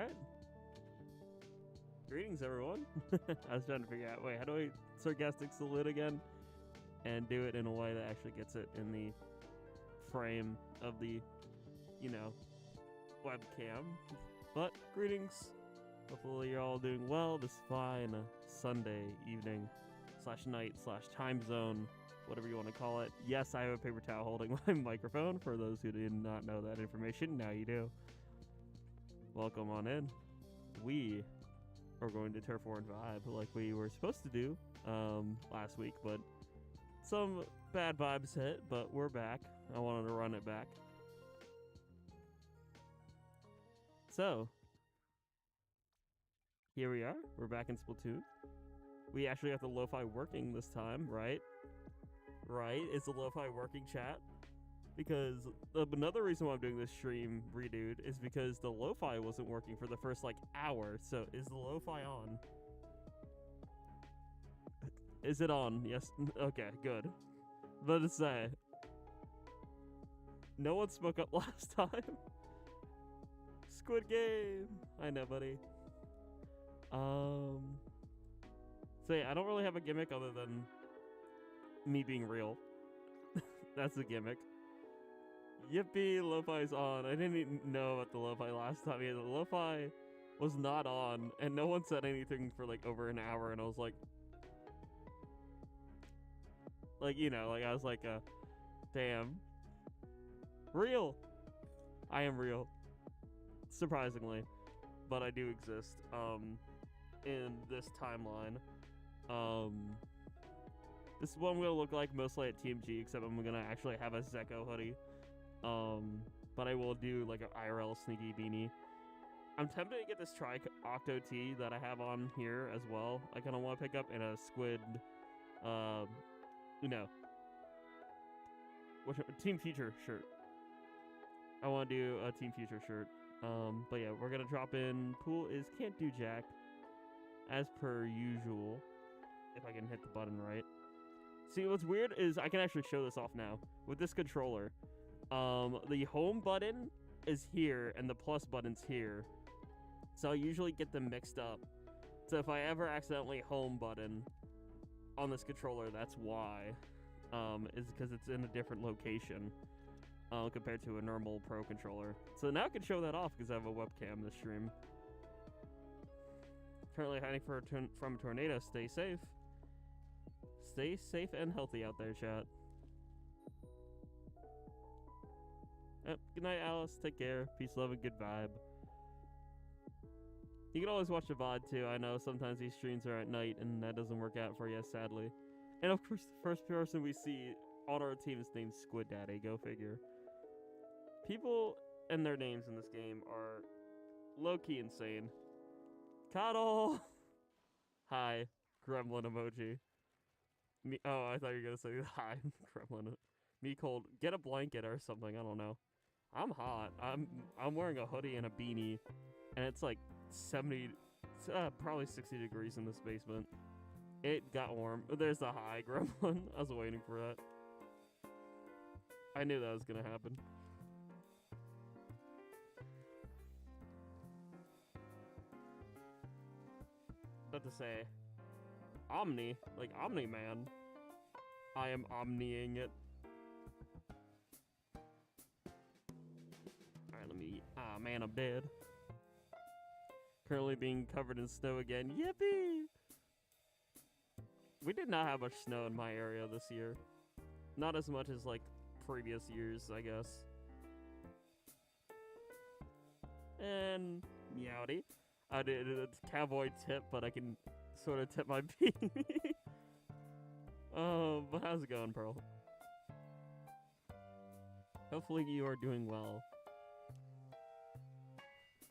Alright. Greetings, everyone. I was trying to figure out, wait, how do I sarcastic salute again? And do it in a way that actually gets it in the frame of the, you know, webcam. But, greetings. Hopefully you're all doing well this fine Sunday evening / night / time zone, whatever you want to call it. Yes, I have a paper towel holding my microphone. For those who did not know that information, now you do. Welcome on in. We are going to Turf War and Vibe like we were supposed to do last week, but some bad vibes hit, but we're back. I wanted to run it back. So, here we are. We're back in Splatoon. We actually got the lo-fi working this time, right? Right? Is the lo-fi working, chat? Because another reason why I'm doing this stream redoed is because the lo-fi wasn't working for the first, like, hour. So, is the lo-fi on? Is it on? Yes. Okay, good. Let us say. No one spoke up last time. Squid Game. I know, buddy. So yeah, I don't really have a gimmick other than me being real. That's the gimmick. Yippee, lo-fi's on. I didn't even know about the lo-fi last time. Yeah, the lo-fi was not on, and no one said anything for like over an hour, and I was like, you know, like I was like, damn. Real. I am real. Surprisingly. But I do exist, in this timeline. This is what I'm gonna look like mostly at TMG, except I'm gonna actually have a Zeko hoodie. But I will do like an IRL sneaky beanie. I'm tempted to get this Tri-Octo tee that I have on here as well. I kind of want to pick up in a squid, Team Future shirt. I want to do a Team Future shirt. But yeah, we're gonna drop in. Pool is CantDoJack, as per usual. If I can hit the button right. See, what's weird is I can actually show this off now with this controller. The home button is here and the plus button's here, so I usually get them mixed up. So if I ever accidentally home button on this controller, that's why. Is because it's in a different location. Compared to a normal Pro controller. So now I can show that off because I have a webcam this stream. Currently hiding from a tornado. Stay safe. Stay safe and healthy out there, chat. Yep. Good night, Alice. Take care. Peace, love, and good vibe. You can always watch the VOD too. I know sometimes these streams are at night and that doesn't work out for you, sadly. And of course, the first person we see on our team is named Squid Daddy. Go figure. People and their names in this game are low-key insane. Cuddle! Hi. Gremlin emoji. Me. Oh, I thought you were going to say hi. Gremlin. Me cold. Get a blanket or something. I don't know. I'm hot. I'm wearing a hoodie and a beanie. And it's like 70... probably 60 degrees in this basement. It got warm. There's the hi, Gremlin. I was waiting for that. I knew that was going to happen. To say Omni, like Omni-Man. I am Omniing it. Alright, let me... Ah, man, I'm dead. Currently being covered in snow again. Yippee! We did not have much snow in my area this year. Not as much as, like, previous years, I guess. And... Meowdy. I did a cowboy tip, but I can sort of tip my beanie. But how's it going, Pearl? Hopefully you are doing well.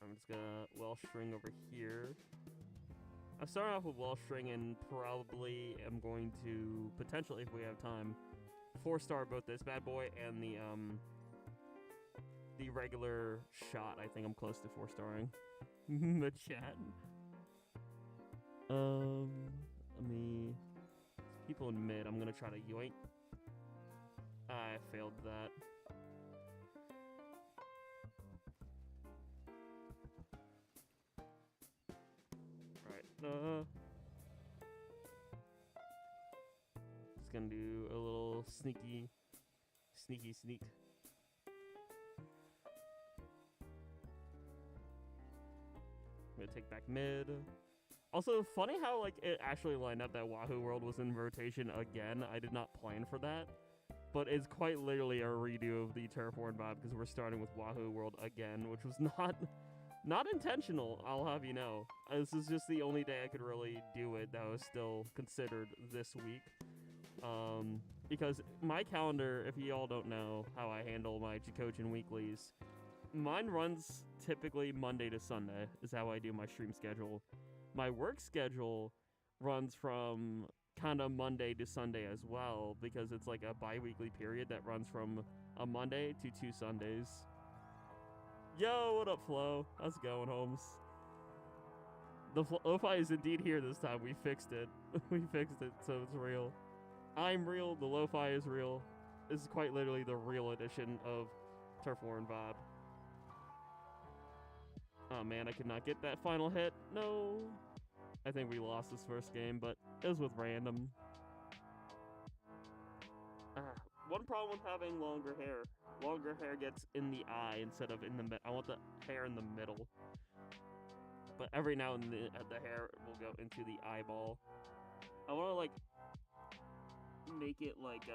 I'm just gonna Welsh string over here. I'm starting off with Welsh string and probably am going to, potentially if we have time, 4-star both this bad boy and the regular shot. I think I'm close to 4-starring. The chat. Let me... People in mid, I'm gonna try to yoink. I failed that. Just gonna do a little sneak. I'm gonna take back mid. Also, funny how like it actually lined up that Wahoo World was in rotation again. I did not plan for that, but it's quite literally a redo of the Terraform vibe because we're starting with Wahoo World again, which was not intentional. I'll have you know. This is just the only day I could really do it that was still considered this week. Because my calendar, if you all don't know how I handle my Jackogień weeklies, mine runs typically Monday to Sunday is how I do my stream schedule. My work schedule runs from kind of Monday to Sunday as well because it's like a bi-weekly period that runs from a Monday to 2 Sundays. Yo, what up, Flo? How's it going, Holmes? The lo-fi is indeed here this time. We fixed it. We fixed it, so it's real. I'm real. The lo-fi is real. This is quite literally the real edition of Turf War and Vibe. Oh man, I could not get that final hit. No. I think we lost this first game, but it was with random. One problem with having longer hair. Longer hair gets in the eye instead of in the middle. I want the hair in the middle. But every now and then the hair will go into the eyeball. I want to like make it like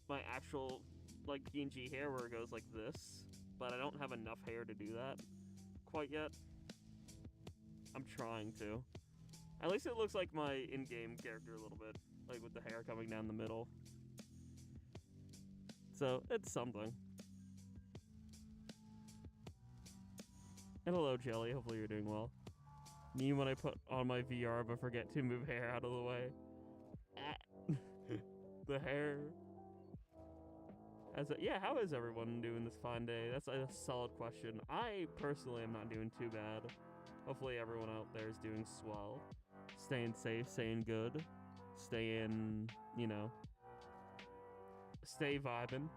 my actual like PNG hair where it goes like this, but I don't have enough hair to do that quite yet. I'm trying to. At least it looks like my in-game character a little bit, like with the hair coming down the middle. So it's something. And hello, Jelly. Hopefully you're doing well. Me when I put on my VR but forget to move hair out of the way. The hair. Yeah, how is everyone doing this fine day? That's a solid question. I personally am not doing too bad. Hopefully everyone out there is doing swell. Staying safe, staying good. Staying, you know. Stay vibing.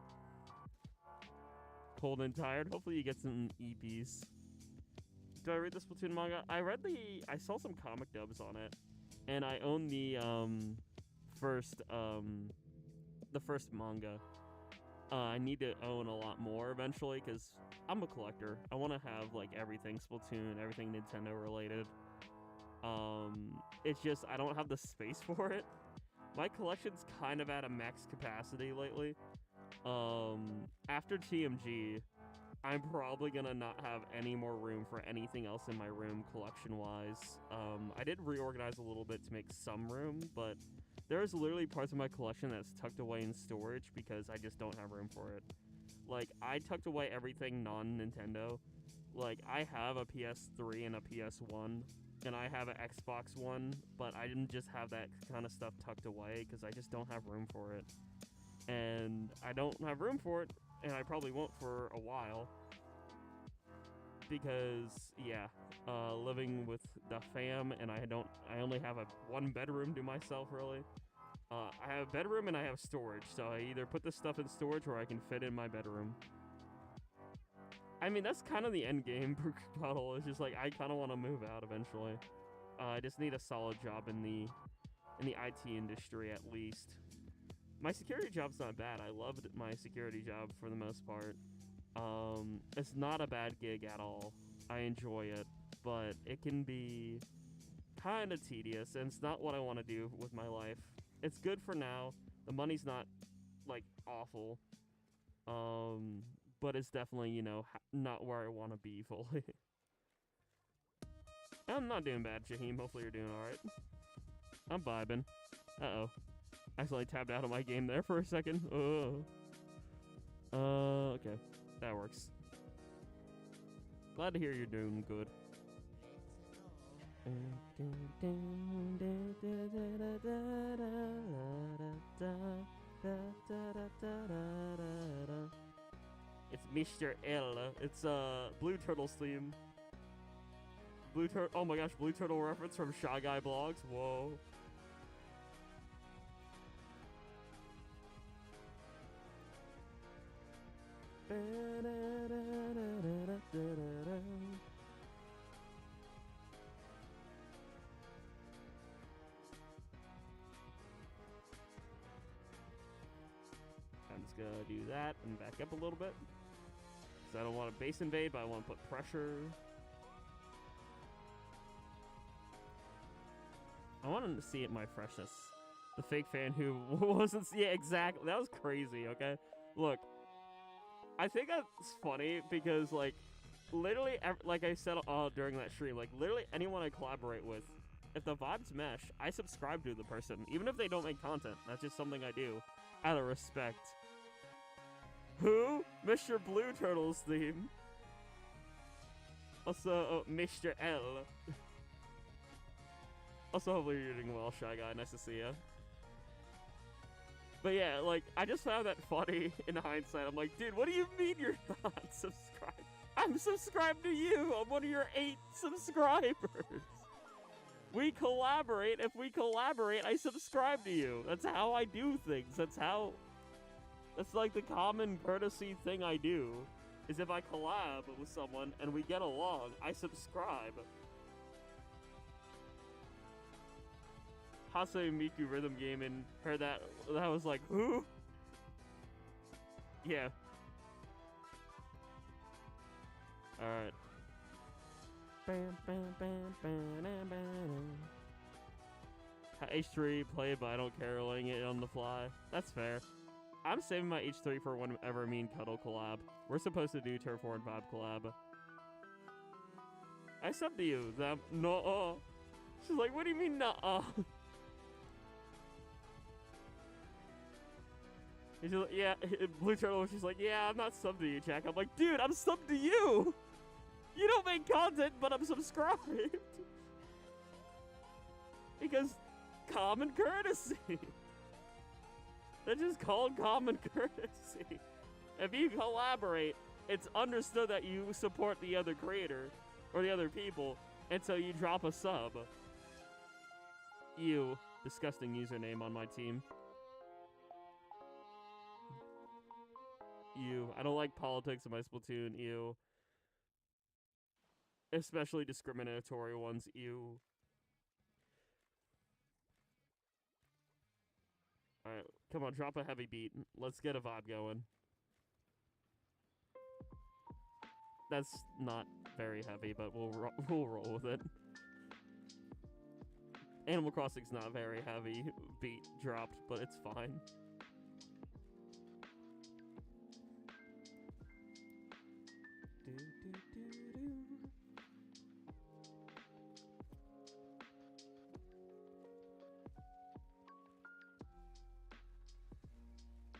Cold and tired. Hopefully you get some EPs. Do I read the Splatoon manga? I saw some comic dubs on it. And I own the first manga. I need to own a lot more eventually because I'm a collector. I want to have like everything Splatoon, everything Nintendo related. It's just I don't have the space for it. My collection's kind of at a max capacity lately. After TMG, I'm probably gonna not have any more room for anything else in my room collection-wise. I did reorganize a little bit to make some room, but there's literally parts of my collection that's tucked away in storage because I just don't have room for it. Like, I tucked away everything non-Nintendo. Like, I have a PS3 and a PS1, and I have an Xbox One, but I didn't just have that kind of stuff tucked away because I just don't have room for it. And I don't have room for it, and I probably won't for a while. Because, yeah, living with the fam, and I only have one bedroom to myself, really. I have a bedroom and I have storage, so I either put this stuff in storage or I can fit in my bedroom. I mean, that's kind of the end game for Cuddle. It's just like, I kind of want to move out eventually. I just need a solid job in the IT industry, at least. My security job's not bad. I loved my security job for the most part. It's not a bad gig at all. I enjoy it, but it can be kind of tedious, and it's not what I want to do with my life. It's good for now. The money's not, like, awful. But it's definitely, you know, not where I want to be fully. I'm not doing bad, Jaheim. Hopefully you're doing alright. I'm vibing. Uh-oh. Accidentally tabbed out of my game there for a second. Okay. That works. Glad to hear you're doing good. It's Mr. L. It's Blue Turtle's theme. Oh my gosh, Blue Turtle reference from Shy Guy Blogs. Whoa. to do that and back up a little bit. Because I don't want to base invade, but I want to put pressure. I want to see it my freshness. The fake fan who wasn't... Yeah, exactly. That was crazy, okay? Look, I think that's funny because, like, literally, like I said during that stream, like, literally anyone I collaborate with, if the vibes mesh, I subscribe to the person, even if they don't make content. That's just something I do, out of respect. Who? Mr. Blue Turtle's theme. Also, Mr. L. Also, hopefully you're doing well, Shy Guy. Nice to see ya. But yeah, like, I just found that funny in hindsight. I'm like, dude, what do you mean you're not subscribed? I'm subscribed to you. I'm one of your 8 subscribers. We collaborate. If we collaborate, I subscribe to you. That's how I do things. That's like the common courtesy thing I do. Is if I collab with someone and we get along, I subscribe. Hase Miku Rhythm Gaming heard that. That was like, who? Yeah. Alright. H3 play, but I don't care laying it on the fly. That's fair. I'm saving my H3 for whenever me and Cuddle collab. We're supposed to do Turf War and Vibe collab. I sub to you. That no. She's like, what do you mean nuh-uh? She's like, yeah, Blue Turtle. She's like, yeah, I'm not subbed to you, Jack. I'm like, dude, I'm subbed to you. You don't make content, but I'm subscribed. Because common courtesy. That's just called common courtesy. If you collaborate, it's understood that you support the other creator or the other people, and so you drop a sub. You, disgusting username on my team. You, I don't like politics in my Splatoon. You. Especially discriminatory ones, ew. Alright, come on, drop a heavy beat. Let's get a vibe going. That's not very heavy, but we'll roll with it. Animal Crossing's not very heavy beat dropped, but it's fine.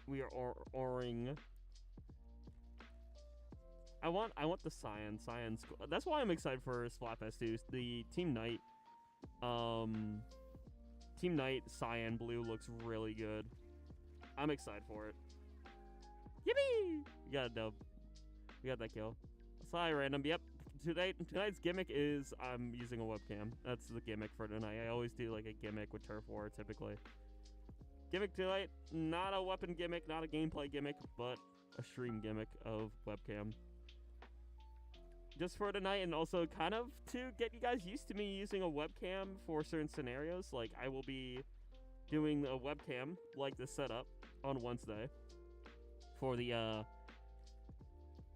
We are oring. I want the Cyan. Cyan's cool. That's why I'm excited for Splatfest 2. The Team Night Cyan Blue looks really good. I'm excited for it. Yippee! We got a dub. We got that kill. Sorry, random. Yep. Tonight's gimmick is I'm using a webcam. That's the gimmick for tonight. I always do like a gimmick with Turf War typically. Gimmick tonight, not a weapon gimmick, not a gameplay gimmick, but a stream gimmick of webcam. Just for tonight, and also kind of to get you guys used to me using a webcam for certain scenarios. Like, I will be doing a webcam, like the setup, on Wednesday. For the,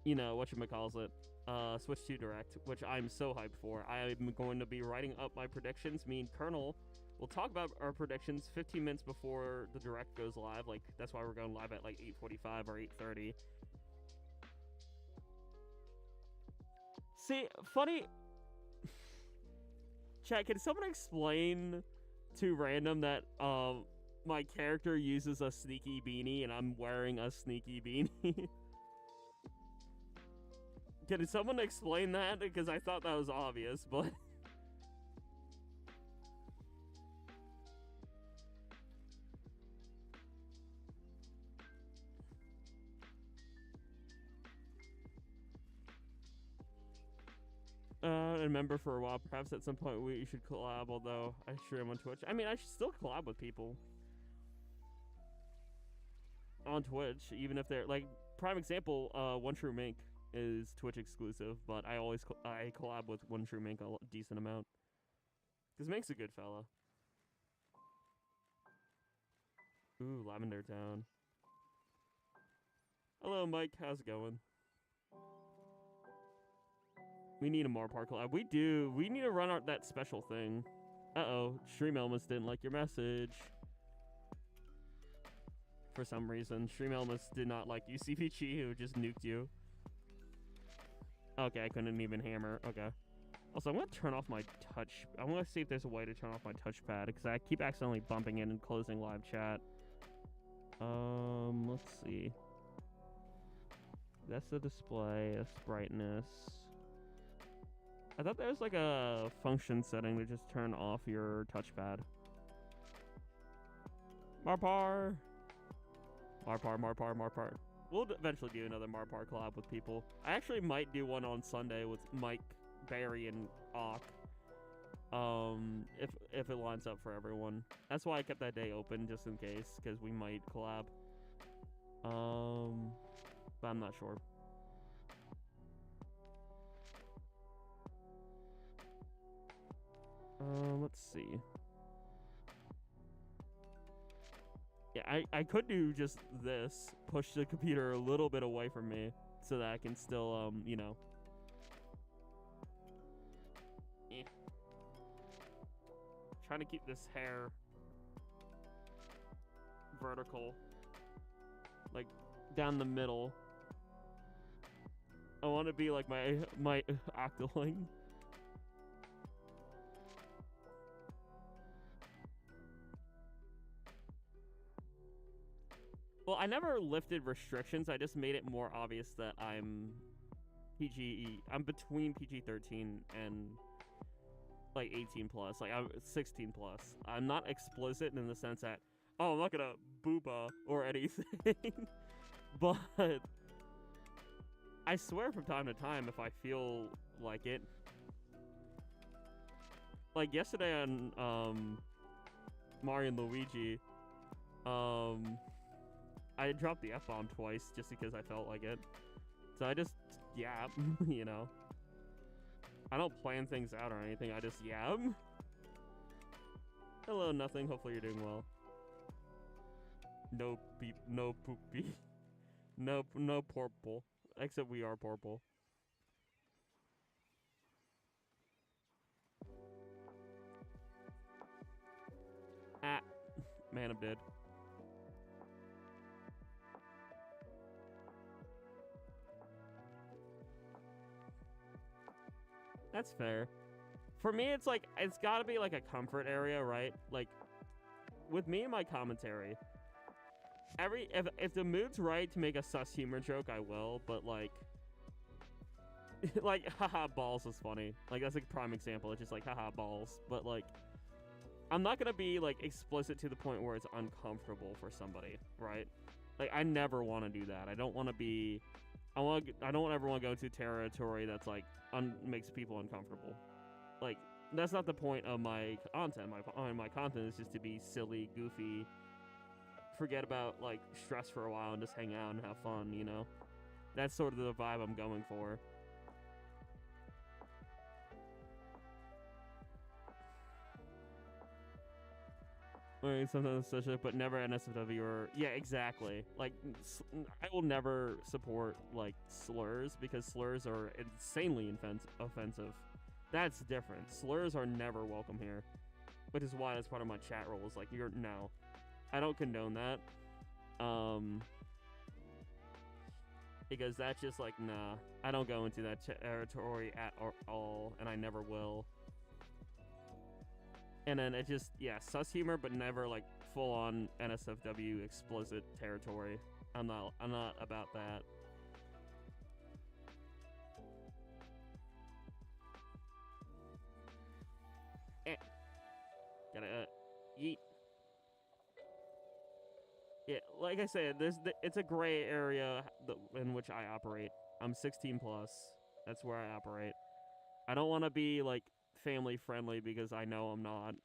you know, whatchamacallit, Switch 2 Direct, which I'm so hyped for. I'm going to be writing up my predictions. Me and Colonel will talk about our predictions 15 minutes before the Direct goes live. Like, that's why we're going live at, like, 8:45 or 8:30. See, funny... Chat, can someone explain to Random that, my character uses a sneaky beanie and I'm wearing a sneaky beanie? Can someone explain that? Because I thought that was obvious, but... remember for a while, perhaps at some point we should collab, although I stream on Twitch. I mean, I should still collab with people on Twitch, even if they're, like, prime example, One True Mink is Twitch exclusive, but I always I collab with One True Mink a decent amount. Because Mink's a good fella. Ooh, Lavender Town. Hello, Mike. How's it going? We need a Marpar collab. We do. We need to run out that special thing. Uh-oh. Stream Elements didn't like your message. For some reason. Stream Elements did not like you, CPG, who just nuked you. Okay, I couldn't even hammer. Okay. Also, I'm going to turn off my touch. I want to see if there's a way to turn off my touchpad, because I keep accidentally bumping in and closing live chat. Let's see. That's the display. That's brightness. I thought there was like a function setting to just turn off your touchpad. Marpar! Marpar. We'll eventually do another Marpar collab with people. I actually might do one on Sunday with Mike, Barry, and Ock. If it lines up for everyone. That's why I kept that day open, just in case, because we might collab. But I'm not sure. Let's see. Yeah, I could do just this, push the computer a little bit away from me, so that I can still, you know. Trying to keep this hair vertical, like down the middle. I want to be like my Octoling. Well, I never lifted restrictions. I just made it more obvious that I'm PG. I'm between PG-13 and like 18 plus. Like I'm 16 plus. I'm not explicit in the sense that, oh, I'm not gonna booba or anything. But I swear from time to time if I feel like it. Like yesterday on Mario and Luigi, I dropped the F-bomb twice just because I felt like it. So I just yap, you know. I don't plan things out or anything, I just yap. Hello, nothing. Hopefully you're doing well. No beep, no poopy. No purple. Except we are purple. Ah. Man, I'm dead. That's fair. For me, it's like, it's gotta be like a comfort area, right? Like, with me and my commentary, if the mood's right to make a sus humor joke, I will, but like, like, haha, balls is funny. Like, that's a prime example. It's just like, haha, balls. But like, I'm not gonna be like explicit to the point where it's uncomfortable for somebody, right? Like, I never want to do that. I don't want to be, I don't ever want to go to territory that's like, makes people uncomfortable. Like, that's not the point of my content. My content is just to be silly, goofy, forget about like stress for a while and just hang out and have fun, you know? That's sort of the vibe I'm going for. Sometimes such but never NSFW or yeah, exactly. Like, I will never support like slurs because slurs are insanely offensive. That's different. Slurs are never welcome here, which is why that's part of my chat rules. Like, no, I don't condone that. Because that's just like, nah, I don't go into that territory at all, and I never will. And then it just, yeah, sus humor, but never like full-on NSFW explicit territory. I'm not about that. Gotta yeet. Yeah, like I said, it's a gray area in which I operate. I'm 16 plus. That's where I operate. I don't want to be like family friendly because I know I'm not.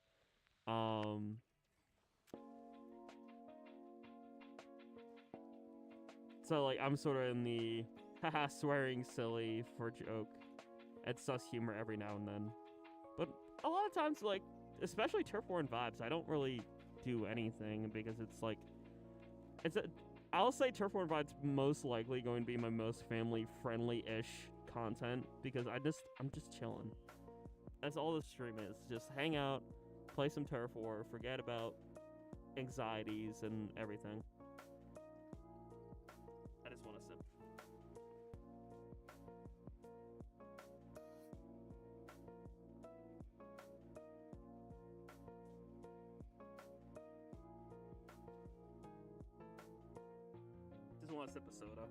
So like I'm sort of in the haha swearing silly for joke and sus humor every now and then. But a lot of times, like, especially Turf War and vibes, I don't really do anything because it's like I'll say Turf War Vibe's most likely going to be my most family-friendly-ish content because I'm just chilling. That's all this stream is. Just hang out, play some Turf War, forget about anxieties and everything. I just want to sip. Just want to sip a soda.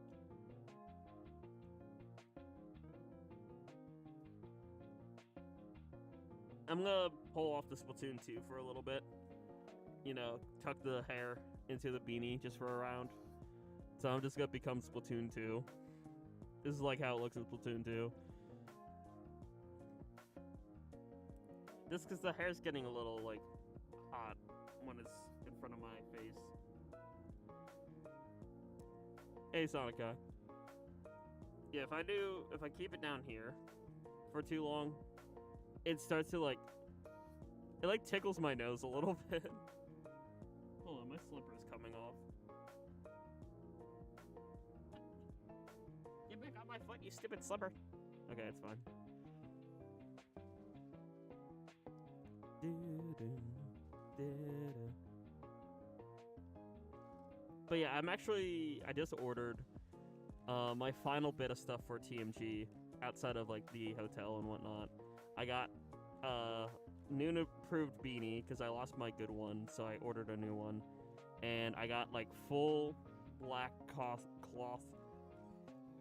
I'm gonna pull off the Splatoon 2 for a little bit. You know, tuck the hair into the beanie just for a round. So I'm just gonna become Splatoon 2. This is like how it looks in Splatoon 2. Just because the hair's getting a little, like, hot when it's in front of my face. Hey, Sonica. Yeah, if I keep it down here for too long, it starts to, like, it, like, tickles my nose a little bit. Hold on, my slipper's coming off. Get back on my foot, you stupid slipper. Okay, it's fine. But yeah, I just ordered my final bit of stuff for TMG outside of, like, the hotel and whatnot. I got new and approved beanie because I lost my good one, so I ordered a new one. And I got, like, full black cloth.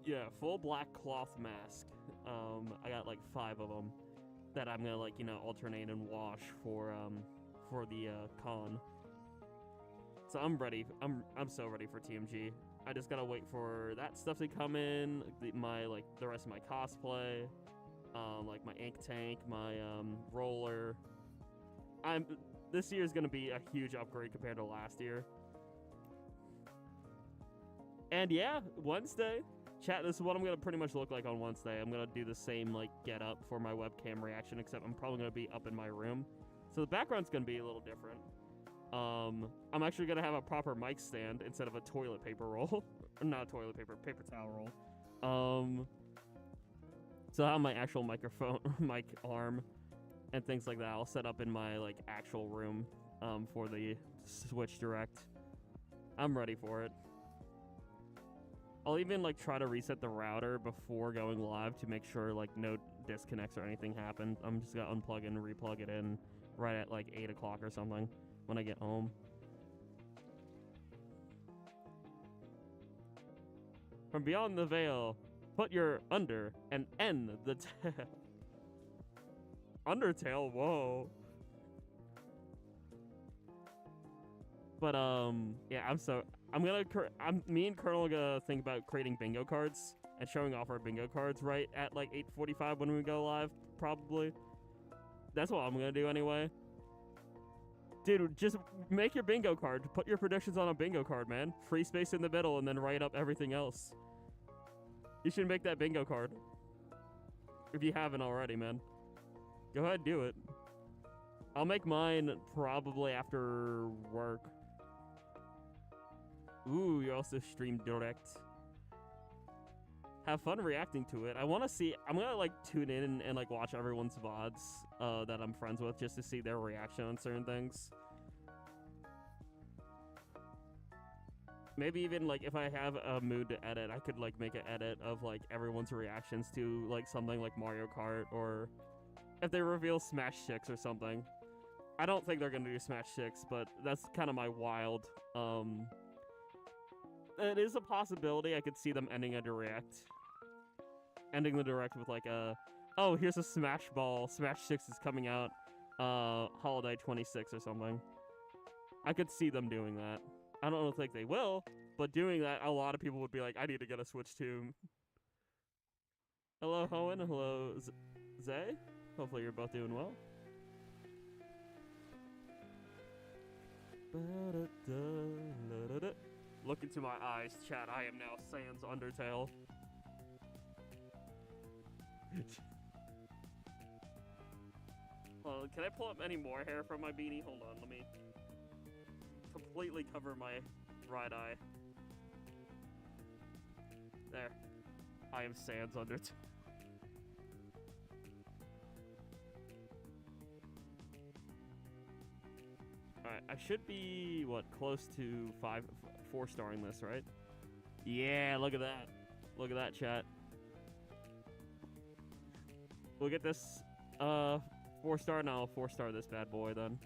Yeah, full black cloth mask. I got, like, 5 of them that I'm gonna, like, you know, alternate and wash for the con. So I'm ready. I'm so ready for TMG. I just gotta wait for that stuff to come in. The rest of my cosplay, like my ink tank, my roller. This year is gonna be a huge upgrade compared to last year. And yeah, Wednesday. Chat, this is what I'm gonna pretty much look like on Wednesday. I'm gonna do the same, like, get up for my webcam reaction, except I'm probably gonna be up in my room. So the background's gonna be a little different. I'm actually gonna have a proper mic stand instead of a toilet paper roll. Not toilet paper, paper towel roll. So I have my actual microphone, mic arm, and things like that. I'll set up in my, like, actual room, for the Switch Direct. I'm ready for it. I'll even, like, try to reset the router before going live to make sure, like, no disconnects or anything happen. I'm just gonna unplug and replug it in right at, like, 8 o'clock or something when I get home. From beyond the veil, put your under and end the tail. Undertale, whoa. But, yeah, me and Colonel are gonna think about creating bingo cards and showing off our bingo cards right at, like, 8:45 when we go live, probably. That's what I'm gonna do anyway. Dude, just make your bingo card. Put your predictions on a bingo card, man. Free space in the middle and then write up everything else. You should make that bingo card. If you haven't already, man. Go ahead, do it. I'll make mine probably after work. Ooh, you also stream direct. Have fun reacting to it. I want to see... I'm going to, like, tune in and, like, watch everyone's VODs that I'm friends with just to see their reaction on certain things. Maybe even, like, if I have a mood to edit, I could, like, make an edit of, like, everyone's reactions to, like, something like Mario Kart, or if they reveal Smash 6 or something. I don't think they're going to do Smash 6, but that's kind of my wild... It is a possibility I could see them ending a direct. Ending the direct with, like, oh, here's a Smash Ball. Smash 6 is coming out, Holiday 26 or something. I could see them doing that. I don't think they will, but doing that, a lot of people would be like, I need to get a Switch too. Hello, Hoenn. Hello, Zay. Hopefully you're both doing well. Look into my eyes, chat. I am now Sans Undertale. Well, can I pull up any more hair from my beanie? Hold on, let me completely cover my right eye. There. I am Sans under. Alright, I should be, what, close to 4-starring this, right? Yeah, look at that. Look at that, chat. We'll get this 4-star, and I'll 4-star this bad boy then.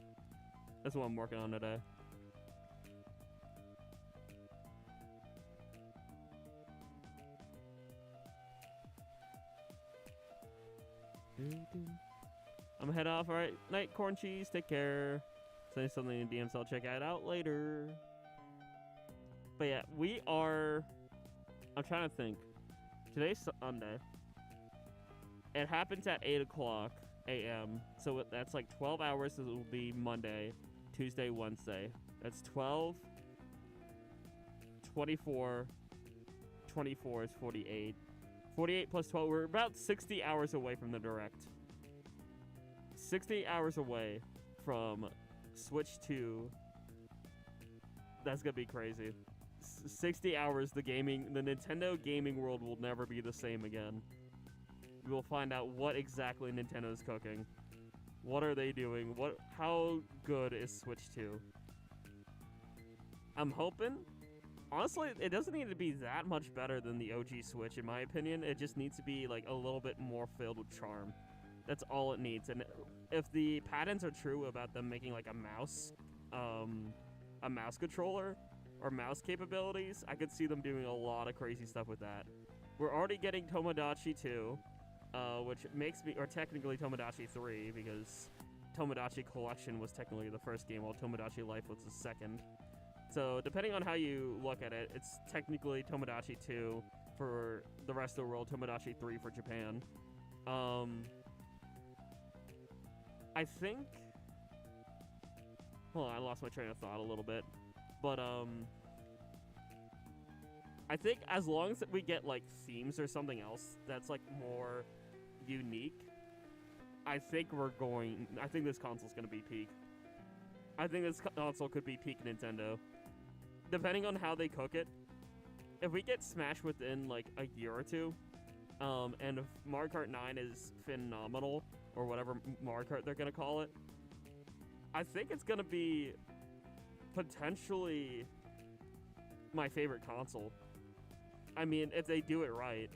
That's what I'm working on today. I'm head off. Alright, night, corn cheese. Take care. Say something in DMs. I'll check it out later. But yeah, we are. I'm trying to think. Today's Sunday. It happens at 8 o'clock a.m. So that's like 12 hours. So it will be Monday, Tuesday, Wednesday. That's 12, 24, 24 is 48. 48 plus 12, we're about 60 hours away from the direct. 60 hours away from Switch 2. That's gonna be crazy. 60 hours, the Nintendo gaming world will never be the same again. We will find out what exactly Nintendo's cooking. What are they doing? How good is Switch 2? I'm hoping. Honestly, it doesn't need to be that much better than the OG Switch, in my opinion. It just needs to be like a little bit more filled with charm. That's all it needs. And if the patents are true about them making like a mouse controller or mouse capabilities, I could see them doing a lot of crazy stuff with that. We're already getting Tomodachi 2, which makes me, or technically Tomodachi 3, because Tomodachi Collection was technically the first game, while Tomodachi Life was the second. So, depending on how you look at it, it's technically Tomodachi 2 for the rest of the world, Tomodachi 3 for Japan. I think... Hold on, I lost my train of thought a little bit. But, I think as long as we get, like, themes or something else that's, like, more unique, I think this console's gonna be peak. I think this console could be peak Nintendo. Depending on how they cook it, if we get Smash within like a year or two, and if Mario Kart 9 is phenomenal, or whatever Mario Kart they're gonna call it, I think it's gonna be potentially my favorite console. I mean, if they do it right.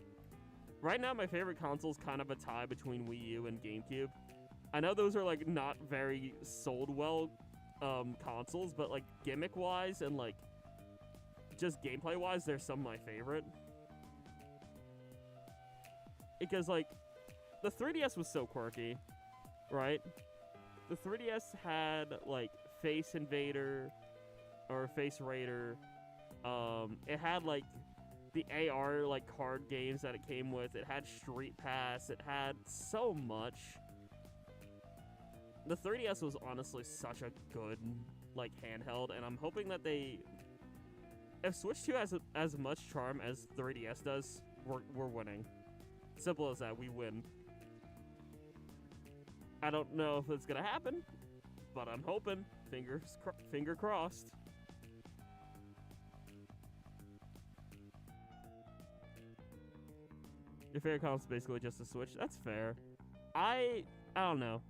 Right now, my favorite console is kind of a tie between Wii U and GameCube. I know those are like not very sold well consoles, but like gimmick-wise and like just gameplay-wise, they're some of my favorite. Because like the 3DS was so quirky, right? The 3DS had like Face Invader or Face Raider. It had like the AR like card games that it came with. It had Street Pass. It had so much. The 3DS was honestly such a good like handheld, and I'm hoping that if Switch 2 has as much charm as 3DS does, we're winning. Simple as that, we win. I don't know if it's gonna happen, but I'm hoping. Finger crossed. Your favorite console is basically just a Switch. That's fair. I don't know.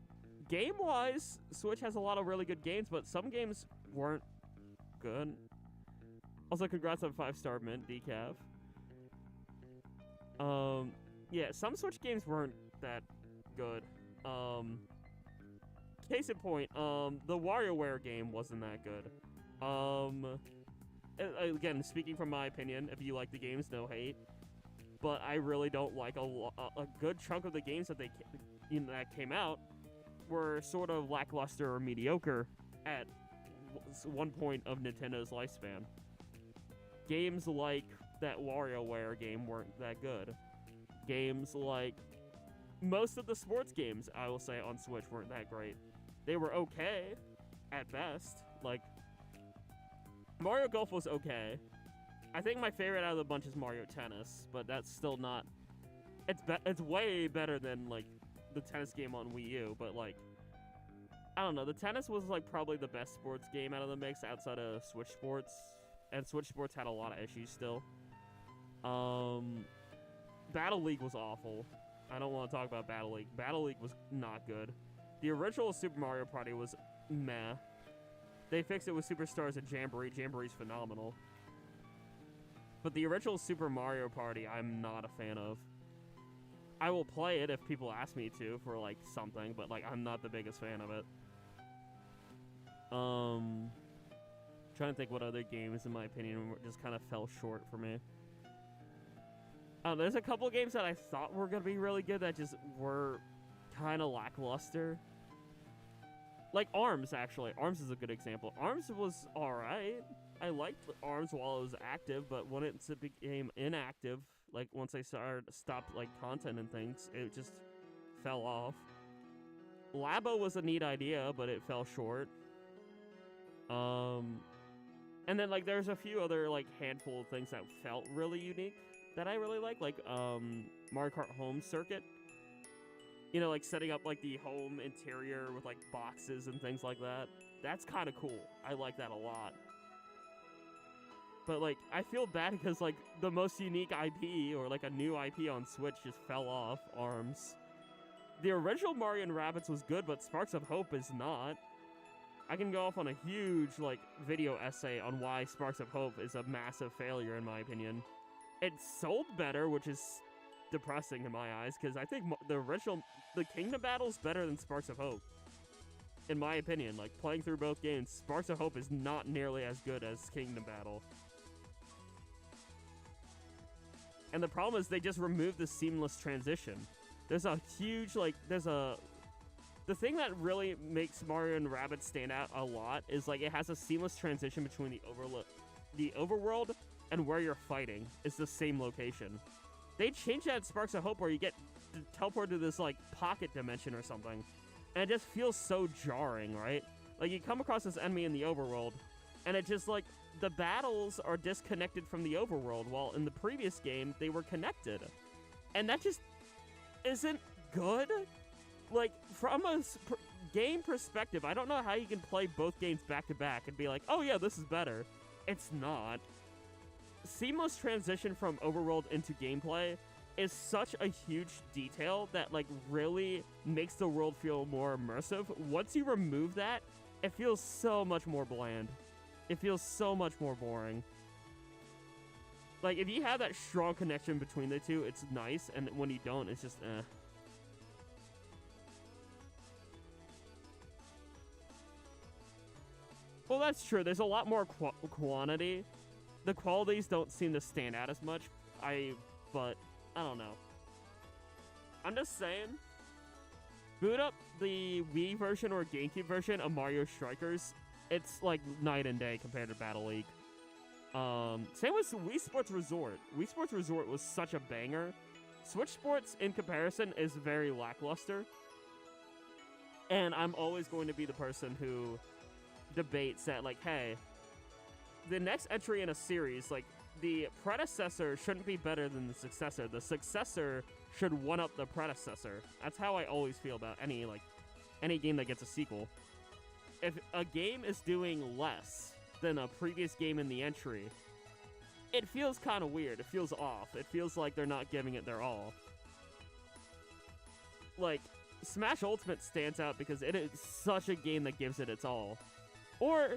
Game-wise, Switch has a lot of really good games, but some games weren't good. Also, congrats on 5-star mint decaf. Yeah, some Switch games weren't that good. Case in point, the WarioWare game wasn't that good. Again, speaking from my opinion, if you like the games, no hate. But I really don't like a good chunk of the games that that came out were sort of lackluster or mediocre at one point of Nintendo's lifespan. Games like that WarioWare game weren't that good. Games like most of the sports games, I will say, on Switch weren't that great. They were okay, at best. Like, Mario Golf was okay. I think my favorite out of the bunch is Mario Tennis, but that's still not... It's way better than, like, the tennis game on Wii U, but, like... I don't know, the tennis was, like, probably the best sports game out of the mix outside of Switch Sports. And Switch Sports had a lot of issues still. Battle League was awful. I don't want to talk about Battle League. Battle League was not good. The original Super Mario Party was meh. They fixed it with Superstars and Jamboree. Jamboree's phenomenal. But the original Super Mario Party, I'm not a fan of. I will play it if people ask me to for, like, something, but, like, I'm not the biggest fan of it. Trying to think what other games, in my opinion, just kind of fell short for me. There's a couple of games that I thought were going to be really good that just were kind of lackluster. Like ARMS, actually. ARMS is a good example. ARMS was alright. I liked ARMS while it was active, but when it became inactive, like once they stopped like content and things, it just fell off. Labo was a neat idea, but it fell short. And then like there's a few other like handful of things that felt really unique that I really like Mario Kart Home Circuit. You know, like setting up like the home interior with like boxes and things like that. That's kind of cool. I like that a lot. But like, I feel bad because like the most unique IP or like a new IP on Switch just fell off, ARMS. The original Mario & Rabbids was good, but Sparks of Hope is not. I can go off on a huge like video essay on why Sparks of Hope is a massive failure in my opinion. It sold better, which is depressing in my eyes, because I think the Kingdom Battle's better than Sparks of Hope. In my opinion, like playing through both games, Sparks of Hope is not nearly as good as Kingdom Battle. And the problem is they just removed the seamless transition. There's a huge, like, the thing that really makes Mario & Rabbids stand out a lot is, like, it has a seamless transition between the overworld and where you're fighting. It's the same location. They changed that in Sparks of Hope where you get teleported to this, like, pocket dimension or something. And it just feels so jarring, right? Like, you come across this enemy in the overworld, and it just, like, the battles are disconnected from the overworld, while in the previous game, they were connected. And that just isn't good. Like, from a game perspective, I don't know how you can play both games back-to-back and be like, oh yeah, this is better. It's not. Seamless transition from overworld into gameplay is such a huge detail that, like, really makes the world feel more immersive. Once you remove that, it feels so much more bland. It feels so much more boring. Like, if you have that strong connection between the two, it's nice, and when you don't, it's just, eh. Well, that's true. There's a lot more quantity. The qualities don't seem to stand out as much. But, I don't know. I'm just saying, boot up the Wii version or GameCube version of Mario Strikers. It's like night and day compared to Battle League. Same with Wii Sports Resort. Wii Sports Resort was such a banger. Switch Sports, in comparison, is very lackluster. And I'm always going to be the person who debates that, like, hey, the next entry in a series, like, the predecessor shouldn't be better than the successor. The successor should one-up the predecessor. That's how I always feel about any game that gets a sequel. If a game is doing less than a previous game in the entry, it feels kind of weird. It feels off. It feels like they're not giving it their all. Like, Smash Ultimate stands out because it is such a game that gives it its all. Or,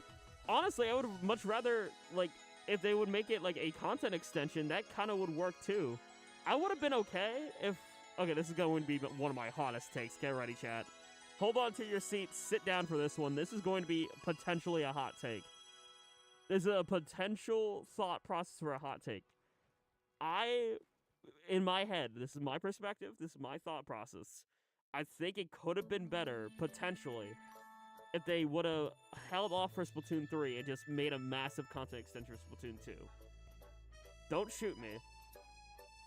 honestly, I would much rather, like, if they would make it, like, a content extension, that kind of would work, too. I would have been okay if... Okay, this is going to be one of my hottest takes. Get ready, chat. Hold on to your seats. Sit down for this one. This is going to be potentially a hot take. There's a potential thought process for a hot take. In my head, this is my perspective, this is my thought process. I think it could have been better, potentially, if they would have held off for Splatoon 3 and just made a massive content extension for Splatoon 2. Don't shoot me.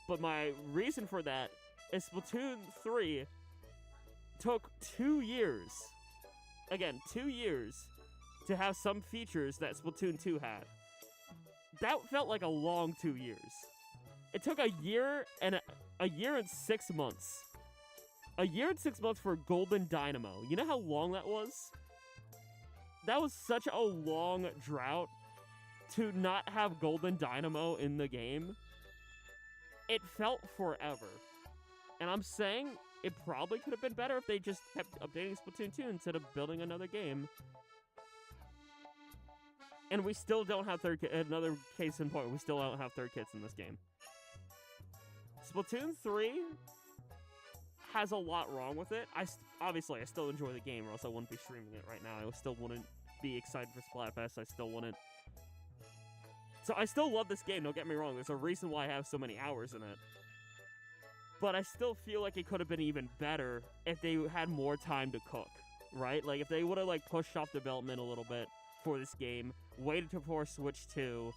But my reason for that is Splatoon 3 took 2 years. Again, 2 years to have some features that Splatoon 2 had. That felt like a long 2 years. It took a year and 6 months. A year and 6 months for Golden Dynamo. You know how long that was? That was such a long drought to not have Golden Dynamo in the game. it felt forever. And I'm saying it probably could have been better if they just kept updating Splatoon 2 instead of building another game. And we still don't have another case in point. We still don't have third kits in this game. Splatoon 3 has a lot wrong with it. Obviously, I still enjoy the game, or else I wouldn't be streaming it right now. I still wouldn't be excited for Splatfest. I still wouldn't. So I still love this game, don't get me wrong. There's a reason why I have so many hours in it. But I still feel like it could have been even better if they had more time to cook, right? Like, if they would have, like, pushed off development a little bit for this game, waited for Switch 2,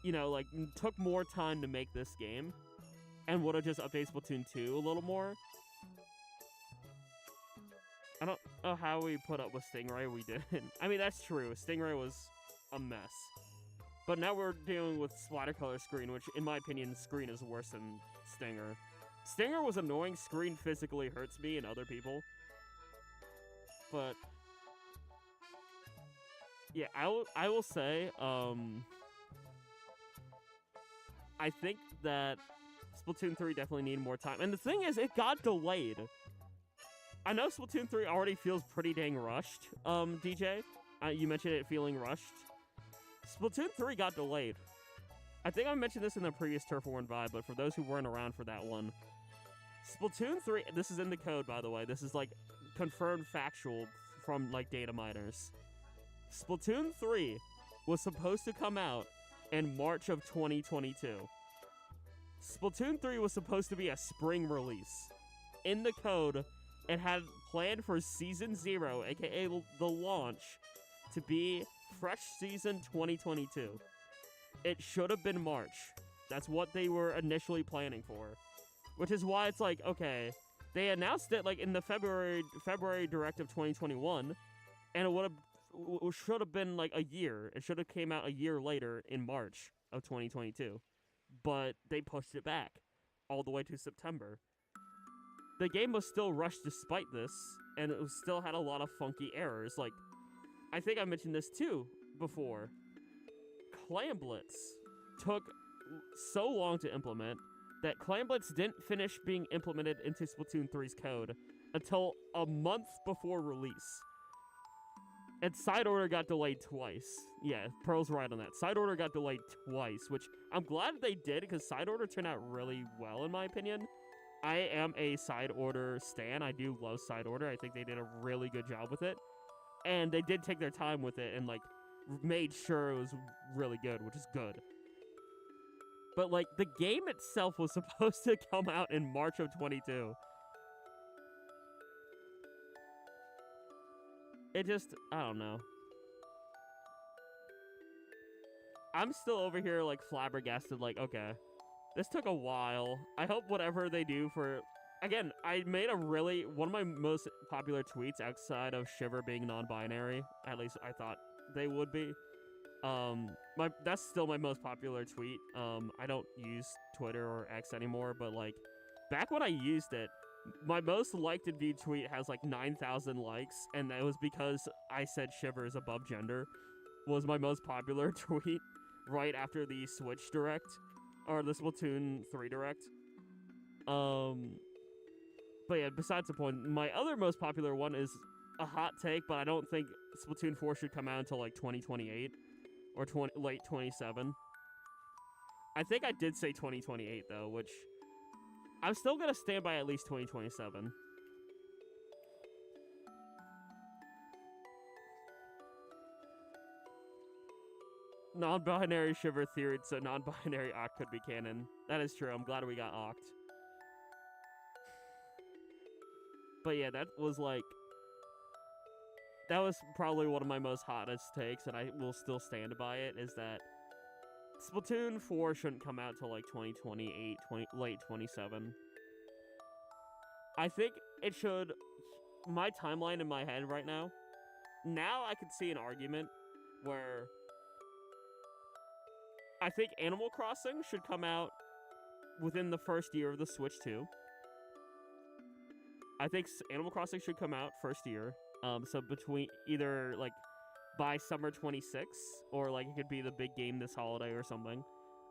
you know, like, took more time to make this game, and would have just updated Splatoon 2 a little more. I don't know how we put up with Stingray. We didn't. I mean, that's true. Stingray was a mess. But now we're dealing with Splattercolor Screen, which, in my opinion, Screen is worse than Stinger. Stinger was annoying. Screen physically hurts me and other people. But yeah, I will say, I think that Splatoon 3 definitely needed more time. And the thing is, it got delayed. I know Splatoon 3 already feels pretty dang rushed, DJ. You mentioned it feeling rushed. Splatoon 3 got delayed. I think I mentioned this in the previous Turf War Vibe, but for those who weren't around for that one, Splatoon 3, this is in the code, by the way. This is, like, confirmed factual from, like, data miners. Splatoon 3 was supposed to come out in March of 2022. Splatoon 3 was supposed to be a spring release. In the code, it had planned for Season 0, aka the launch, to be Fresh Season 2022. It should have been March. That's what they were initially planning for. Which is why it's like, okay, they announced it like in the February Direct of 2021, and it should have been like a year. It should have came out a year later in March of 2022. But they pushed it back all the way to September. The game was still rushed despite this, and it still had a lot of funky errors. Like, I think I mentioned this too before. Clam Blitz took so long to implement that Clam Blitz didn't finish being implemented into Splatoon 3's code until a month before release. And Side Order got delayed twice. Yeah, Pearl's right on that. Side Order got delayed twice, which I'm glad they did because Side Order turned out really well in my opinion. I am a Side Order stan. I do love Side Order. I think they did a really good job with it. And they did take their time with it and, like, made sure it was really good, which is good. But, like, the game itself was supposed to come out in March of 22. It just, I don't know. I'm still over here, like, flabbergasted, like, okay. This took a while. I hope whatever they do for... Again, I made one of my most popular tweets outside of Shiver being non-binary. At least I thought they would be. That's still my most popular tweet. I don't use Twitter or X anymore, but, like, back when I used it, my most liked and viewed tweet has, like, 9,000 likes, and that was because I said Shiver is above gender. Was my most popular tweet right after the Switch Direct. Or the Splatoon 3 Direct. But yeah, besides the point, my other most popular one is a hot take, but I don't think Splatoon 4 should come out until like 2028 or late 27. I think I did say 2028 though, which I'm still gonna stand by at least 2027. Non-binary Shiver theory, so non-binary Oct could be canon. That is true. I'm glad we got Oct. But yeah, that was probably one of my most hottest takes, and I will still stand by it, is that Splatoon 4 shouldn't come out till like 2028, late 27. I think it should... My timeline in my head right now I could see an argument where... I think Animal Crossing should come out within the first year of the Switch 2. I think Animal Crossing should come out first year. So between either like by summer 26 or like it could be the big game this holiday or something.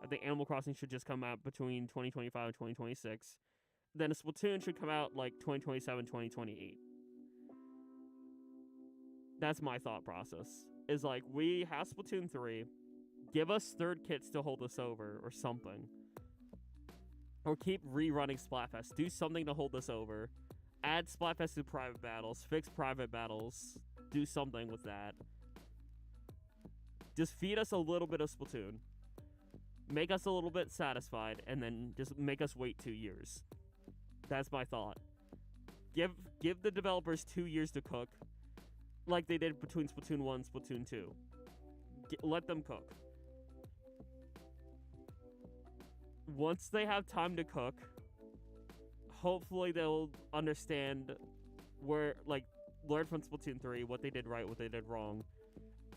I think Animal Crossing should just come out between 2025 and 2026. Then a Splatoon should come out like 2027, 2028. That's my thought process. Is like, we have Splatoon 3, give us third kits to hold us over or something. Or keep rerunning Splatfest. Do something to hold us over. Add Splatfest to private battles. Fix private battles. Do something with that. Just feed us a little bit of Splatoon. Make us a little bit satisfied, and then just make us wait 2 years. That's my thought. Give the developers 2 years to cook, like they did between Splatoon 1 and Splatoon 2. Let them cook. Once they have time to cook, hopefully they'll understand where, like, learn from Splatoon 3, what they did right, what they did wrong,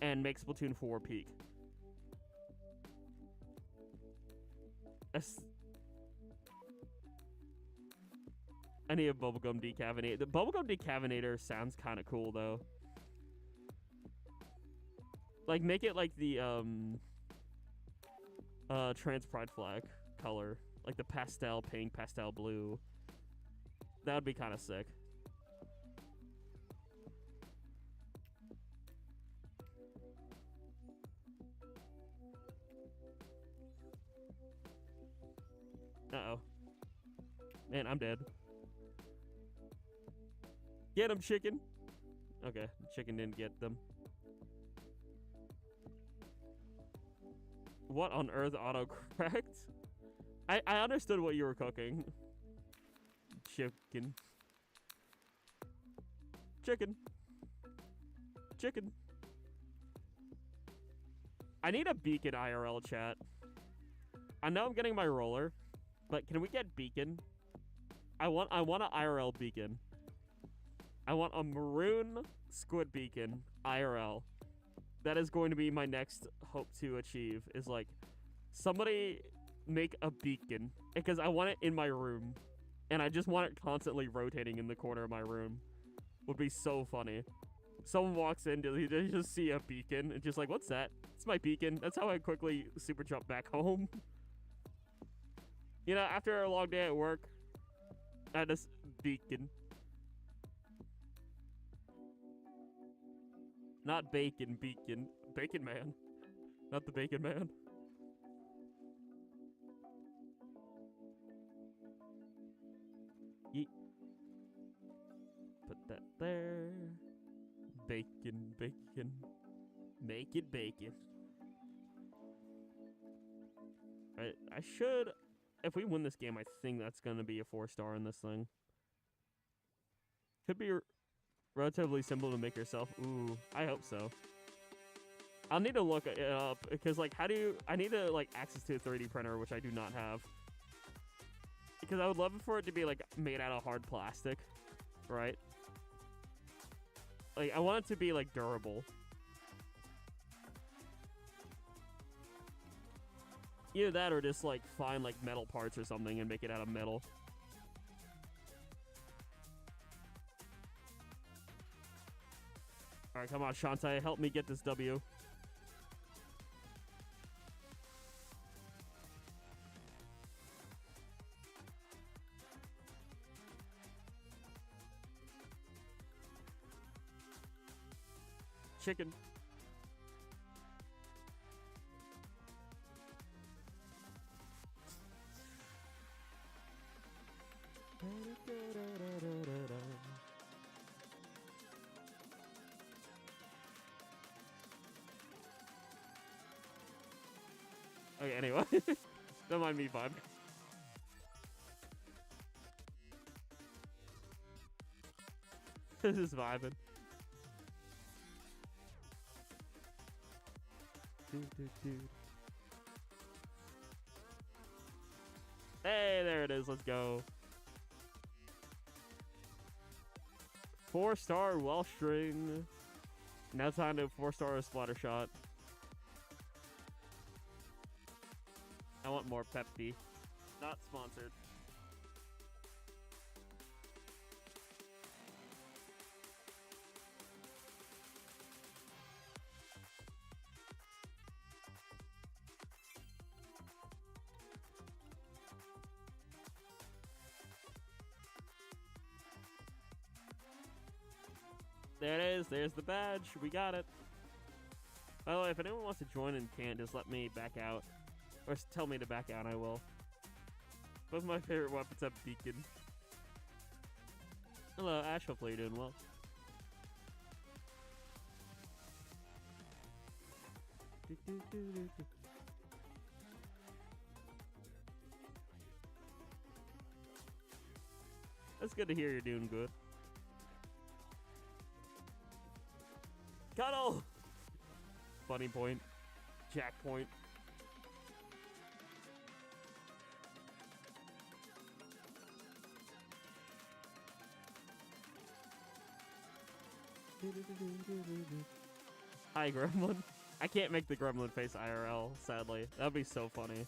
and make Splatoon 4 peak. I need a bubblegum decaffeinator. The bubblegum decaffeinator sounds kind of cool, though. Like, make it like the, trans pride flag color. Like the pastel pink, pastel blue. That would be kind of sick. Uh-oh. Man, I'm dead. Get him, chicken! Okay, chicken didn't get them. What on earth auto-correct? I understood what you were cooking. Chicken. Chicken. Chicken. I need a beacon IRL chat. I know I'm getting my roller, but can we get beacon? I want an IRL beacon. I want a maroon squid beacon IRL. That is going to be my next hope to achieve, is like somebody make a beacon, because I want it in my room, and I just want it constantly rotating in the corner of my room. Would be so funny. Someone walks in, they just see a beacon and just like, what's that? It's my beacon. That's how I quickly super jump back home. You know, after a long day at work, I just beacon. Not bacon, beacon. Bacon man. Not the bacon man. Yeet. Put that there. Bacon, bacon. Make it bacon. I should... If we win this game, I think that's going to be a 4-star in this thing. Could be relatively simple to make yourself. Ooh, I hope so. I'll need to look it up, because, like, I need to, like, access to a 3D printer, which I do not have. Because I would love for it to be, like, made out of hard plastic, right? Like, I want it to be, like, durable. Either that or just, like, find, like, metal parts or something and make it out of metal. Alright, come on, Shantae. Help me get this W. Chicken. Okay, anyway. Don't mind me, bud. This is vibing. Hey, there it is. Let's go. 4-star Welsh string. Now time to 4-star splatter shot. I want more Pepsi. Not sponsored. There it is. There's the badge. We got it. By the way, if anyone wants to join and can't, just let me back out. Or tell me to back out, I will. Both my favorite weapons have beacon. Hello, Ash. Hopefully you're doing well. That's good to hear you're doing good. Cuddle! Funny point. Jack point. Hi, Gremlin. I can't make the Gremlin face IRL, sadly. That'd be so funny.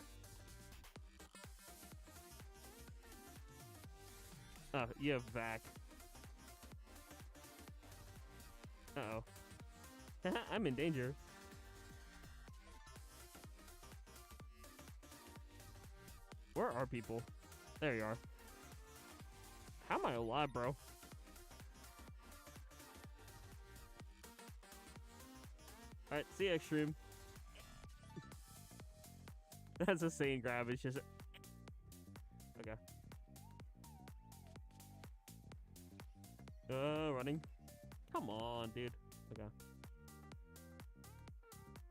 Oh, you have Vac. Uh-oh. I'm in danger. Where are people? There you are. How am I alive, bro? Alright, see you, Extreme. That's a sane grab, it's just... Okay. Running. Come on, dude. Okay.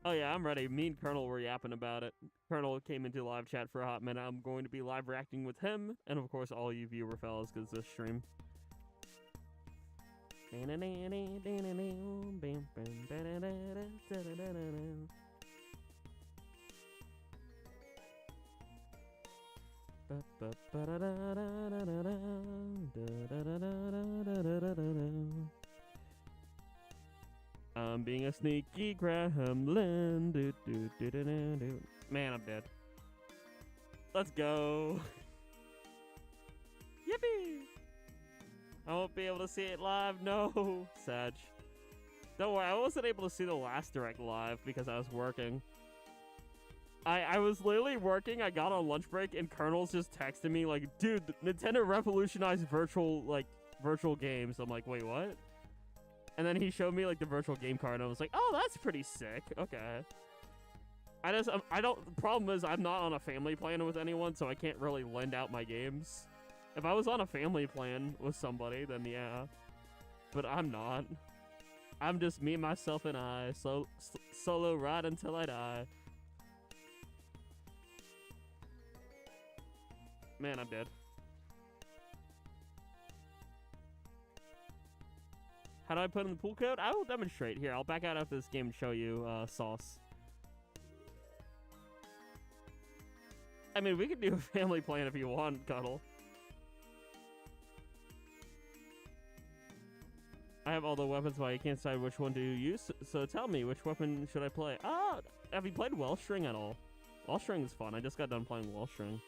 Oh yeah, I'm ready. Me and Colonel were yapping about it. Colonel came into live chat for a hot minute. I'm going to be live reacting with him, and of course all you viewer fellas, because this stream. I'm being a sneaky gremlin. Man, I'm dead. Let's go. Yippee! I won't be able to see it live. No, Sag. Don't worry, I wasn't able to see the last direct live because I was working. I was literally working. I got on lunch break and Colonel's just texting me like, dude, Nintendo revolutionized virtual games. I'm like, wait, what? And then he showed me like the virtual game card and I was like, oh, that's pretty sick. Okay. The problem is I'm not on a family plan with anyone, so I can't really lend out my games. If I was on a family plan with somebody, then yeah. But I'm not. I'm just me, myself, and I. Solo ride until I die. Man, I'm dead. How do I put in the pool code? I will demonstrate. Here, I'll back out after this game and show you Sauce. I mean, we could do a family plan if you want, Cuddle. I have all the weapons, but I can't decide which one to use. So tell me, which weapon should I play? Ah, have you played Wellstring at all? Wellstring is fun. I just got done playing Wellstring.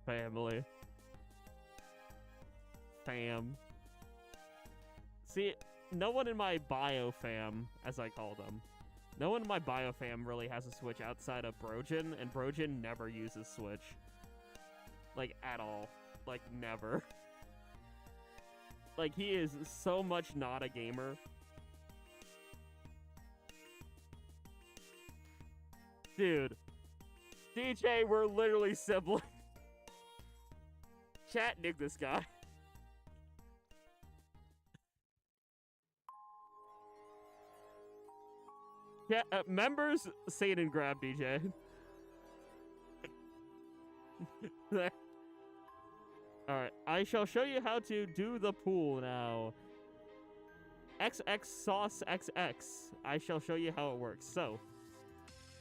Family. Fam. See, no one in my bio fam, as I call them, no one in my bio fam really has a Switch outside of Brogen, and Brogen never uses Switch. Like, at all. Like, never. Like, he is so much not a gamer. Dude. DJ, we're literally siblings. Chat, dig this guy. Yeah, members, Satan grab DJ. Alright, I shall show you how to do the pool now. XX Sauce XX. I shall show you how it works. So,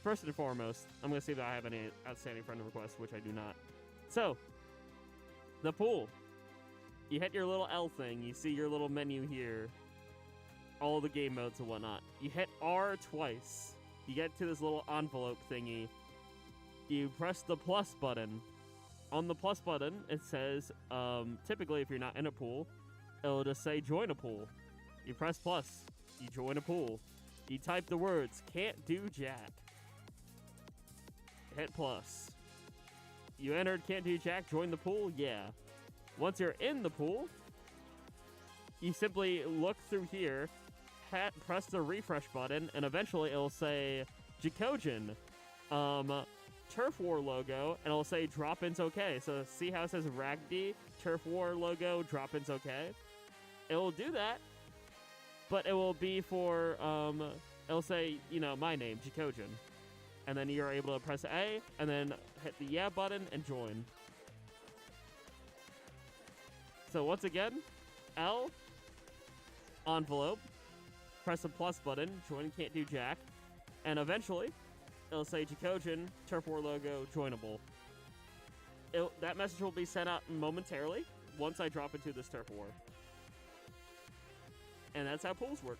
first and foremost, I'm going to see if I have any outstanding friend requests, which I do not. So, the pool. You hit your little L thing. You see your little menu here. All the game modes and whatnot. You hit R twice. You get to this little envelope thingy. You press the plus button. On the plus button, it says, typically if you're not in a pool, it'll just say join a pool. You press plus. You join a pool. You type the words, CantDoJack. Hit plus. You entered CantDoJack, join the pool? Yeah. Once you're in the pool, you simply look through here, press the refresh button, and eventually it'll say Jackogień, Turf War logo, and it'll say drop-ins okay. So see how it says Ragd, Turf War logo, drop-ins okay? It will do that, but it will be for, it'll say, you know, my name, Jackogień. And then you're able to press A, and then hit the yeah button and join. So once again, L, envelope, press the plus button, join CantDoJack, and eventually, it'll say Jackogień, Turf War logo, joinable. That message will be sent out momentarily once I drop into this Turf War. And that's how pools work.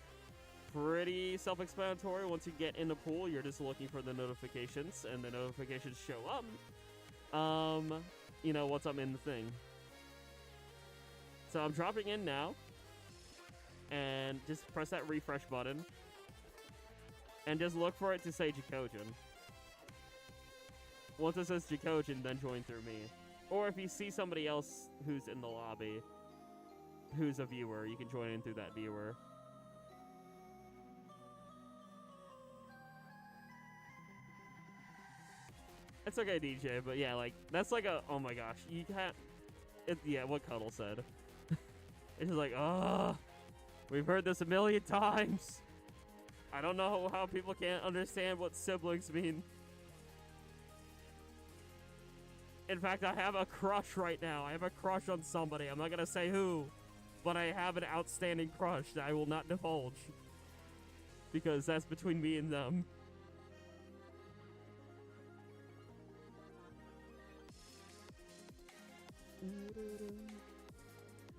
Pretty self-explanatory. Once you get in the pool, you're just looking for the notifications, and the notifications show up. You know, once I'm in the thing. So I'm dropping in now, and just press that refresh button, and just look for it to say Jackogień. Once it says Jackogień, then join through me. Or if you see somebody else who's in the lobby, who's a viewer, you can join in through that viewer. It's okay, DJ, but yeah, like, that's like a, oh my gosh, you can't, yeah, what Cuddle said. It's just like, we've heard this a million times. I don't know how people can't understand what siblings mean. In fact, I have a crush right now. I have a crush on somebody. I'm not gonna say who, but I have an outstanding crush that I will not divulge. Because that's between me and them.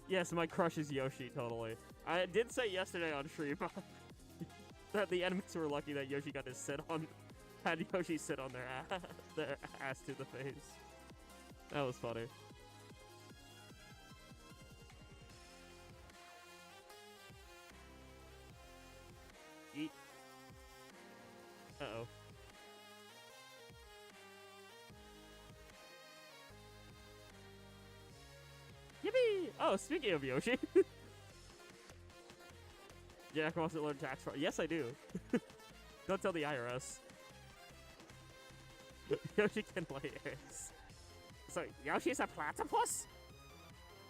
Yes, my crush is Yoshi, totally. I did say yesterday on stream that the enemies were lucky that Yoshi got to sit on, had Yoshi sit on their ass to the face. That was funny. Eat. Uh-oh. Yippee! Oh, speaking of Yoshi. Jack wants to learn tax fraud. Yes, I do. Don't tell the IRS. Yoshi can lay eggs. So, Yoshi's a platypus?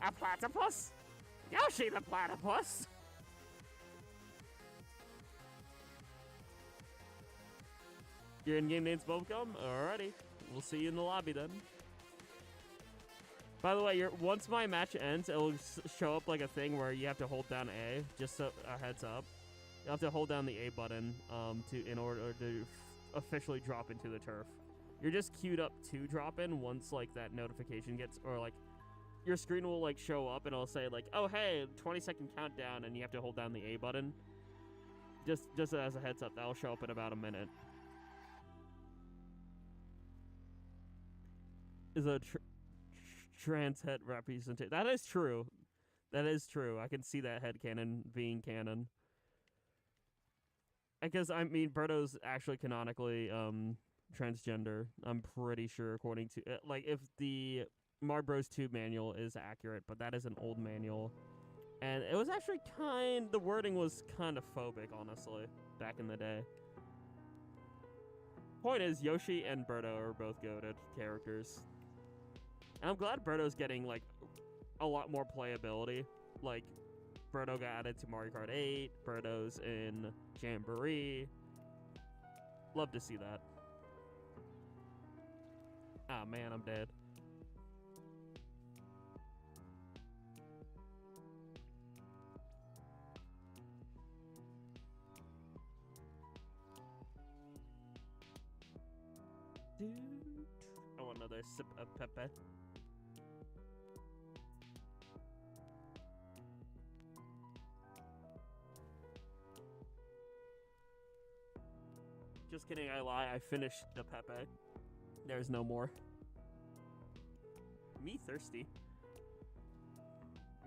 A platypus? Yoshi the platypus? Your in-game name's Bubblegum? Alrighty. We'll see you in the lobby then. By the way, once my match ends, it'll show up like a thing where you have to hold down A, just so a heads up. You have to hold down the A button in order to officially drop into the turf. You're just queued up to drop in once like that notification gets, or like your screen will like show up and it'll say like, oh hey, 20-second countdown, and you have to hold down the A button. Just as a heads up, that'll show up in about a minute. Is a trans head representation. That is true. That is true. I can see that headcanon being canon. Because, I mean, Birdo's actually canonically transgender. I'm pretty sure, according to... like, if the Mario Bros. 2 manual is accurate, but that is an old manual. And it was actually the wording was kind of phobic, honestly, back in the day. Point is, Yoshi and Birdo are both goated characters. And I'm glad Birdo's getting, like, a lot more playability. Like, Birdo got added to Mario Kart 8, Birdo's in Jamboree. Love to see that. Ah, man, I'm dead. Dude. I want another sip of Pepe. Just kidding, I lie. I finished the Pepe. There's no more. Me thirsty.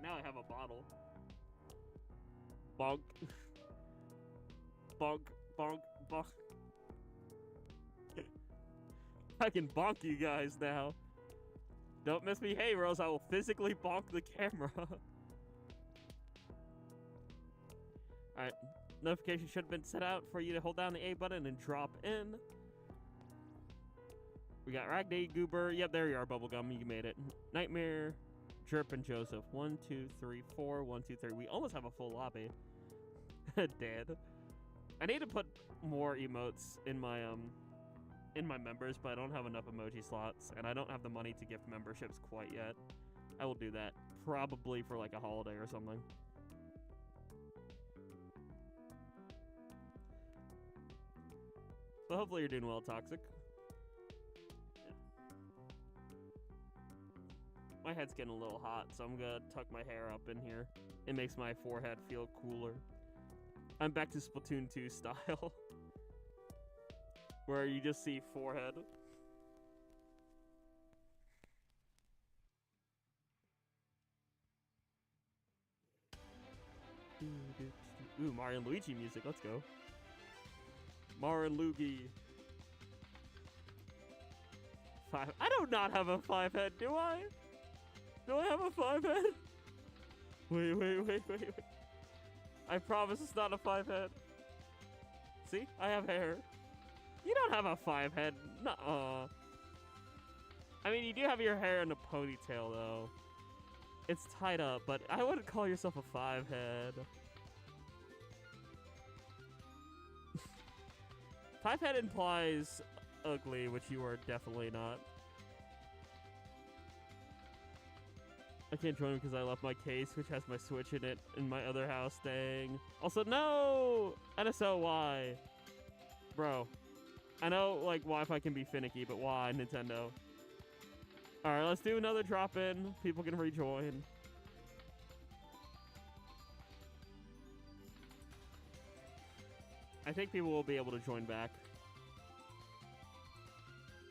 Now I have a bottle. Bonk. Bonk, bonk, bonk. I can bonk you guys now. Don't misbehave, or else I will physically bonk the camera. Alright. Notification should have been set out for you to hold down the A button and drop in. We got Ragday, Goober. Yep, there you are, Bubblegum. You made it. Nightmare, Jerp, and Joseph. 1, 2, 3, 4. 1, 2, 3. We almost have a full lobby. Dead. I need to put more emotes in my members, but I don't have enough emoji slots, and I don't have the money to gift memberships quite yet. I will do that probably for like a holiday or something. But hopefully you're doing well, Toxic. Yeah. My head's getting a little hot, so I'm gonna tuck my hair up in here. It makes my forehead feel cooler. I'm back to Splatoon 2 style. Where you just see forehead. Ooh, Mario and Luigi music, let's go. Mario and Luigi. 5. I do not have a 5 head, do I? Do I have a 5 head? Wait. I promise it's not a 5 head. See? I have hair. You don't have a 5 head. Nuh-uh. I mean, you do have your hair in a ponytail, though. It's tied up, but I wouldn't call yourself a 5 head. 5 head implies ugly, which you are definitely not. I can't join because I left my case, which has my Switch in it, in my other house. Dang. Also, no! NSO, why? Bro. I know, like, Wi-Fi can be finicky, but why, Nintendo? Alright, let's do another drop-in. People can rejoin. I think people will be able to join back.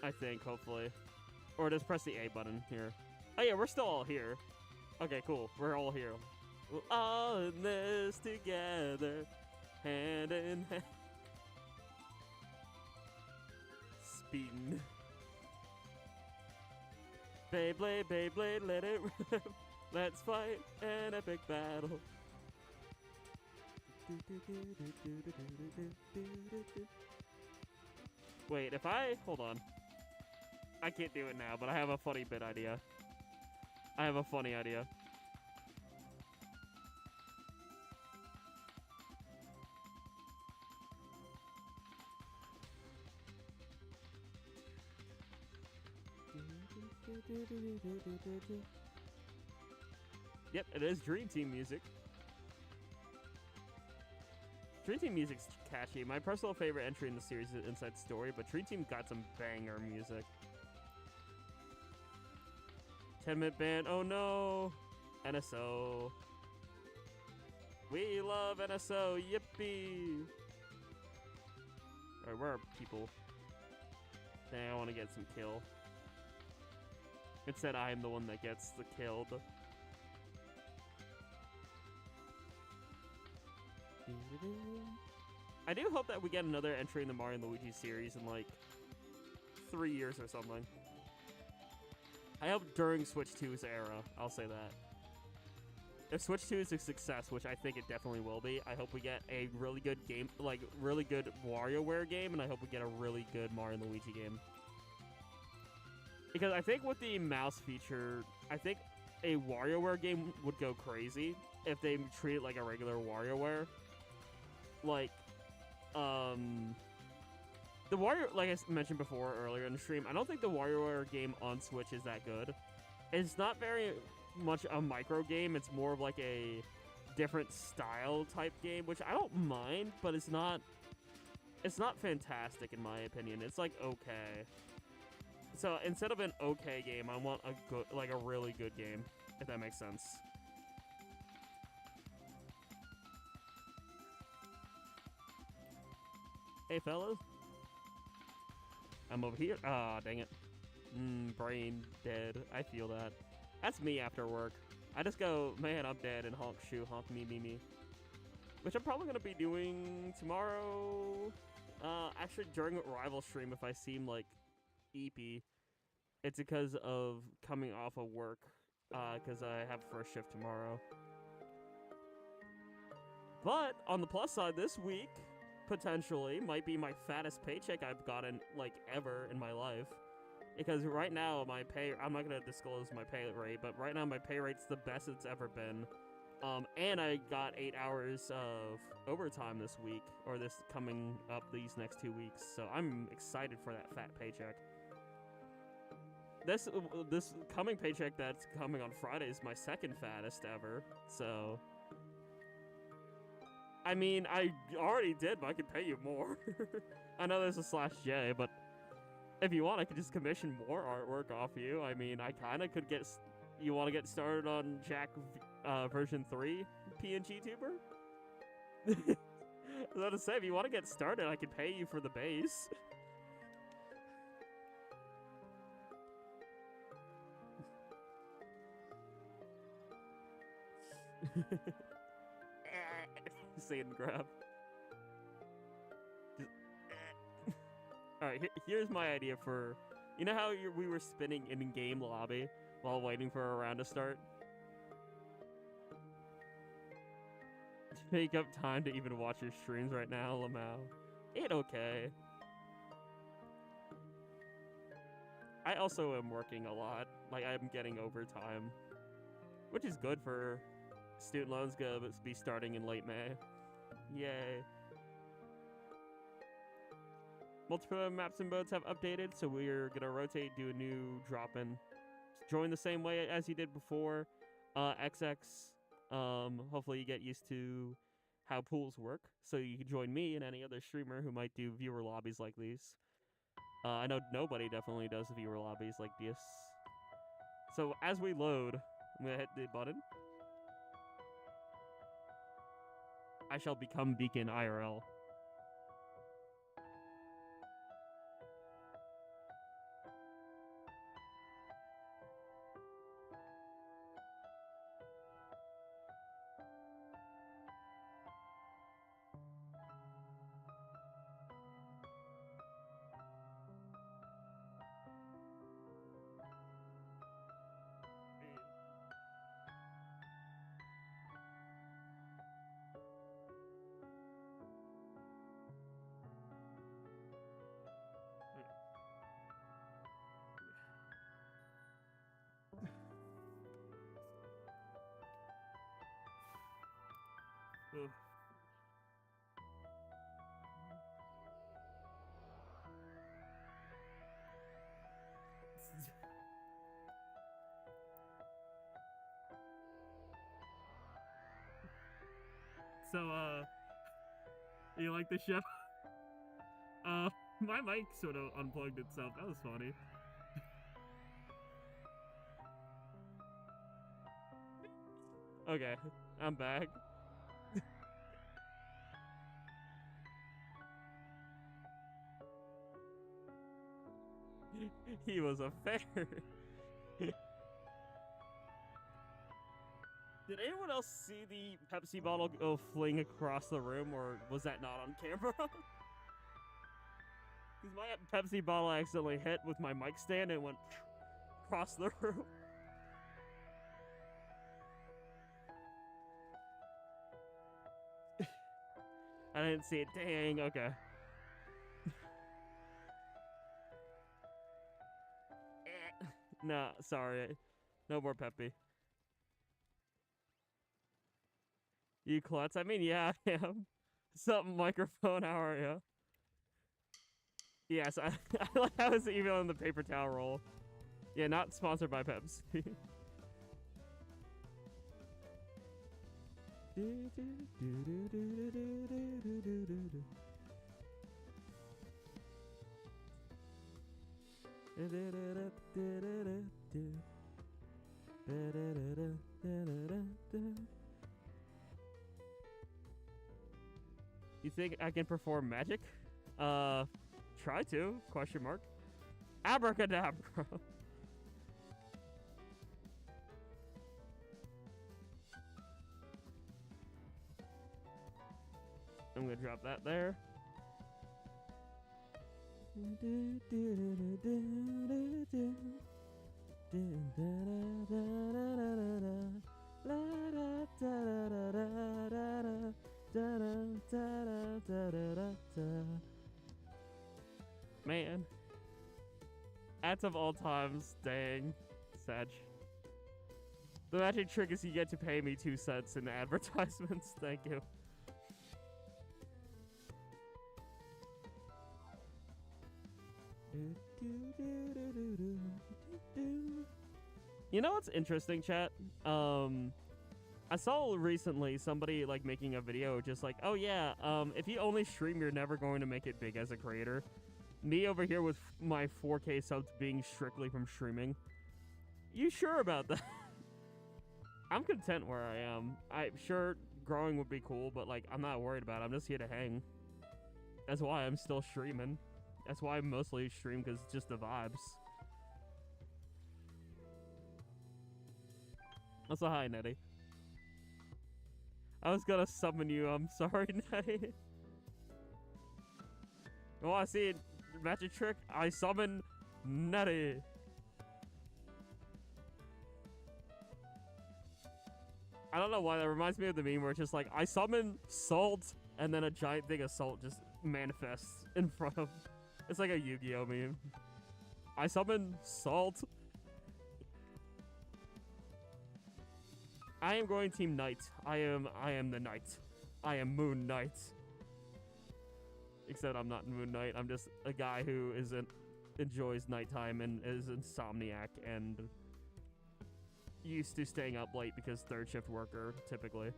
I think, hopefully. Or just press the A button here. Oh yeah, we're still all here. Okay, cool. We're all here. We're all in this together. Hand in hand. Speeding. Beyblade, Beyblade, let it rip. Let's fight an epic battle. Wait, if I... Hold on. I can't do it now, but I have a funny bit idea. I have a funny idea. Yep, it is Dream Team music. Dream Team music's catchy. My personal favorite entry in the series is Inside Story, but Dream Team got some banger music. 10-minute ban. Oh no! NSO. We love NSO. Yippee! Alright, where are people? Dang, I want to get some kill. Instead, I am the one that gets the killed. I do hope that we get another entry in the Mario and Luigi series in like 3 years or something. I hope during Switch 2's era, I'll say that. If Switch 2 is a success, which I think it definitely will be, I hope we get a really good game, like really good WarioWare game, and I hope we get a really good Mario and Luigi game. Because I think with the mouse feature, I think a WarioWare game would go crazy if they treat it like a regular WarioWare. Like, the Wario, like I mentioned before earlier in the stream, I don't think the WarioWare game on Switch is that good. It's not very much a micro game. It's more of like a different style type game, which I don't mind, but it's not fantastic in my opinion. It's like okay. So instead of an okay game, I want a good, like a really good game, if that makes sense. Hey, fellas. I'm over here. Ah, dang it. Brain dead. I feel that. That's me after work. I just go, man, I'm dead, and honk shoe, honk me. Which I'm probably going to be doing tomorrow. Actually, during a rival stream, if I seem like eepy, it's because of coming off of work. Because I have first shift tomorrow. But on the plus side, this week potentially might be my fattest paycheck I've gotten like ever in my life. Because right now my pay, I'm not gonna disclose my pay rate, but right now my pay rate's the best it's ever been. And I got 8 hours of overtime this week, or this coming up these next 2 weeks. So I'm excited for that fat paycheck. This coming paycheck that's coming on Friday is my second fattest ever. So, I mean, I already did, but I could pay you more. I know there's a /J, but if you want, I could just commission more artwork off you. I mean, I kind of could get. You want to get started on Jack version 3 PNG tuber? I was about to say, if you want to get started, I could pay you for the base. Say it and grab. Alright, here's my idea for... You know how we were spinning in-game lobby while waiting for a round to start? Make up time to even watch your streams right now, Lamau. It okay. I also am working a lot. Like, I'm getting overtime. Which is good for student loans gonna be starting in late May. Yay. Multiple maps and modes have updated, so we're gonna rotate, do a new drop-in. Join the same way as you did before. XX, hopefully you get used to how pools work, so you can join me and any other streamer who might do viewer lobbies like these. I know nobody definitely does viewer lobbies like this. So as we load, I'm gonna hit the button. I shall become Beacon IRL. Ugh. So, you like the show? My mic sort of unplugged itself. That was funny. Okay, I'm back. He was a fair. Did anyone else see the Pepsi bottle go fling across the room, or was that not on camera? Because my Pepsi bottle accidentally hit with my mic stand and went across the room. I didn't see it. Dang, okay. Nah, sorry. No more Peppy. You klutz? I mean, yeah, I am. Something microphone, how are you? Yes, I like how it's even on the paper towel roll. Yeah, not sponsored by Pepsi. You think I can perform magic? Try to, question mark. Abracadabra. I'm gonna drop that there. Man. Ads of all times, dang. Sag. The magic trick is you get to pay me 2 cents in advertisements. Thank you. You know what's interesting, chat? I saw recently somebody like making a video just like, oh yeah, if you only stream, you're never going to make it big as a creator. Me over here with my 4K subs being strictly from streaming. You sure about that? I'm content where I am. I'm sure growing would be cool, but like I'm not worried about it. I'm just here to hang. That's why I'm still streaming. That's why I mostly stream, because it's just the vibes. Also, hi, Nettie. I was gonna summon you. I'm sorry, Nettie. Oh, I see it. Magic trick. I summon Nettie. I don't know why that reminds me of the meme where it's just like, I summon salt, and then a giant thing of salt just manifests in front of. It's like a Yu-Gi-Oh meme. I summon salt. I am going Team Knight. I am the Knight. I am Moon Knight. Except I'm not Moon Knight. I'm just a guy who enjoys nighttime and is insomniac and used to staying up late because third shift worker, typically.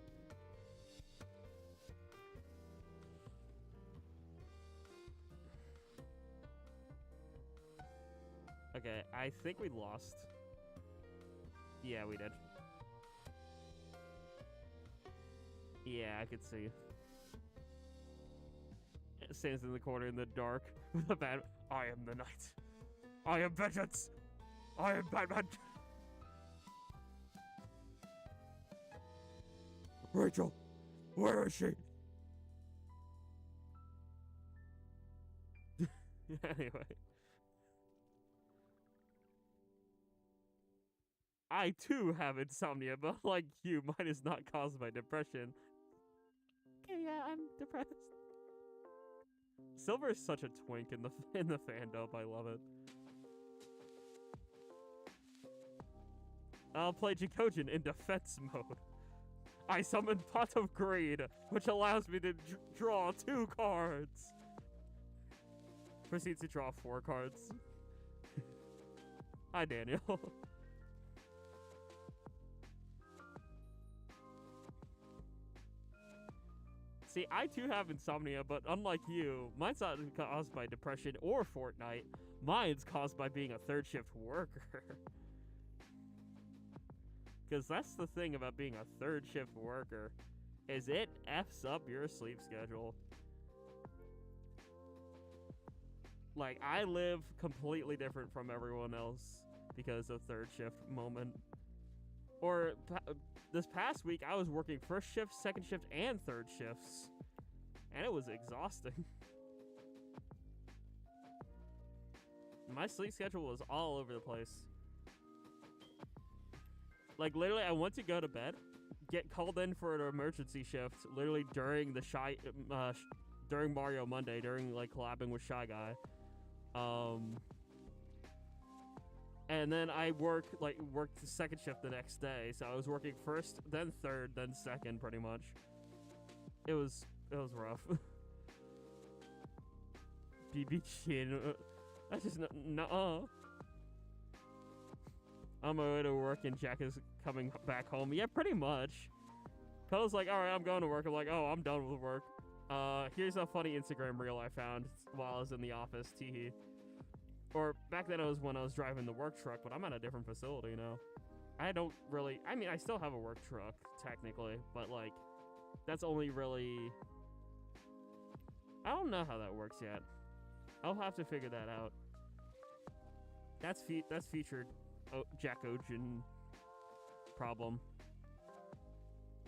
Okay, I think we lost. Yeah, we did. Yeah, I could see. It stands in the corner in the dark with a bat. I am the Knight. I am vengeance. I am Batman. Rachel, where is she? Anyway. I too have insomnia, but like you, mine is not caused by depression. Okay, yeah, I'm depressed. Silver is such a twink in the fandom. I love it. I'll play Jackogień in defense mode. I summon Pot of Greed, which allows me to draw 2 cards. Proceeds to draw 4 cards. Hi, Daniel. See, I too have insomnia, but unlike you, mine's not caused by depression or Fortnite. Mine's caused by being a third shift worker. Because that's the thing about being a third shift worker, is it F's up your sleep schedule. Like, I live completely different from everyone else because of third shift moment. Or this past week, I was working first shift, second shift, and third shifts. And it was exhausting. My sleep schedule was all over the place. Like, literally, I went to go to bed, get called in for an emergency shift, literally during the during Mario Monday, during, like, collabing with Shy Guy. And then I worked the second shift the next day, so I was working first, then third, then second, pretty much. It was rough. BB Chin. That's just no. On my way to work and Jack is coming back home. Yeah, pretty much. Pella's like, alright, I'm going to work. I'm like, oh, I'm done with work. Here's a funny Instagram reel I found while I was in the office. Teehee. Or back then it was when I was driving the work truck, but I'm at a different facility now. I mean, I still have a work truck, technically, but like, that's only really, I don't know how that works yet. I'll have to figure that out. That's featured Jackogień problem.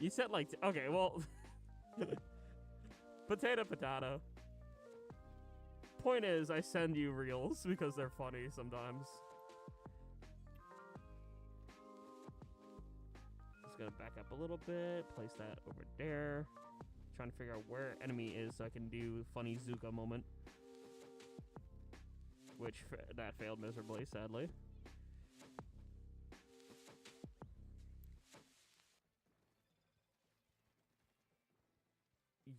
You said like, okay, well, potato. Point is, I send you reels because they're funny sometimes. Just gonna back up a little bit, place that over there. trying to figure out where enemy is so I can do funny Zuka moment. Which, that failed miserably, sadly.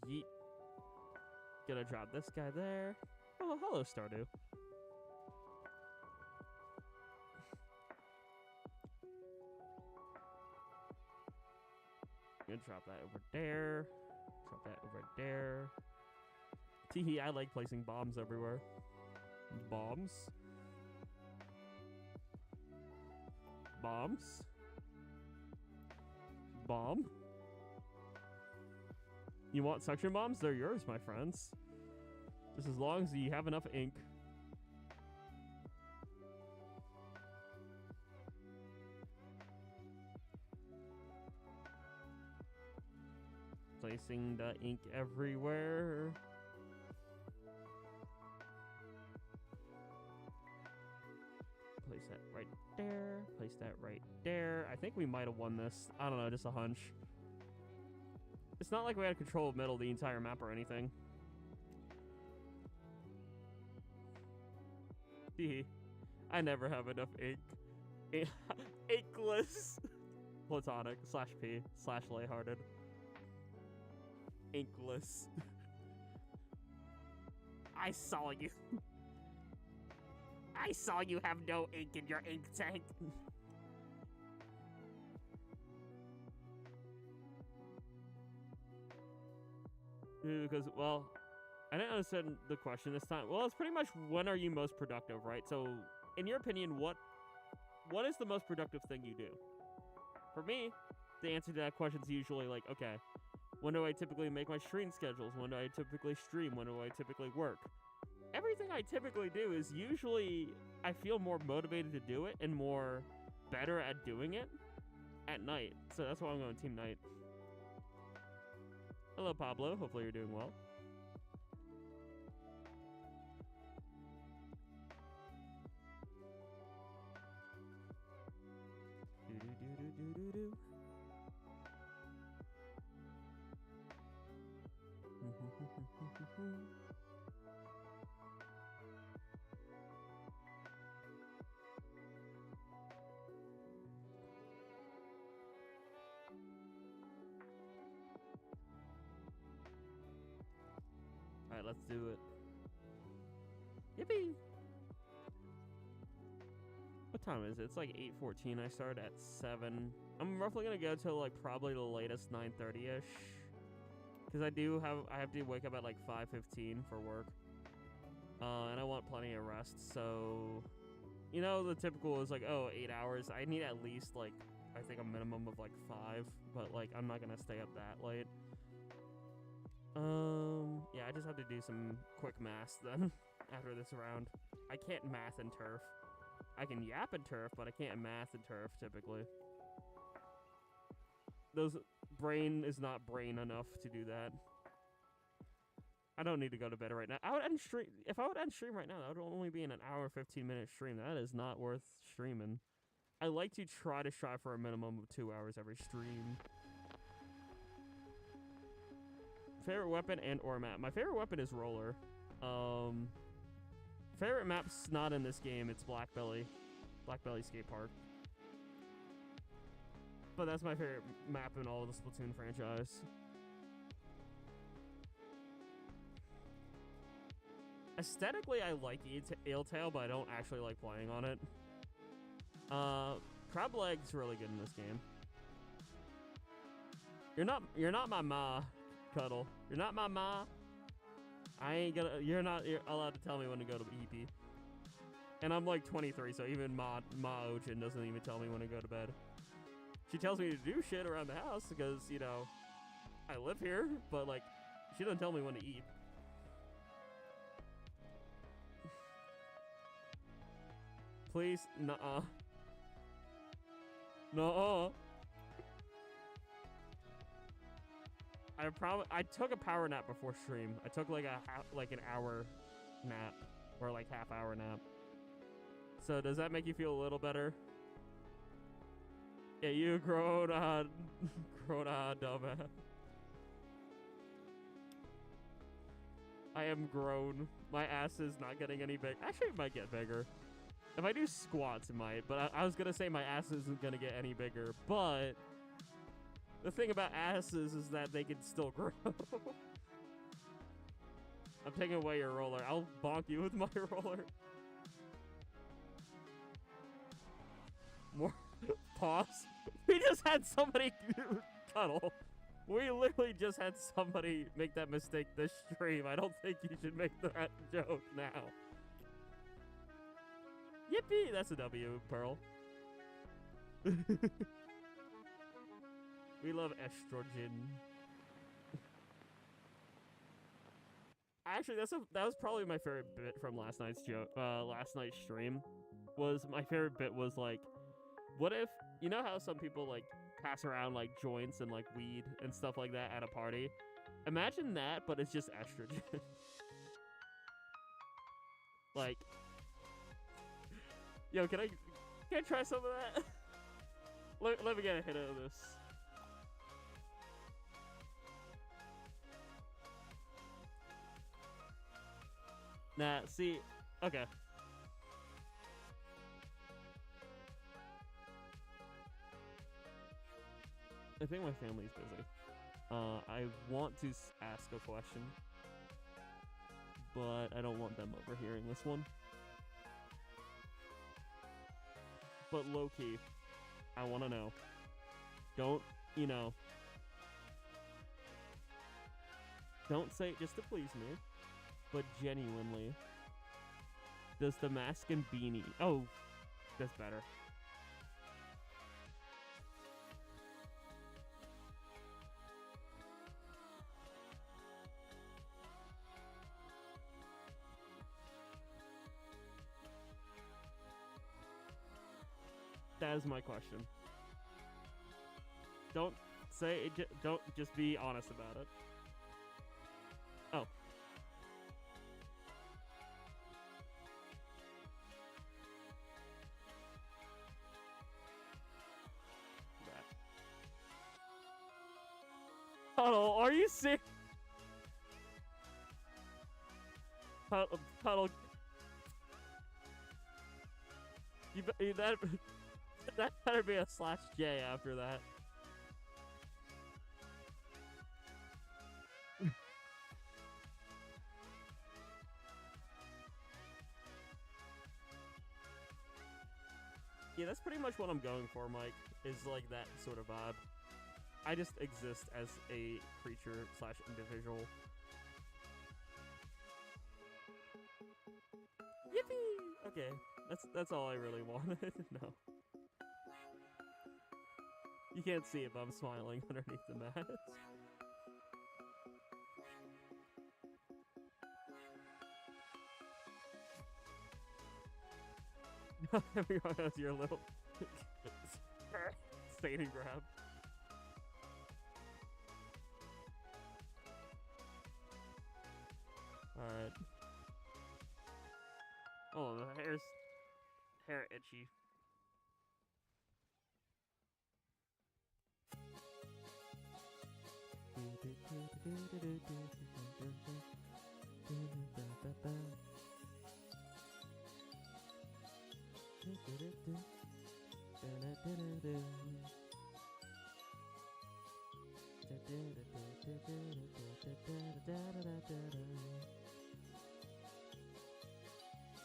Yeet. Gonna drop this guy there. Oh, hello, Stardew. Gonna drop that over there. Drop that over there. Teehee, I like placing bombs everywhere. Bombs. Bombs. Bomb. You want suction bombs? They're yours, my friends. Just as long as you have enough ink. Placing the ink everywhere. Place that right there. Place that right there. I think we might have won this. I don't know, just a hunch. It's not like we had control of middle the entire map or anything. Hee. I never have enough ink. Inkless. Platonic / P / lighthearted. Inkless. I saw you. I saw you have no ink in your ink tank. Because, well, I didn't understand the question this time. Well, it's pretty much when are you most productive, right? So, in your opinion, what is the most productive thing you do? For me, the answer to that question is usually like, okay, when do I typically make my stream schedules? When do I typically stream? When do I typically work? Everything I typically do is usually I feel more motivated to do it and more better at doing it at night. So that's why I'm going team night. Hello, Pablo. Hopefully you're doing well. Alright, let's do it. Yippee! What time is it? It's like 8:14. I start at 7. I'm roughly gonna go till like probably the latest 9:30ish. Because I have to wake up at like 5:15 for work. And I want plenty of rest, so you know the typical is like, oh, 8 hours. I need at least like I think a minimum of like 5, but like I'm not gonna stay up that late. Yeah, I just have to do some quick math then after this round. I can't math in turf. I can yap in turf, but I can't math in turf typically. Those brain is not brain enough to do that. I don't need to go to bed right now. I would end stream if I would end stream right now. That would only be in an hour 15-minute stream. That is not worth streaming. I like to try to strive for a minimum of 2 hours every stream. Favorite weapon and or map. My favorite weapon is roller. Favorite map's not in this game. It's Blackbelly. Blackbelly Skate Park. But that's my favorite map in all of the Splatoon franchise. Aesthetically, I like Eeltail, but I don't actually like playing on it. Crab Leg's really good in this game. You're not my ma, Cuddle. You're not my ma. You're allowed to tell me when to go to EP. And I'm like 23, so even Ma Ochin doesn't even tell me when to go to bed. She tells me to do shit around the house because, you know, I live here, but like, she doesn't tell me when to eat. Please, nuh-uh. Nuh-uh. I took a power nap before stream. I took like an hour nap or like half-hour nap. So does that make you feel a little better? Yeah, you grown on dumbass. I am grown. My ass is not getting any big. Actually, it might get bigger. If I do squats, it might. But I was gonna say my ass isn't gonna get any bigger. But the thing about asses is that they can still grow. I'm taking away your roller. I'll bonk you with my roller. More pause. We just had somebody cuddle. We literally just had somebody make that mistake this stream. I don't think you should make that joke now. Yippee! That's a W, Pearl. We love estrogen. Actually, that was probably my favorite bit from last night's stream. Was my favorite bit was like, what if, you know how some people like pass around like joints and like weed and stuff like that at a party? Imagine that, but it's just estrogen. Like, yo, can I try some of that? let me get a hit of this. Nah, see, okay. I think my family's busy. I want to ask a question, but I don't want them overhearing this one. But low-key, I want to know. Don't say it just to please me, but genuinely, does the mask and beanie... Oh, that's better. That is my question. Don't say it. Don't just be honest about it. Oh. Puddle, are you sick? Puddle. That better be a /J after that. Yeah, that's pretty much what I'm going for, Mike, is like that sort of vibe. I just exist as a creature / individual. Yippee! Okay, that's all I really wanted. No. You can't see it, but I'm smiling underneath the mask. Everyone has your little standing grab. Alright. Oh, the hair itchy.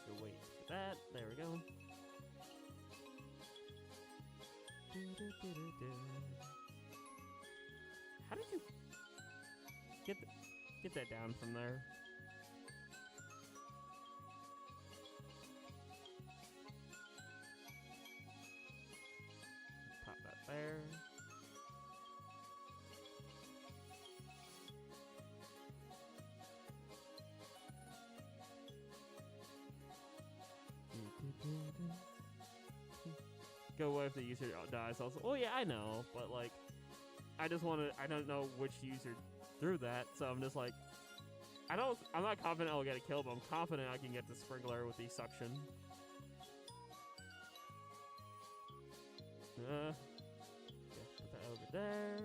So wait for that. There we go. How did you get that down from there? Pop that there. Go away if the user dies also. Oh yeah, I know, but like, I don't know which user threw that, so I'm just like, I'm not confident I'll get a kill, but I'm confident I can get the sprinkler with the suction. Okay, put that over there.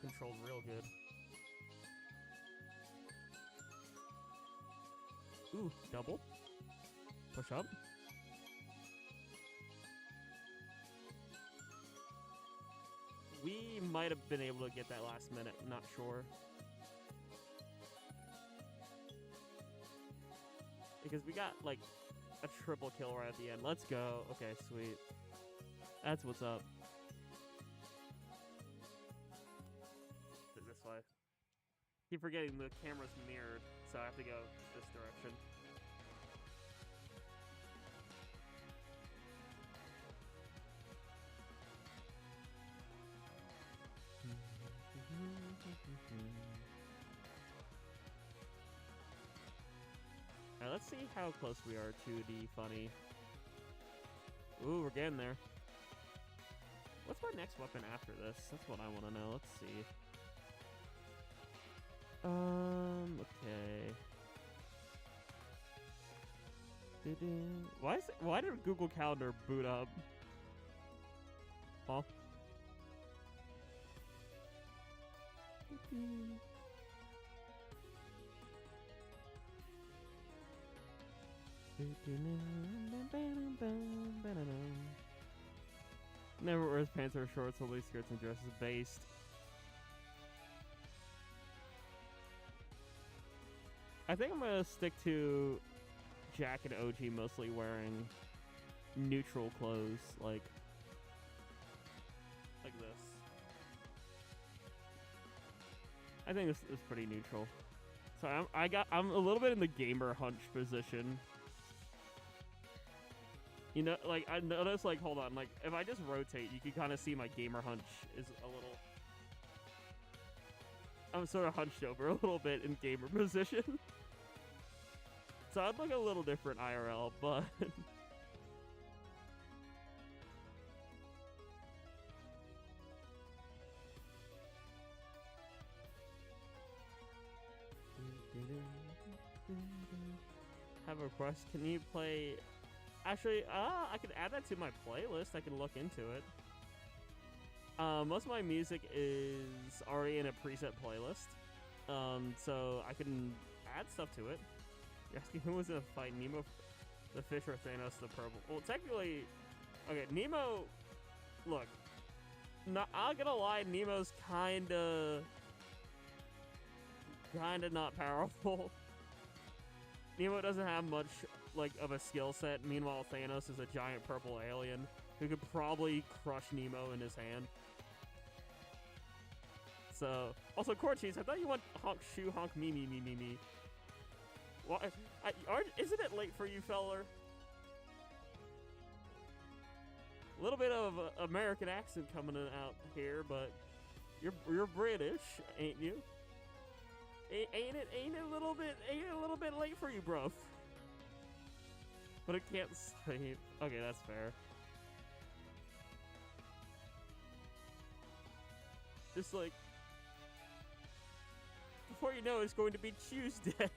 controlled real good. Ooh, double. Push up. We might have been able to get that last minute, not sure. Because we got, like, a triple kill right at the end. Let's go. Okay, sweet. That's what's up. This way. Keep forgetting the camera's mirrored, so I have to go this direction. Alright, let's see how close we are to the funny. Ooh, we're getting there. What's my next weapon after this? That's what I want to know. Let's see. Okay. Why did Google Calendar boot up? Huh? Never wears pants or shorts, only skirts and dresses. Based. I think I'm gonna stick to Jack and OG mostly wearing neutral clothes, like this. I think this is pretty neutral. So I'm a little bit in the gamer hunch position. You know, like, I noticed, like, hold on, like, if I just rotate, you can kind of see my gamer hunch is a little... I'm sort of hunched over a little bit in gamer position. So I'd look a little different IRL, but... Have a request. Can you play... Actually, I can add that to my playlist. I can look into it. Most of my music is already in a preset playlist. So I can add stuff to it. You're asking who was in a fight, Nemo, the fish, or Thanos, the purple? Well, technically, okay, Nemo, look, I'm not gonna lie, Nemo's kinda not powerful. Nemo doesn't have much, like, of a skill set. Meanwhile, Thanos is a giant purple alien who could probably crush Nemo in his hand. So, also, Corn Cheese, I thought you went honk, shoe, honk, me. Why? Isn't it late for you, feller? A little bit of American accent coming out here, but you're British, ain't you? Ain't it a little bit late for you, bro? But it can't sleep. Okay, that's fair. Just like, before you know, it's going to be Tuesday.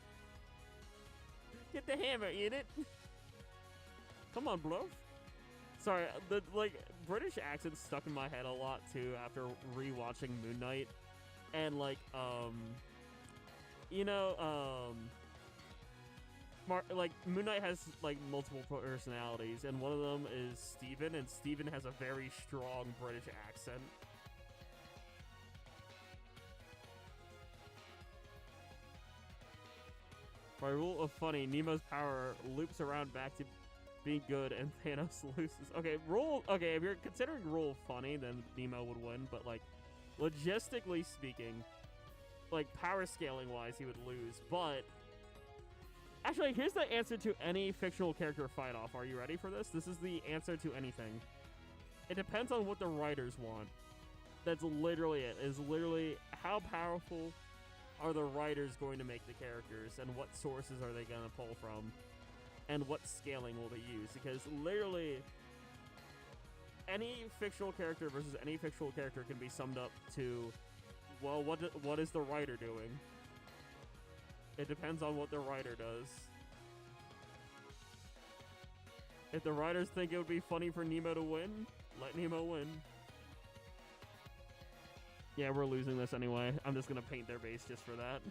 Get the hammer in it. Come on, bro. Sorry, the British accent stuck in my head a lot too after rewatching Moon Knight, and like you know Moon Knight has like multiple personalities, and one of them is Steven, and Steven has a very strong British accent. By rule of funny, Nemo's power loops around back to being good, and Thanos loses. Okay, if you're considering rule funny, then Nemo would win, but like, logistically speaking, like, power scaling wise, he would lose. But actually, here's the answer to any fictional character fight off. Are you ready for this? This is the answer to anything. It depends on what the writers want. That's literally it. Is literally how powerful are the writers going to make the characters, and what sources are they going to pull from, and what scaling will they use? Because literally any fictional character versus any fictional character can be summed up to, well, what is the writer doing? It depends on what the writer does. If the writers think it would be funny for Nemo to win, let Nemo win. Yeah, we're losing this anyway. I'm just gonna paint their base just for that.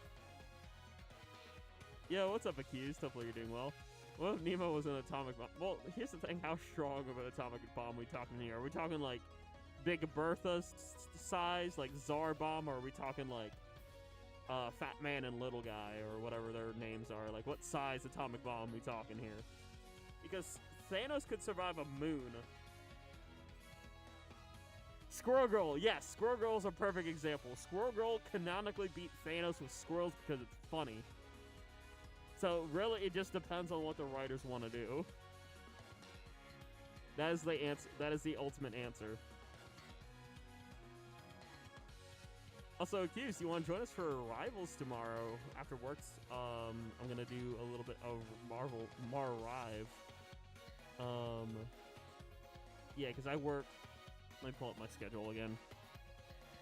Yo, what's up, Accused? Hopefully you're doing well. What if Nemo was an atomic bomb? Well, here's the thing. How strong of an atomic bomb are we talking here? Are we talking, like, Big Bertha size, like Tsar bomb, or are we talking, like, Fat Man and Little Guy, or whatever their names are? Like, what size atomic bomb are we talking here? Because Thanos could survive a moon. Squirrel Girl, yes, Squirrel Girl is a perfect example. Squirrel Girl canonically beat Thanos with squirrels because it's funny. So really, it just depends on what the writers want to do. That is the answer. That is the ultimate answer. Also, Accused, you want to join us for Rivals tomorrow after works? I'm gonna do a little bit of Marrive. Yeah, because I work. Let me pull up my schedule again.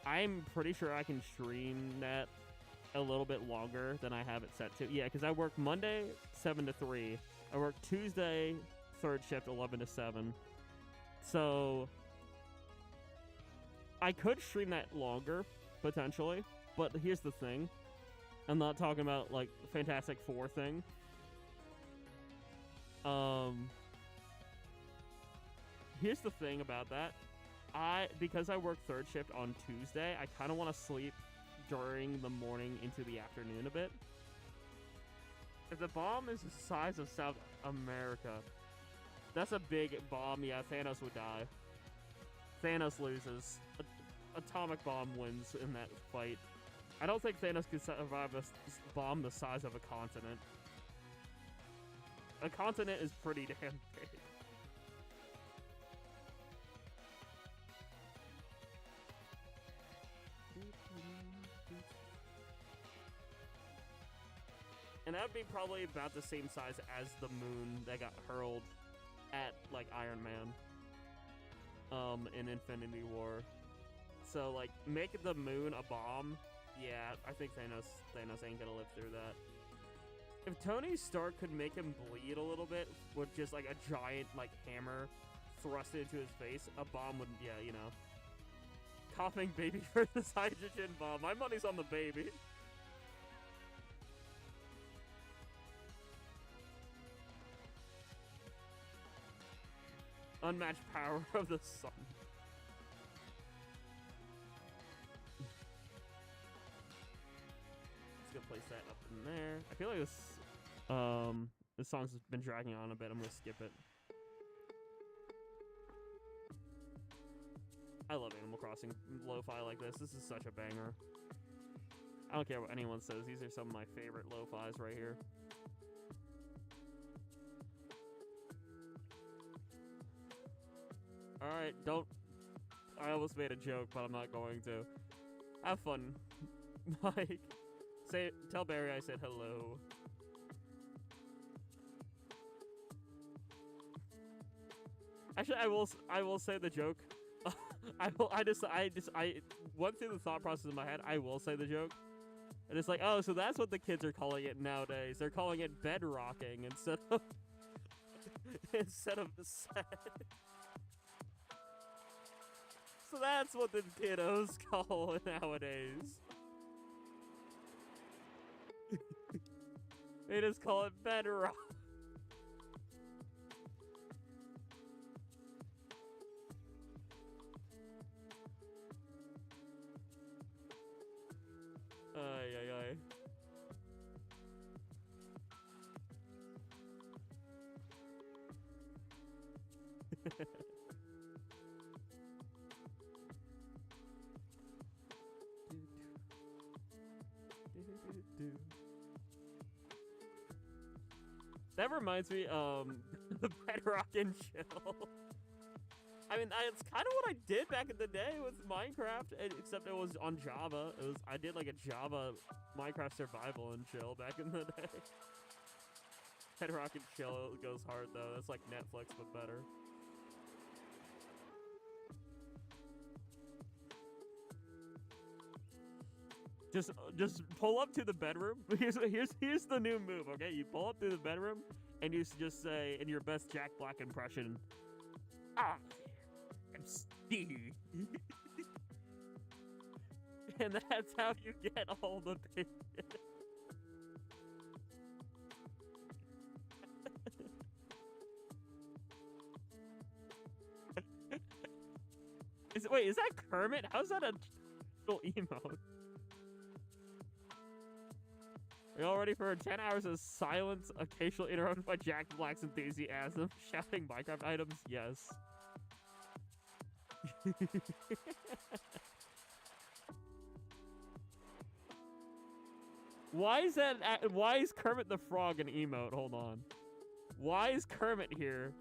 I'm pretty sure I can stream that a little bit longer than I have it set to. Yeah, because I work Monday 7 to 3. I work Tuesday 3rd shift 11 to 7. So I could stream that longer potentially, but here's the thing. I'm not talking about like Fantastic Four thing. Here's the thing about that. Because I work 3rd shift on Tuesday, I kind of want to sleep during the morning into the afternoon a bit. If the bomb is the size of South America, that's a big bomb. Yeah, Thanos would die. Thanos loses. Atomic bomb wins in that fight. I don't think Thanos could survive a bomb the size of a continent. A continent is pretty damn big. And that would be probably about the same size as the moon that got hurled at, like, Iron Man in Infinity War. So, like, make the moon a bomb, yeah, I think Thanos ain't gonna live through that. If Tony Stark could make him bleed a little bit with just, like, a giant, like, hammer thrusted into his face, a bomb would, yeah, you know. Coughing baby versus hydrogen bomb. My money's on the baby. Unmatched power of the sun. Let's go place that up in there. I feel like this song's been dragging on a bit. I'm gonna skip it. I love Animal Crossing lo-fi like this. This is such a banger. I don't care what anyone says. These are some of my favorite lo-fis right here. Alright, don't... I almost made a joke, but I'm not going to. Have fun, Mike. Tell Barry I said hello. Actually, I will say the joke. I went through the thought process in my head. I will say the joke. And it's like, oh, so that's what the kids are calling it nowadays. They're calling it bedrocking instead of set. So that's what the kiddos call it nowadays. They just call it bedrock. Ay, ay, ay. That reminds me, the bedrock and chill. I mean, it's kind of what I did back in the day with Minecraft, except it was on Java. I did like a Java Minecraft survival and chill back in the day. Bedrock and chill goes hard though. That's like Netflix but better. Just pull up to the bedroom. Here's the new move. Okay, you pull up to the bedroom and you just say in your best Jack Black impression, "Ah, I'm Steve." And that's how you get all the bitches. Wait, is that Kermit? How's that a little emote? Are you all ready for 10 hours of silence, occasionally interrupted by Jack Black's enthusiasm, shouting Minecraft items? Yes. Why is Kermit the Frog an emote? Hold on. Why is Kermit here?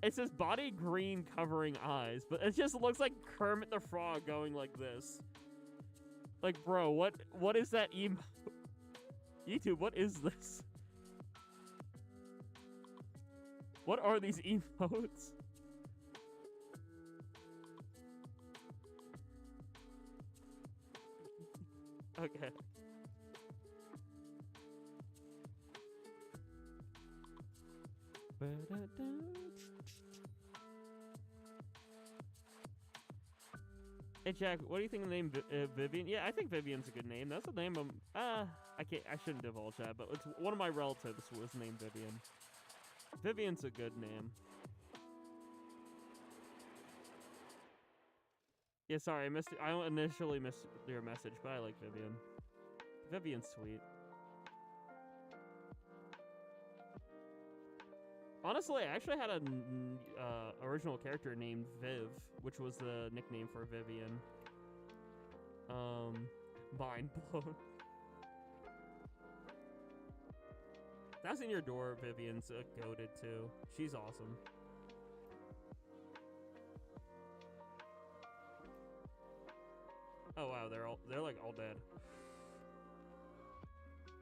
It says body green covering eyes, but it just looks like Kermit the Frog going like this. Like, bro, what is that emote? YouTube, what is this? What are these emotes? Okay. Hey Jack, what do you think of the name Vivian? Yeah, I think Vivian's a good name. That's the name of I shouldn't divulge that, but it's one of my relatives was named Vivian. Vivian's a good name. Yeah, sorry, I initially missed your message, but I like Vivian. Vivian's sweet. Honestly, I actually had an original character named Viv, which was the nickname for Vivian. Mind blown. That's in your door. Vivian's goated too. She's awesome. Oh wow, they're like all dead.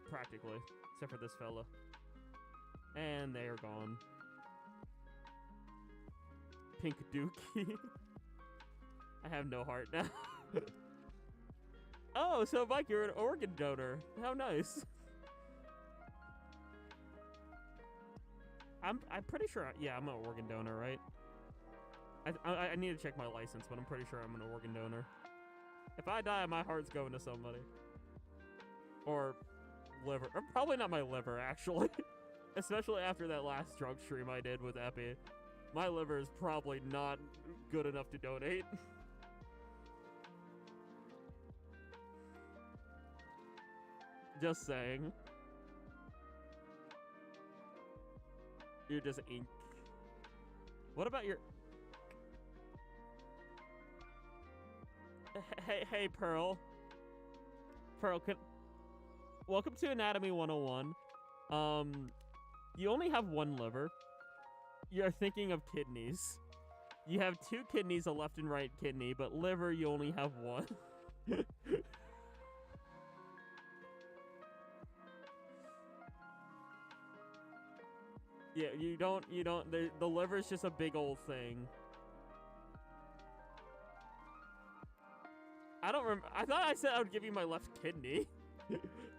Practically, except for this fella. And they are gone. Pink Dookie. I have no heart now. Oh, so Mike, you're an organ donor. How nice. I'm pretty sure. Yeah, I'm an organ donor, right? I need to check my license, but I'm pretty sure I'm an organ donor. If I die, my heart's going to somebody. Or liver. Or probably not my liver, actually. Especially after that last drug stream I did with Epi. My liver is probably not good enough to donate. Just saying. You're just ink. What about your... Hey, Pearl. Pearl, welcome to Anatomy 101. You only have one liver. You're thinking of kidneys. You have 2 kidneys, a left and right kidney, but liver, you only have 1. Yeah, you don't, the liver's just a big old thing. I thought I said I would give you my left kidney.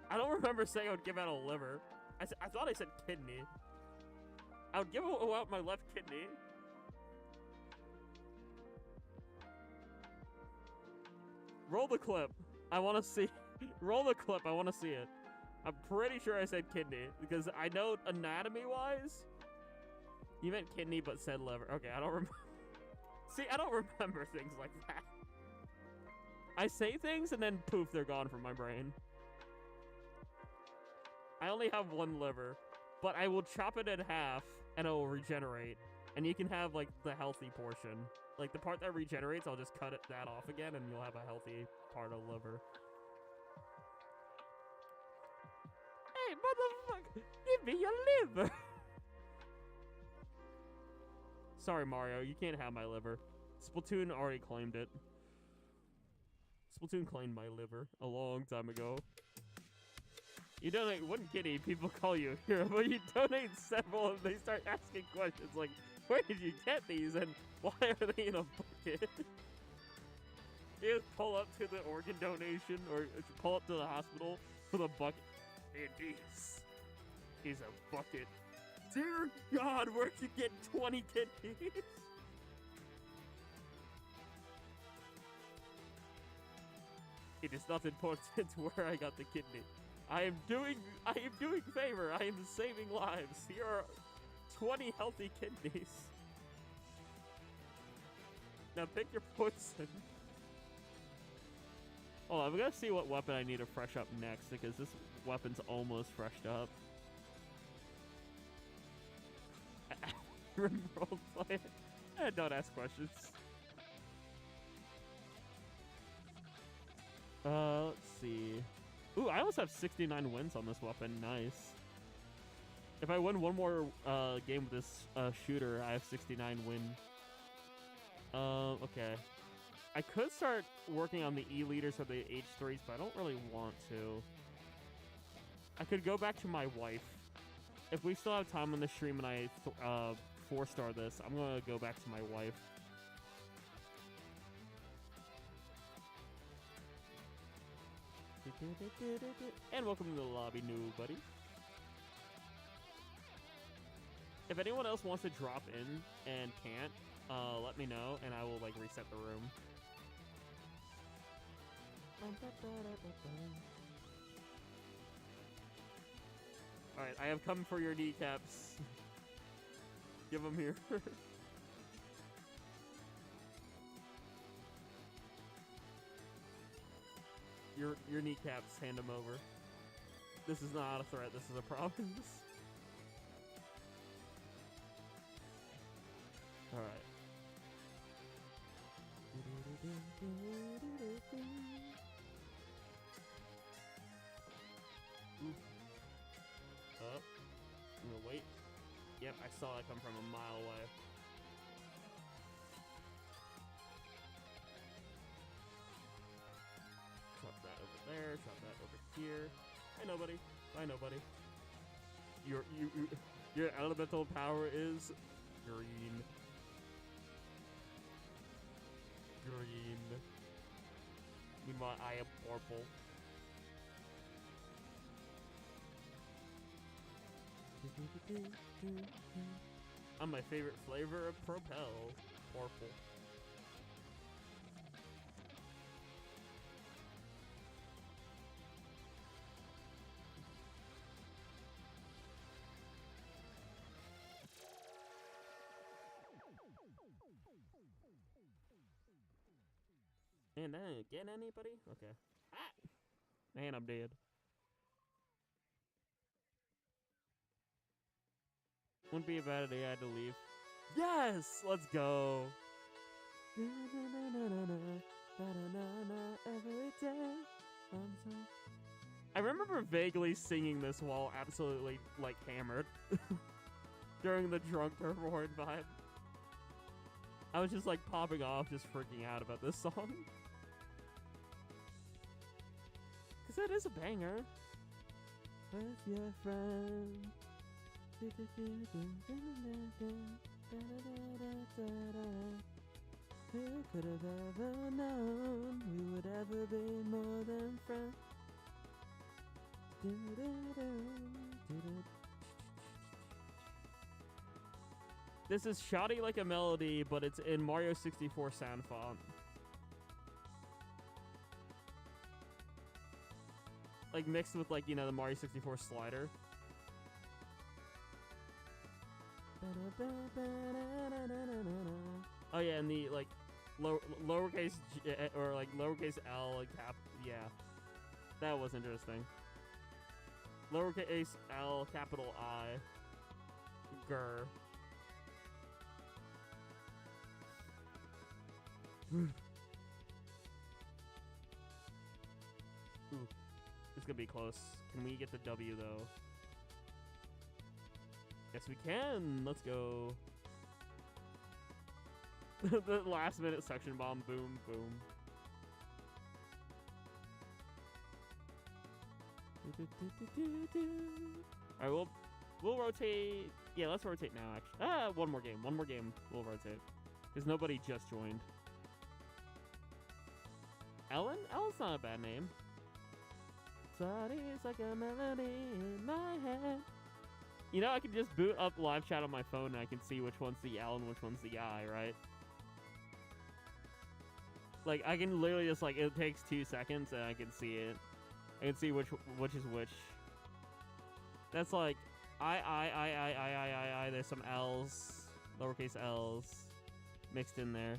I don't remember saying I would give out a liver. I thought I said kidney. I would give out my left kidney. Roll the clip. I want to see. Roll the clip. I want to see it. I'm pretty sure I said kidney because I know anatomy-wise, you meant kidney but said liver. Okay, I don't remember. See, I don't remember things like that. I say things and then poof, they're gone from my brain. I only have 1 liver, but I will chop it in half and it will regenerate. And you can have like the healthy portion. Like the part that regenerates, I'll just cut that off again and you'll have a healthy part of liver. Hey, motherfucker, give me your liver. Sorry, Mario, you can't have my liver. Splatoon already claimed it. Splatoon claimed my liver a long time ago. You donate 1 kidney, people call you a hero, but you donate several and they start asking questions like, where did you get these and why are they in a bucket? You just pull up to the organ donation or pull up to the hospital with a bucket. And this is a bucket. Dear God, where'd you get 20 kidneys? It is not important where I got the kidney. I am doing favor. I am saving lives. Here are 20 healthy kidneys. Now pick your poison. Hold on, I'm gonna see what weapon I need to fresh up next because this weapon's almost freshed up. Roleplay. Don't ask questions. Let's see. Ooh, I almost have 69 wins on this weapon. Nice. If I win one more game with this shooter, I have 69 win. Okay. I could start working on the E-liters or the H3s, but I don't really want to. I could go back to my wife. If we still have time on the stream and I 4-star this, I'm gonna go back to my wife. And welcome to the lobby, new buddy. If anyone else wants to drop in and can't, let me know and I will like reset the room. Alright, I have come for your kneecaps. Give them here. Your kneecaps, hand them over. This is not a threat, this is a promise. Alright. Up. I'm gonna wait. Yep, I saw it come from a mile away. Chop that over there, chop that over here. Hi, nobody. Bye, nobody. Your elemental power is green. Green. Meanwhile, I am purple. I'm my favorite flavor of Propel. Purple. And then get anybody? Okay. Ah! Man, I'm dead. Wouldn't be a bad idea, I had to leave. Yes! Let's go! I remember vaguely singing this while absolutely, like, hammered. During the drunk Turbohorn vibe. I was just, like, popping off, just freaking out about this song. Because that is a banger. With your friend. Who could have ever known we would ever be more than friends? This is shoddy like a melody, but it's in Mario 64 sound font. Like mixed with like, you know, the Mario 64 slider. Oh yeah, and the like lowercase G, or like lowercase L and cap, yeah, that was interesting. Lowercase L, capital I, grr. Ooh, this could be close. Can we get the W though? Yes, we can. Let's go. The last minute suction bomb. Boom, boom. All right, we'll rotate. Yeah, let's rotate now. Actually, one more game. One more game. We'll rotate because nobody just joined. Ellen? Ellen's not a bad name. It's like a melody in my head. You know, I can just boot up live chat on my phone and I can see which one's the L and which one's the I, right? Like, I can literally just, like, it takes 2 seconds and I can see it. I can see which is which. That's like, I, there's some L's, lowercase L's mixed in there.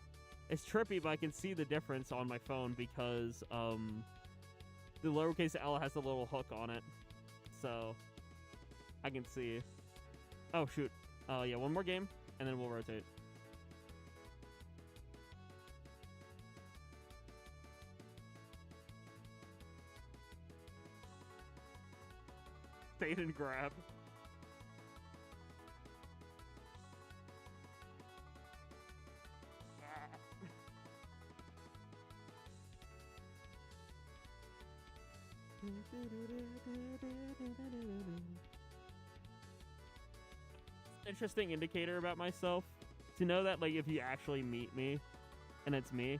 It's trippy, but I can see the difference on my phone because, the lowercase L has a little hook on it. So, I can see. Oh, shoot. Yeah, one more game, and then we'll rotate. Bait and grab. Interesting indicator about myself to know that, like, if you actually meet me and it's me,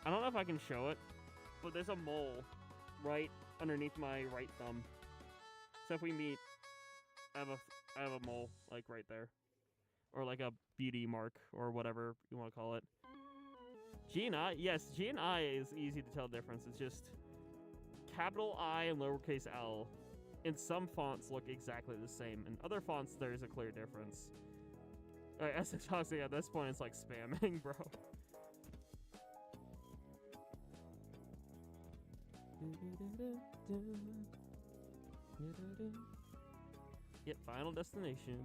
I don't know if I can show it, but there's a mole right underneath my right thumb. So if we meet, I have a mole, like, right there, or like a beauty mark or whatever you want to call it. G and I, yes, G and I is easy to tell the difference. It's just capital I and lowercase L. In some fonts look exactly the same. In other fonts, there's a clear difference. Alright, as I'm talking at this point, it's like spamming, bro. Yep, final destination.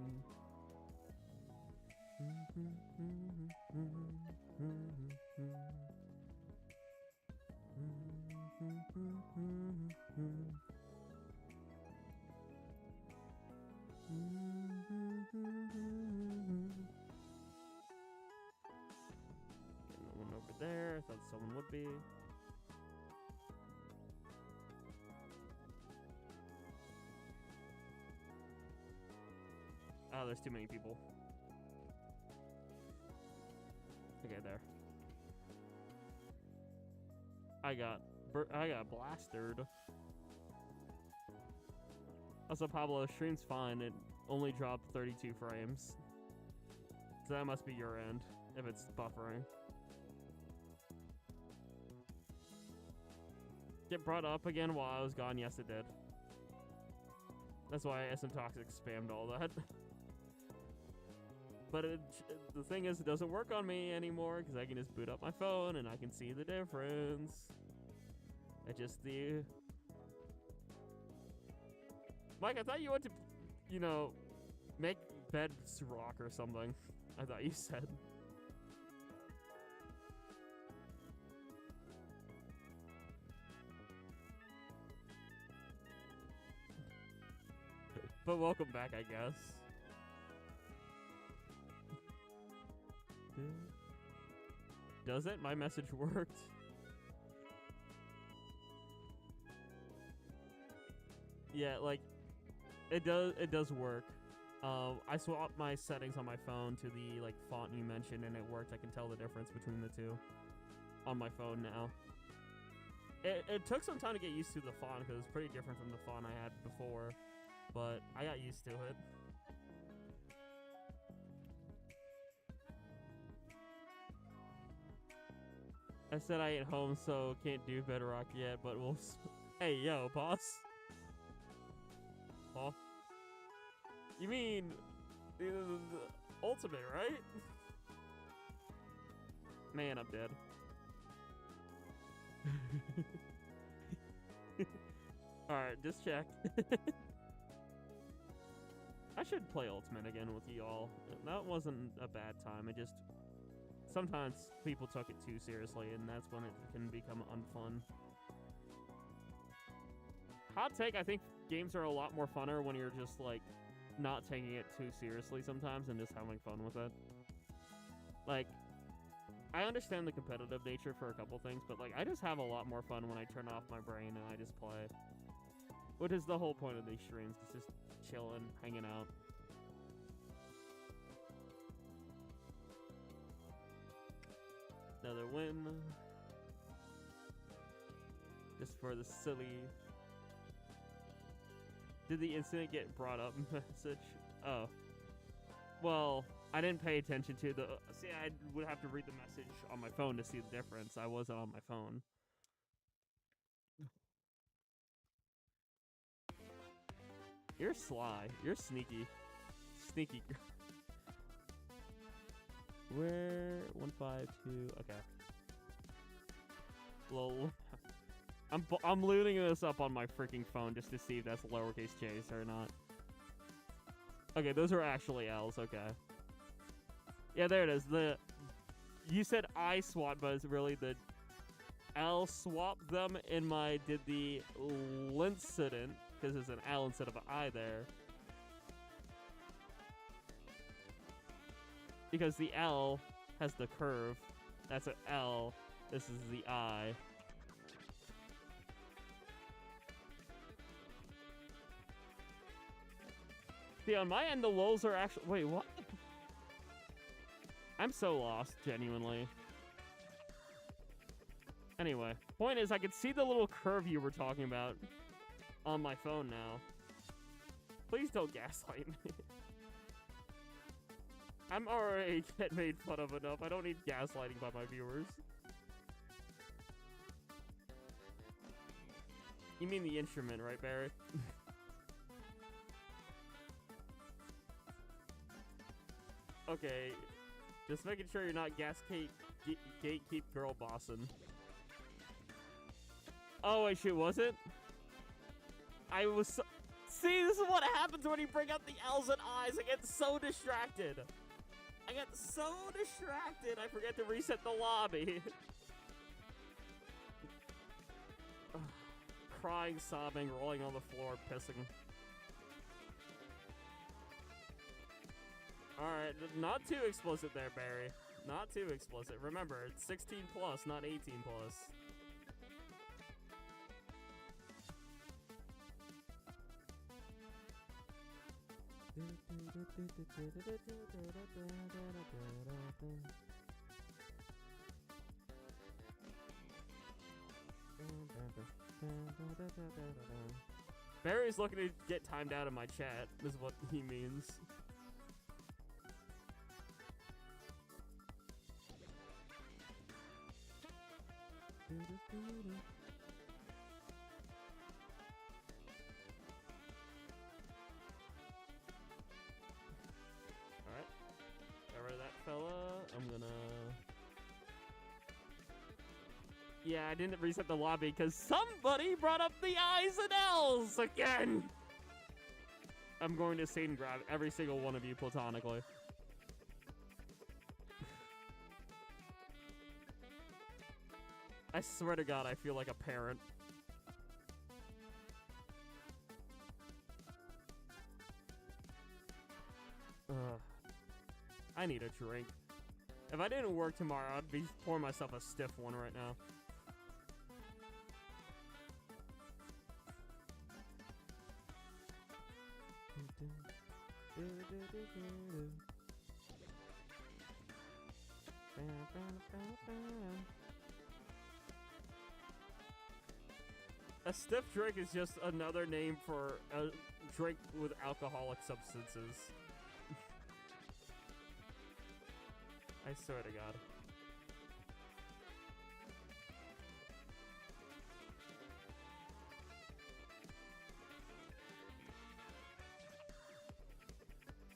No one over there. I thought someone would be. Oh, there's too many people. Okay, there. I got blastered. Also, Pablo, stream's fine. It only dropped 32 frames. So that must be your end, if it's buffering. Get brought up again while I was gone? Yes, it did. That's why SM Toxic spammed all that. But the thing is, it doesn't work on me anymore, because I can just boot up my phone and I can see the difference. I just Mike, I thought you went to, you know, make beds rock or something. I thought you said. But welcome back, I guess. Does it? My message worked. Yeah, like, it does work. I swapped my settings on my phone to the, like, font you mentioned, and it worked. I can tell the difference between the two on my phone now. It took some time to get used to the font, because it's pretty different from the font I had before, but I got used to it. I said I ain't home, so can't do Bedrock yet, but we'll... Hey, yo, boss. Huh? You mean... the ultimate, right? Man, I'm dead. Alright, just check. I should play Ultimate again with y'all. That wasn't a bad time, it just... Sometimes people took it too seriously, and that's when it can become unfun. Hot take, I think games are a lot more funner when you're just, like, not taking it too seriously sometimes and just having fun with it. Like, I understand the competitive nature for a couple things, but, like, I just have a lot more fun when I turn off my brain and I just play. Which is the whole point of these streams, it's just chilling, hanging out. Another win. Just for the silly... Did the incident get brought up message? Oh. Well, I didn't pay attention to the... See, I would have to read the message on my phone to see the difference. I wasn't on my phone. You're sly. You're sneaky. Sneaky. Where? 152. Okay. Lol. I'm looting this up on my freaking phone just to see if that's lowercase j's or not. Okay, those are actually L's. Okay. Yeah, there it is. You said I swap, but it's really the L swapped them in my did the incident because there's an L instead of an I there. Because the L has the curve. That's an L. This is the I. See, on my end, the lols are actually... Wait, what? I'm so lost, genuinely. Anyway, point is, I could see the little curve you were talking about on my phone now. Please don't gaslight me. I'm already getting made fun of enough. I don't need gaslighting by my viewers. You mean the instrument, right, Barry? Okay, just making sure you're not gatekeep girl bossing. Oh wait, shit, was it? I was so... See, this is what happens when you bring up the L's and I's. I get so distracted. I get so distracted, I forget to reset the lobby. Crying, sobbing, rolling on the floor, pissing. Alright, not too explicit there, Barry. Not too explicit. Remember, it's 16 plus, not 18 plus. Barry's looking to get timed out of my chat, is what he means. Alright. Got rid of that fella. I'm gonna... Yeah, I didn't reset the lobby because somebody brought up the I's and L's again! I'm going to Satan grab every single one of you platonically. I swear to God, I feel like a parent. Ugh. I need a drink. If I didn't work tomorrow, I'd be pouring myself a stiff one right now. A stiff drink is just another name for a drink with alcoholic substances. I swear to God.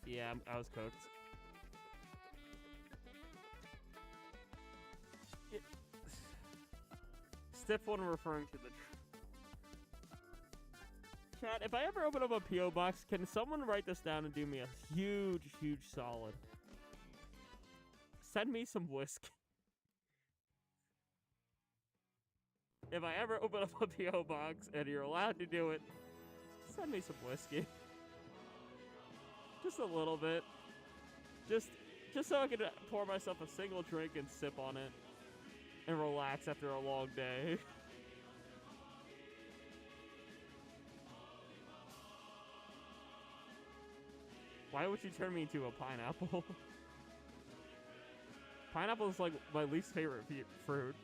Yeah, I was cooked. Stiff one referring to the... Chat, if I ever open up a P.O. box, can someone write this down and do me a huge, huge solid? Send me some whiskey. If I ever open up a P.O. box and you're allowed to do it, send me some whiskey. Just a little bit. Just so I can pour myself a single drink and sip on it and relax after a long day. Why would you turn me into a pineapple? Pineapple is like my least favorite fruit.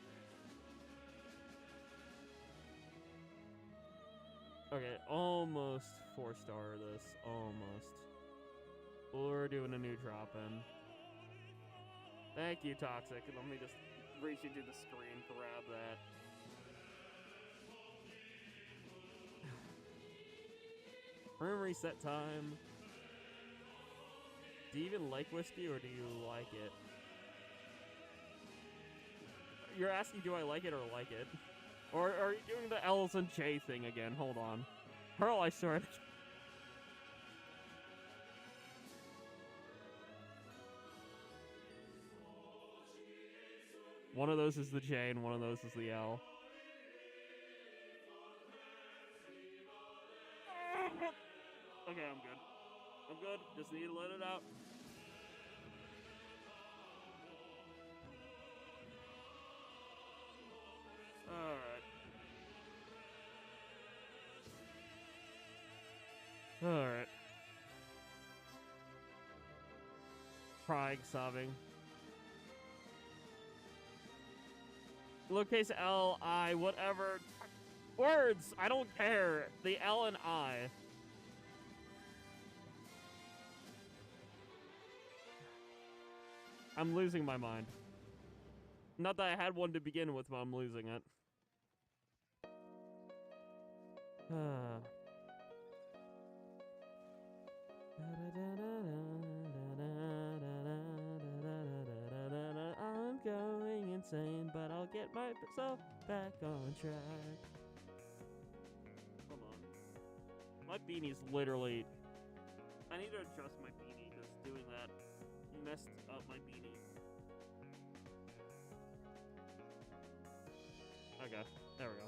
Okay, almost 4-star this. Almost. We're doing a new drop-in. Thank you, Toxic. Let me just reach into the screen, grab that. Room reset time. Do you even like whiskey or do you like it? You're asking, do I like it or like it? Or are you doing the L's and J thing again? Hold on. Hurl, I swear. One of those is the J and one of those is the L. Okay, I'm good. I'm good. Just need to let it out. Alright. Crying, sobbing. Lowercase L, I, whatever. Words! I don't care. The L and I. I'm losing my mind. Not that I had one to begin with, but I'm losing it. I'm going insane, but I'll get myself back on track. Hold on. My beanie's literally... I need to adjust my beanie, because doing that messed up my beanie. Okay, there we go.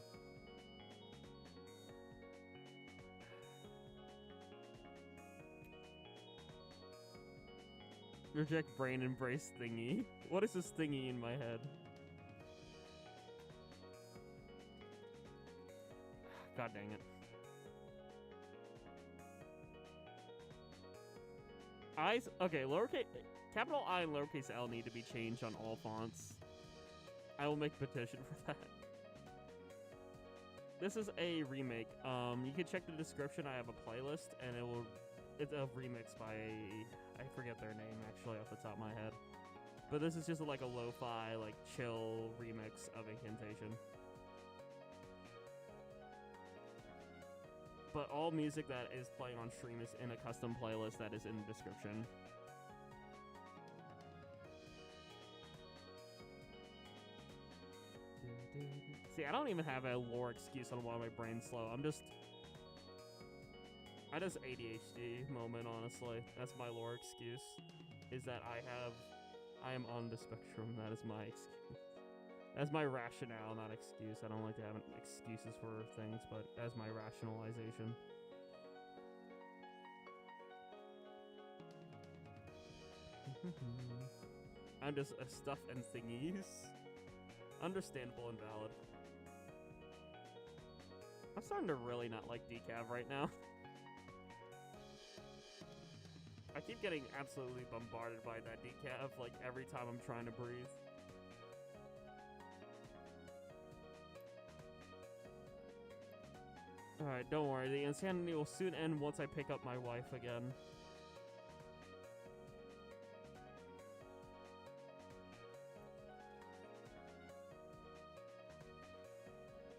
Reject brain embrace thingy. What is this thingy in my head? God dang it. Okay, lowercase, capital I and lowercase L need to be changed on all fonts. I will make a petition for that. This is a remake. You can check the description. I have a playlist, and it's a remix by I forget their name actually off the top of my head. But this is just like a lo-fi, like chill remix of Incantation. But all music that is playing on stream is in a custom playlist that is in the description. See, I don't even have a lore excuse on why my brain's slow. I just ADHD moment, honestly. That's my lore excuse. Is that I am on the spectrum. That is my excuse. That's my rationale, not excuse. I don't like to have excuses for things, but as my rationalization. I'm just a stuff and thingies. Understandable and valid. I'm starting to really not like decaf right now. I keep getting absolutely bombarded by that decaf, like, every time I'm trying to breathe. Alright, don't worry. The insanity will soon end once I pick up my wife again.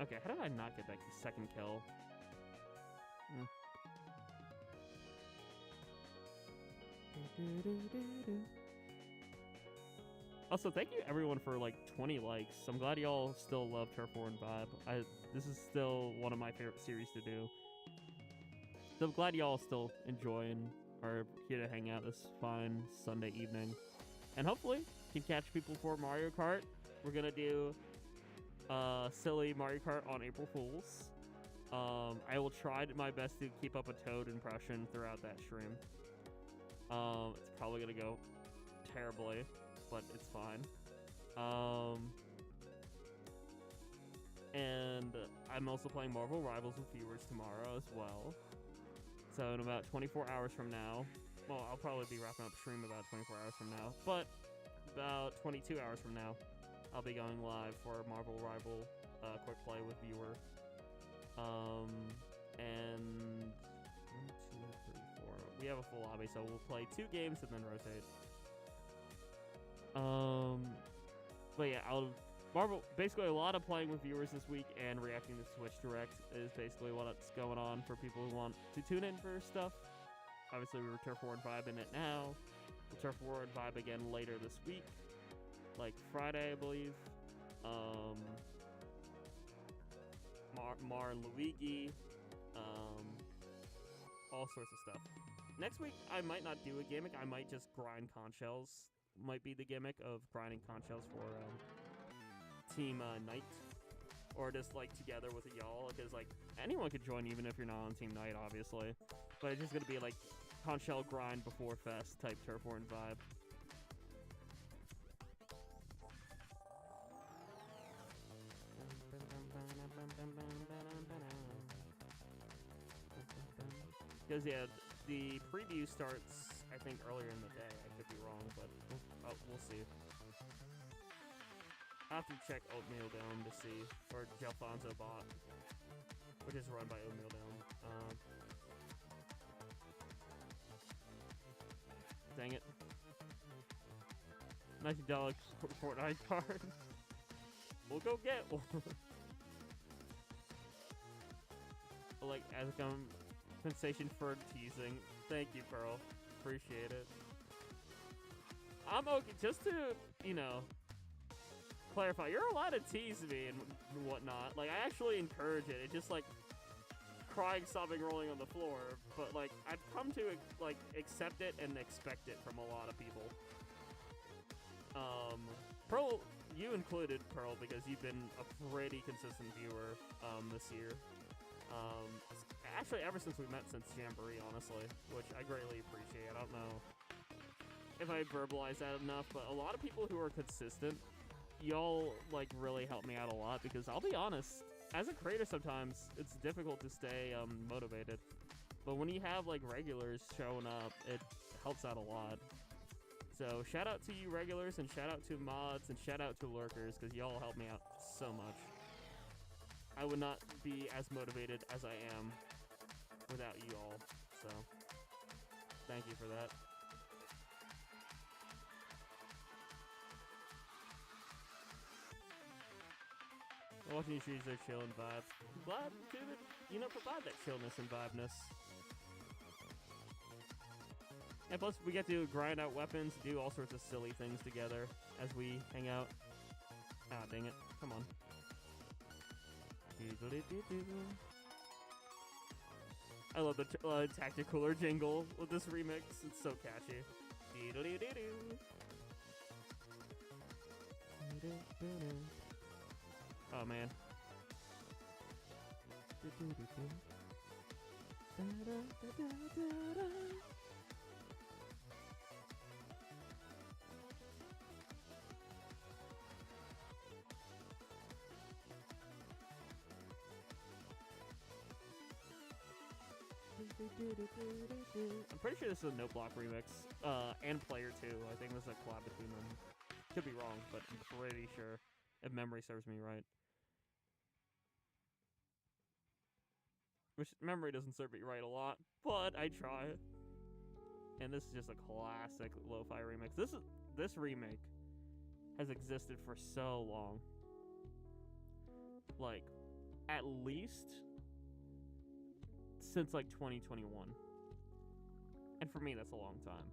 Okay, how did I not get that second kill? Also, thank you everyone for like 20 likes. I'm glad y'all still love Turf War and Vibe. This is still one of my favorite series to do. So I'm glad y'all still enjoy and are here to hang out this fine Sunday evening. And hopefully can catch people for Mario Kart. We're gonna do silly Mario Kart on April Fools. I will try my best to keep up a Toad impression throughout that stream. It's probably gonna go terribly, but it's fine. And I'm also playing Marvel Rivals with viewers tomorrow as well. So in about 24 hours from now, well, I'll probably be wrapping up stream about 24 hours from now, but about 22 hours from now, I'll be going live for Marvel Rival quick play with viewer. And 1, 2, 3, 4. we have a full lobby, so we'll play 2 games and then rotate. But yeah, basically a lot of playing with viewers this week and reacting to Switch Direct is basically what's going on for people who want to tune in for stuff. Obviously, we're Turf War and Vibe in it now. We'll Turf War and Vibe again later this week, like Friday, I believe. Mar and Luigi, all sorts of stuff. Next week, I might not do a gimmick. I might just grind conch shells. Might be the gimmick of grinding conch shells for Team Night, or just like together with y'all, because like anyone could join even if you're not on Team Night, obviously. But it's just gonna be like conch shell grind before fest type Turf War and Vibe. Because yeah, the preview starts I think earlier in the day. I could be wrong, but we'll see. I have to check Oatmeal Dome to see, or Jalfonso Bot, which is run by Oatmeal Dome. Dang it. $19 Fortnite card. We'll go get one. Like, as a compensation for teasing. Thank you, Pearl. Appreciate it. I'm okay, just to, you know, clarify, you're allowed to tease me and whatnot. Like, I actually encourage it. It's just, like, crying, sobbing, rolling on the floor. But, like, I've come to, like, accept it and expect it from a lot of people. Pearl, you included, Pearl, because you've been a pretty consistent viewer, this year. Actually, ever since we met since Jamboree, honestly, which I greatly appreciate. I don't know if I verbalize that enough, but a lot of people who are consistent, y'all, like, really help me out a lot, because I'll be honest, as a creator sometimes, it's difficult to stay, motivated. But when you have, like, regulars showing up, it helps out a lot. So, shout out to you regulars, and shout out to mods, and shout out to lurkers, because y'all help me out so much. I would not be as motivated as I am without you all, so thank you for that. Watching you streams their chill and vibe. Glad to, you know, provide that chillness and vibeness. And plus, we get to grind out weapons, do all sorts of silly things together as we hang out. Ah, dang it. Come on. I love the Tacticooler jingle with this remix. It's so catchy. Oh, man. I'm pretty sure this is a No Block remix, and Player 2. I think this is a collab between them. Could be wrong, but I'm pretty sure, if memory serves me right. Which, memory doesn't serve me right a lot, but I try. And this is just a classic lo-fi remix. This remake has existed for so long. Like, at least since like 2021. And for me, that's a long time.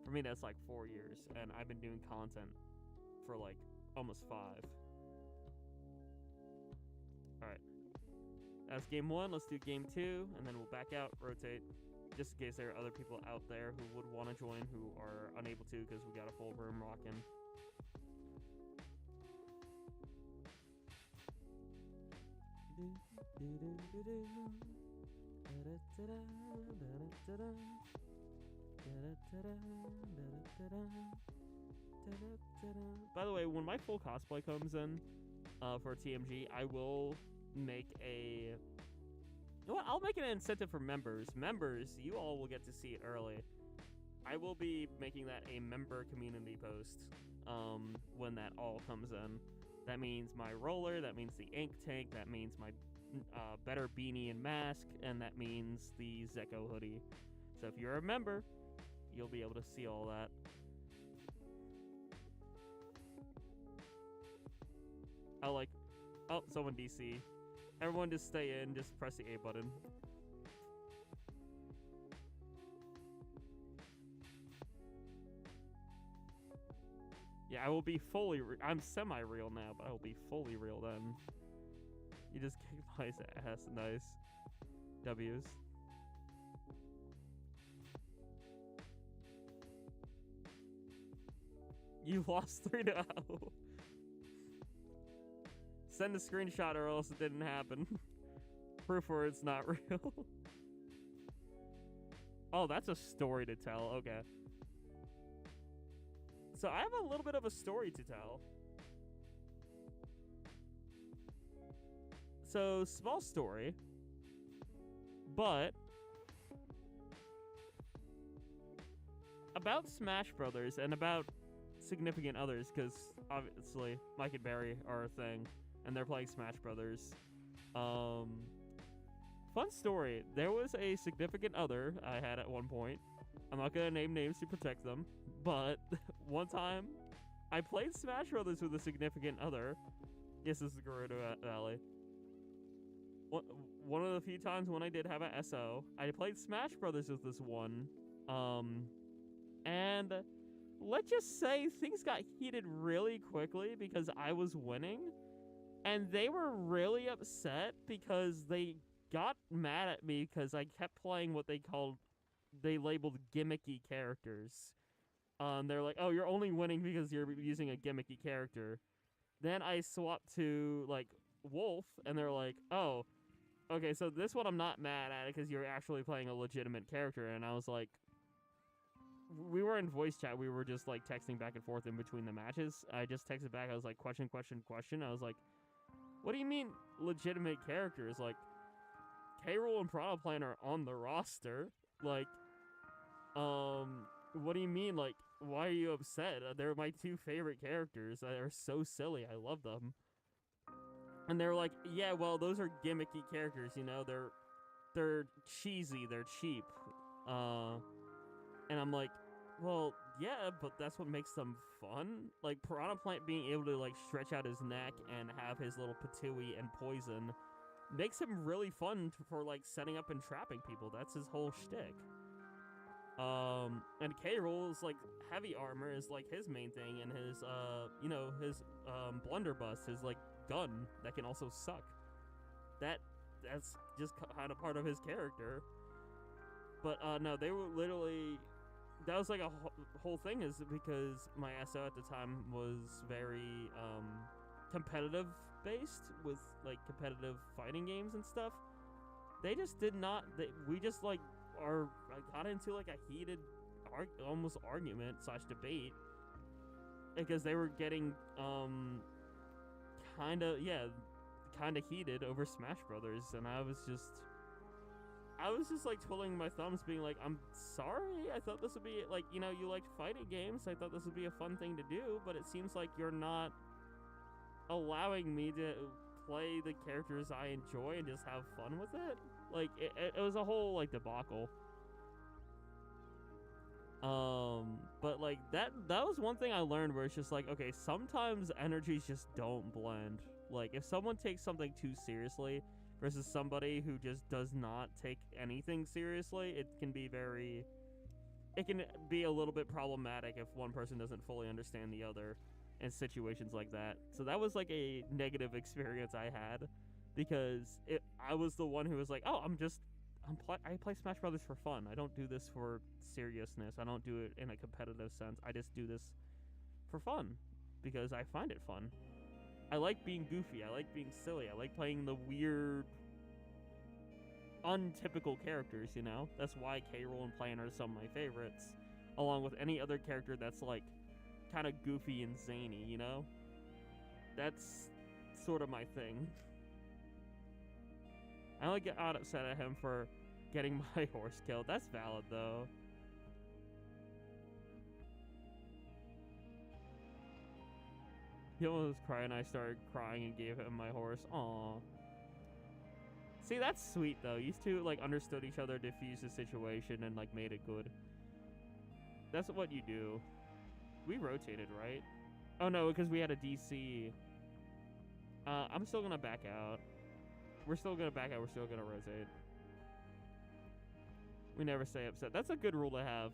For me, that's like 4 years, and I've been doing content for like almost 5. Alright. That's game 1. Let's do game 2, and then we'll back out, rotate, just in case there are other people out there who would want to join who are unable to because we got a full room rocking. By the way, when my full cosplay comes in for TMG, I will make a... You know what? I'll make an incentive for members. Members, you all will get to see it early. I will be making that a member community post when that all comes in. That means my roller, that means the ink tank, that means my better beanie and mask, and that means the Zeko hoodie. So if you're a member, you'll be able to see all that. Oh, someone DC. Everyone just stay in, just press the A button. Yeah, I will be fully I'm semi-real now, but I will be fully real then. You just kicked my ass. Nice. W's. You lost 3-0. Send a screenshot or else it didn't happen. Proof for it's not real. Oh, that's a story to tell. Okay. So I have a little bit of a story to tell. So, small story. But about Smash Brothers and about significant others, because obviously Mike and Barry are a thing, and they're playing Smash Brothers. Fun story. There was a significant other I had at one point. I'm not gonna name names to protect them, but one time I played Smash Brothers with a significant other. Yes, this is Gerudo Valley. One of the few times when I did have a SO, I played Smash Brothers with this one. And let's just say things got heated really quickly because I was winning. And they were really upset because they got mad at me because I kept playing what they labeled gimmicky characters. They're like, oh, you're only winning because you're using a gimmicky character. Then I swapped to, like, Wolf, and they're like, oh, okay, so this one I'm not mad at it because you're actually playing a legitimate character. And I was like, we were in voice chat. We were just, like, texting back and forth in between the matches. I just texted back. I was like, question, question, question. I was like, what do you mean legitimate characters? Like, K-Rool and Piranha Plant are on the roster. Like, what do you mean? Like, why are you upset? They're my two favorite characters. They're so silly. I love them. And they're like, yeah, well, those are gimmicky characters, you know? They're cheesy. They're cheap. And I'm like, well, yeah, but that's what makes them fun. Like, Piranha Plant being able to, like, stretch out his neck and have his little patooey and poison makes him really fun for, like, setting up and trapping people. That's his whole shtick. And K-Rool's, like, heavy armor is, like, his main thing, and his, his, blunderbuss, his, like, gun that can also suck. That's just kind of part of his character. But, no, they were literally... That was, like, a whole thing is because my SO at the time was very, competitive-based with, like, competitive fighting games and stuff. They just did not... we just, like... I got into like a heated almost argument / debate because they were getting kind of heated over Smash Brothers, and I was just like twiddling my thumbs being like, I'm sorry, I thought this would be like, you know, you liked fighting games, I thought this would be a fun thing to do, but it seems like you're not allowing me to play the characters I enjoy and just have fun with it. Like, it was a whole, like, debacle. But, like, that was one thing I learned where it's just like, okay, sometimes energies just don't blend. Like, if someone takes something too seriously versus somebody who just does not take anything seriously, it can be a little bit problematic if one person doesn't fully understand the other in situations like that. So that was, like, a negative experience I had. Because I was the one who was like, oh, I play Smash Brothers for fun. I don't do this for seriousness. I don't do it in a competitive sense. I just do this for fun because I find it fun. I like being goofy. I like being silly. I like playing the weird, untypical characters, you know? That's why K-Rool and Plan are some of my favorites, along with any other character that's, like, kind of goofy and zany, you know? That's sort of my thing. I only get upset at him for getting my horse killed. That's valid, though. He almost cried, and I started crying and gave him my horse. Aww. See, that's sweet though. You two like understood each other, diffused the situation, and like made it good. That's what you do. We rotated, right? Oh no, because we had a DC. I'm still gonna back out. We're still gonna back out. We're still gonna rotate. We never stay upset. That's a good rule to have.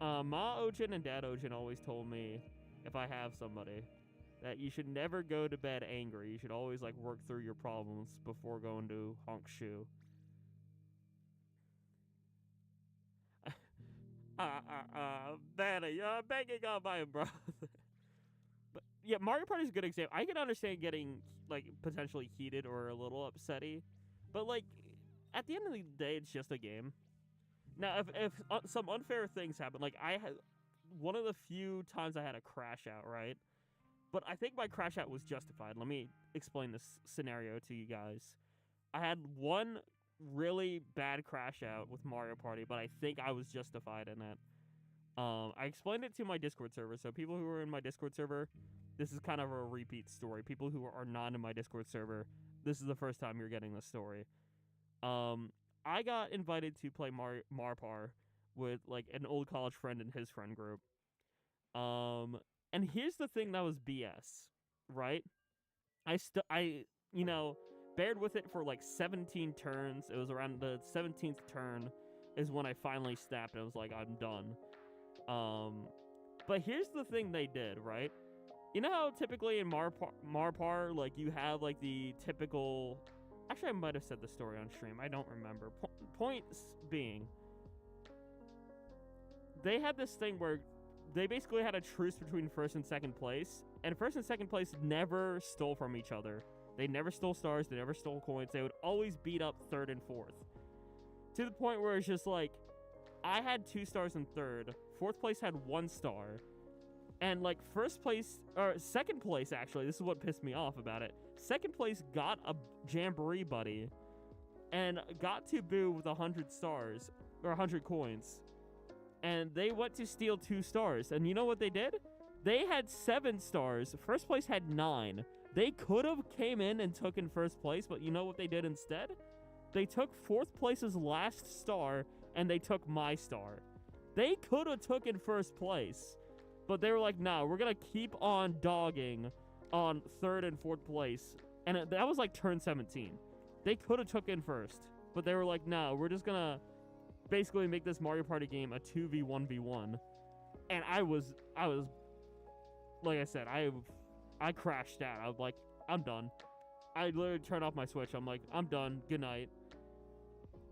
Ma Ojin and Dad Ojin always told me, if I have somebody, that you should never go to bed angry. You should always like work through your problems before going to honk shoe. Banner, you're begging on my brother. But yeah, Mario Party is a good example. I can understand getting like potentially heated or a little upsetty, but like at the end of the day, it's just a game. Now, if some unfair things happen, like I had one of the few times I had a crash out, right? But I think my crash out was justified. Let me explain this scenario to you guys. I had one really bad crash out with Mario Party, but I think I was justified in it. I explained it to my Discord server, so people who are in my Discord server, this is kind of a repeat story. People who are not in my Discord server, this is the first time you're getting this story. I got invited to play Marpar with like an old college friend and his friend group. And here's the thing that was BS, right? I bared with it for like 17 turns. It was around the 17th turn is when I finally snapped and I was like, I'm done. But here's the thing they did, right? You know how typically in Marpar, like you have like the typical... Actually, I might have said the story on stream. I don't remember. Points being, they had this thing where they basically had a truce between first and second place, and first and second place never stole from each other. They never stole stars. They never stole coins. They would always beat up third and fourth. To the point where it's just like, I had 2 stars in third. Fourth place had 1 star. And like first place, or second place actually, this is what pissed me off about it. Second place got a Jamboree buddy and got to Boo with 100 stars, or 100 coins. And they went to steal 2 stars. And you know what they did? They had 7 stars. First place had 9. They could have came in and took in first place, but you know what they did instead? They took fourth place's last star, and they took my star. They could have took in first place, but they were like, no, we're going to keep on dogging on third and fourth place. And that was like turn 17. They could have took in first, but they were like, no, we're just going to basically make this Mario Party game a 2v1v1. And I was like I said, I crashed out. I was like, I'm done. I literally turned off my Switch. I'm like, I'm done. Good night.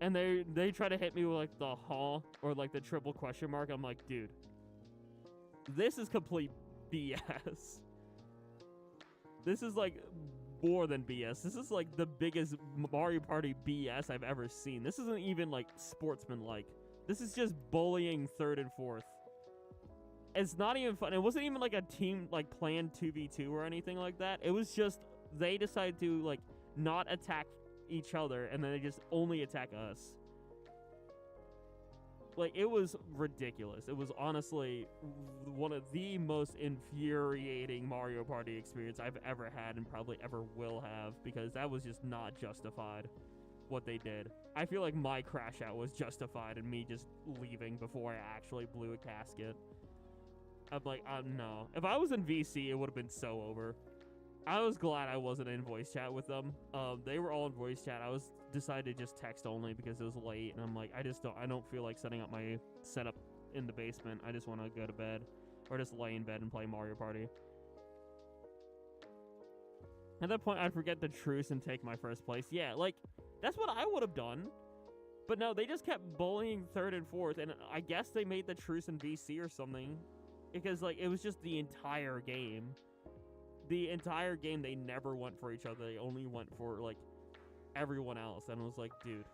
And they try to hit me with like the huh or like the triple question mark. I'm like, dude, this is complete BS. This is like more than BS. This is like the biggest Mario Party BS I've ever seen. This isn't even like sportsman-like. This is just bullying third and fourth. It's not even fun. It wasn't even like a team like planned 2v2 or anything like that. It was just they decided to like not attack each other and then they just only attack us. Like, it was ridiculous. It was honestly one of the most infuriating Mario Party experience I've ever had and probably ever will have, because that was just not justified, what they did. I feel like my crash out was justified and me just leaving before I actually blew a casket. I'm like, no. If I was in VC, it would have been so over. I was glad I wasn't in voice chat with them. They were all in voice chat. I was decided to just text only because it was late, and I'm like, I don't feel like setting up my setup in the basement. I just want to go to bed or just lay in bed and play Mario Party. At that point, I'd forget the truce and take my first place. Yeah, like, that's what I would have done. But no, they just kept bullying third and fourth, and I guess they made the truce in VC or something. Because, like, it was just the entire game. The entire game, they never went for each other. They only went for, like, everyone else. And it was like, dude.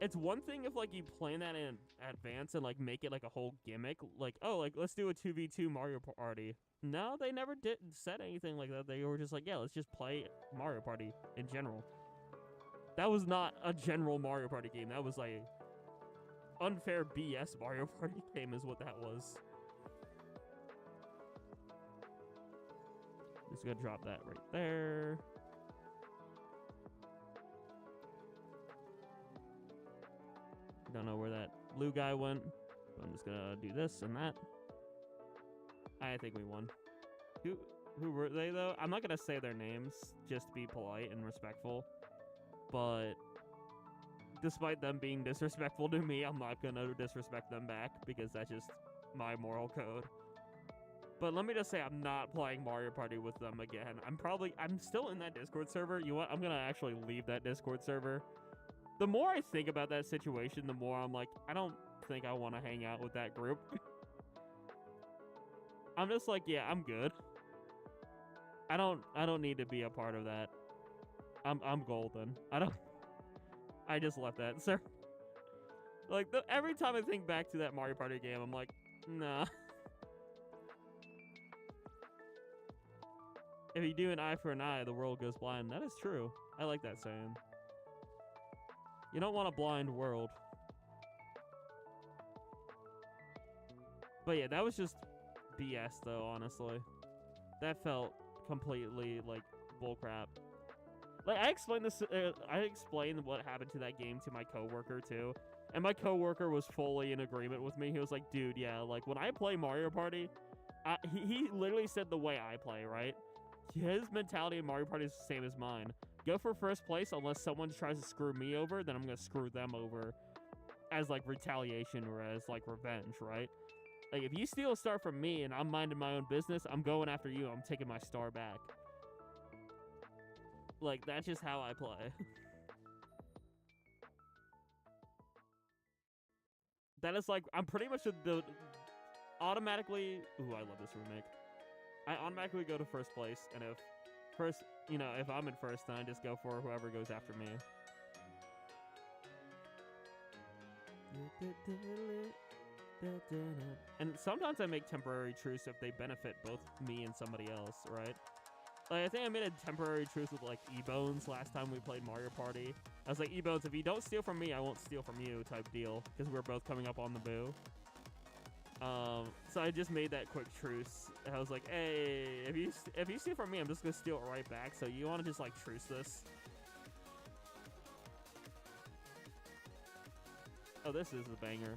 It's one thing if, like, you plan that in advance and, like, make it, like, a whole gimmick. Like, oh, like, let's do a 2v2 Mario Party. No, they never said anything like that. They were just like, yeah, let's just play Mario Party in general. That was not a general Mario Party game. That was, like, unfair BS Mario Party game is what that was. Just gonna drop that right there. Don't know where that blue guy went. So I'm just gonna do this and that. I think we won. Who were they though? I'm not gonna say their names just to be polite and respectful. But despite them being disrespectful to me, I'm not gonna disrespect them back because that's just my moral code. But let me just say I'm not playing Mario Party with them again. I'm still in that Discord server. You know what? I'm gonna actually leave that Discord server. The more I think about that situation, the more I'm like, I don't think I want to hang out with that group. I'm just like, yeah, I'm good. I don't need to be a part of that. I'm golden. I just left that, sir. Like every time I think back to that Mario Party game, I'm like, nah. If you do an eye for an eye, the world goes blind. That is true. I like that saying. You don't want a blind world. But yeah, that was just BS though, honestly. That felt completely like bullcrap. Like I explained what happened to that game to my coworker too. And my coworker was fully in agreement with me. He was like, dude, yeah, like when I play Mario Party, he literally said the way I play, right? His mentality in Mario Party is the same as mine. Go for first place unless someone tries to screw me over, then I'm gonna screw them over as like retaliation or as like revenge, right? Like if you steal a star from me and I'm minding my own business, I'm going after you. I'm taking my star back. Like that's just how I play. That is like I'm pretty much the automatically. Ooh, I love this remake. I automatically go to first place, and if I'm in first, then I just go for whoever goes after me. And sometimes I make temporary truce if they benefit both me and somebody else, right? Like, I think I made a temporary truce with, like, E-Bones last time we played Mario Party. I was like, E-Bones, if you don't steal from me, I won't steal from you type deal, because we're both coming up on the boo. So I just made that quick truce. I was like, hey, if you steal from me, I'm just gonna steal it right back. So you want to just like truce this? Oh, this is a banger.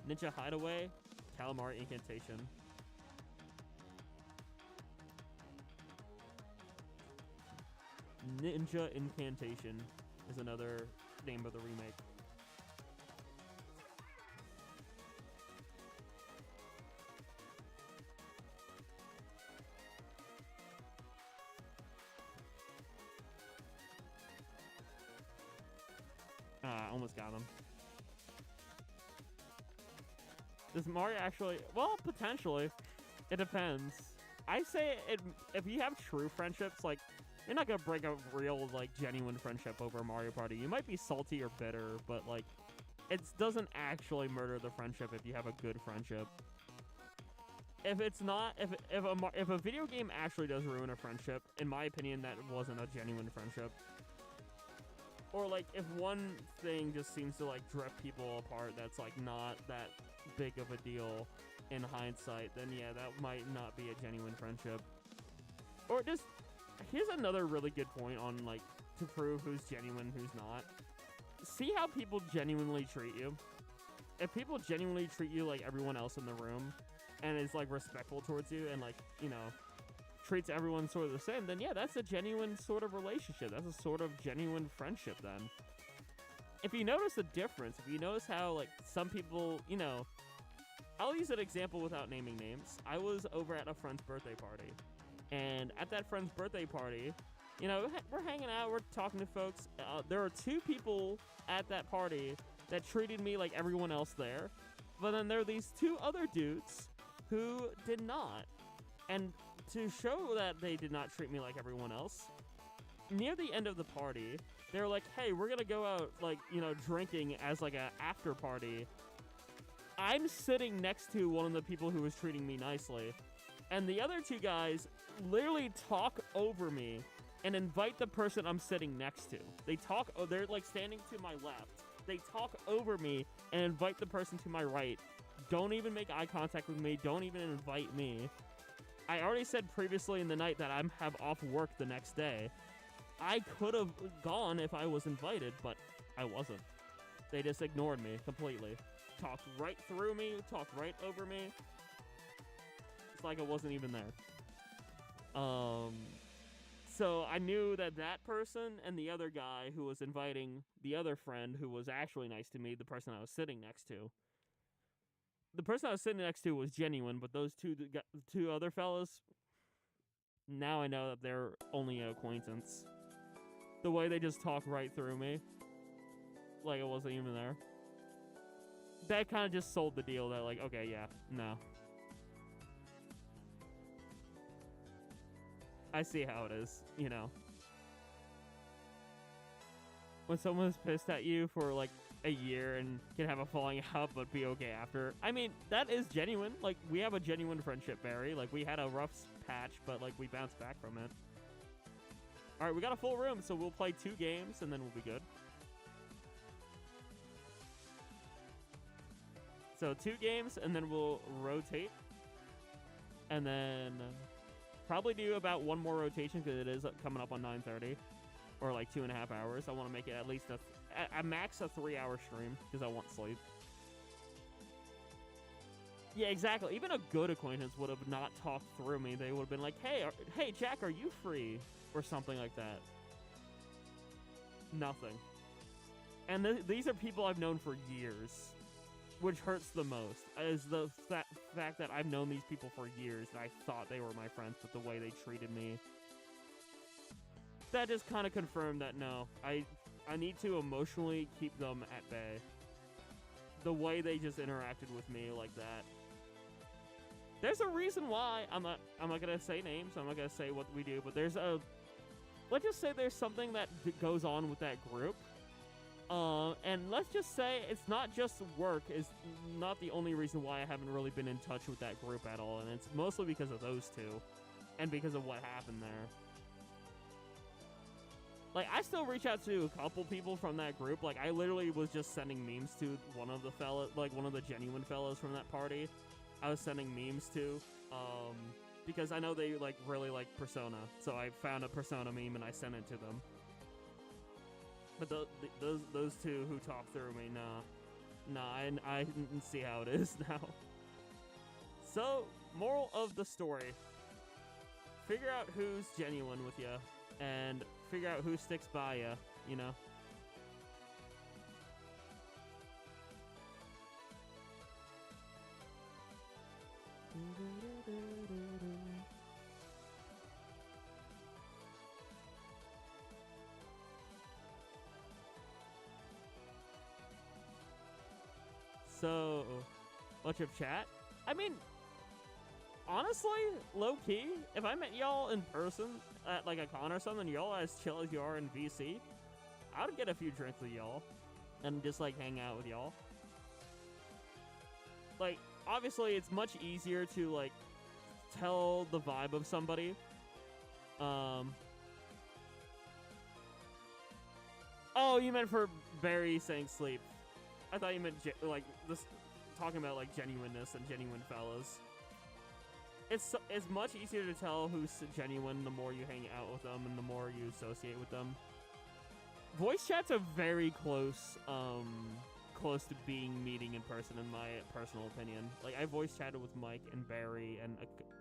Ninja Hideaway, Calamari Incantation. Ninja Incantation is another name of the remake. Almost got him. Does Mario actually? Well, potentially. It depends. I say if you have true friendships, like, you're not gonna break a real, like, genuine friendship over Mario Party. You might be salty or bitter, but, like, it doesn't actually murder the friendship if you have a good friendship. If it's not, if a video game actually does ruin a friendship, in my opinion, that wasn't a genuine friendship. Or, like, if one thing just seems to, like, drift people apart that's, like, not that big of a deal in hindsight, then, yeah, that might not be a genuine friendship. Or just, here's another really good point on, like, to prove who's genuine, who's not. See how people genuinely treat you. If people genuinely treat you like everyone else in the room, and is, like, respectful towards you, and, like, you know, treats everyone sort of the same, then yeah, that's a genuine sort of relationship. That's a sort of genuine friendship then. If you notice the difference, if you notice how, like, some people, you know, I'll use an example without naming names. I was over at a friend's birthday party, and at that friend's birthday party, you know, we're hanging out, we're talking to folks. There are two people at that party that treated me like everyone else there, but then there are these two other dudes who did not. And to show that they did not treat me like everyone else, near the end of the party, they were like, hey, we're gonna go out, like, you know, drinking as, like, a after party. I'm sitting next to one of the people who was treating me nicely, and the other two guys literally talk over me and invite the person I'm sitting next to. They're, like, standing to my left. They talk over me and invite the person to my right. Don't even make eye contact with me. Don't even invite me. I already said previously in the night that I have off work the next day. I could have gone if I was invited, but I wasn't. They just ignored me completely. Talked right through me, talked right over me. It's like I wasn't even there. So I knew that that person and the other guy who was inviting the other friend who was actually nice to me, the person I was sitting next to. The person I was sitting next to was genuine, but those two other fellas, now I know that they're only an acquaintance. The way they just talk right through me, like I wasn't even there. That kind of just sold the deal that, like, okay, yeah, no. I see how it is, you know. When someone's pissed at you for, like, a year and can have a falling out but be okay after. I mean, that is genuine. Like, we have a genuine friendship, Barry. Like, we had a rough patch, but, like, we bounced back from it. Alright, we got a full room, so we'll play 2 games, and then we'll be good. So 2 games, and then we'll rotate. And then probably do about 1 more rotation, because it is coming up on 9:30. Or like 2.5 hours. I want to make it at least a max a 3-hour stream, because I want sleep. Yeah, exactly. Even a good acquaintance would have not talked through me. They would have been like, hey, Jack, are you free? Or something like that. Nothing. And these are people I've known for years. Which hurts the most, is the fact that I've known these people for years, and I thought they were my friends, but the way they treated me, that just kind of confirmed that, no, I need to emotionally keep them at bay. The way they just interacted with me like that. There's a reason why, I'm not gonna say names, I'm not gonna say what we do, but there's let's just say there's something that goes on with that group. And let's just say it's not just work is not the only reason why I haven't really been in touch with that group at all, and it's mostly because of those two, and because of what happened there. Like, I still reach out to a couple people from that group. Like, I literally was just sending memes to one of the fellas, like one of the genuine fellas from that party. I was sending memes to, because I know they like really like Persona, so I found a Persona meme and I sent it to them. But those two who talked through me, nah, I didn't see how it is now. So, moral of the story: figure out who's genuine with you, and figure out who sticks by you. You know. So, what's up, chat? I mean, honestly, low-key, if I met y'all in person at, like, a con or something, y'all as chill as you are in VC, I would get a few drinks with y'all and just, like, hang out with y'all. Like, obviously, it's much easier to, like, tell the vibe of somebody. Oh, you meant for Barry saying sleep. I thought you meant, like, this, talking about, like, genuineness and genuine fellas. It's much easier to tell who's genuine the more you hang out with them and the more you associate with them. Voice chats are very close to being meeting in person, in my personal opinion. Like, I voice chatted with Mike and Barry and,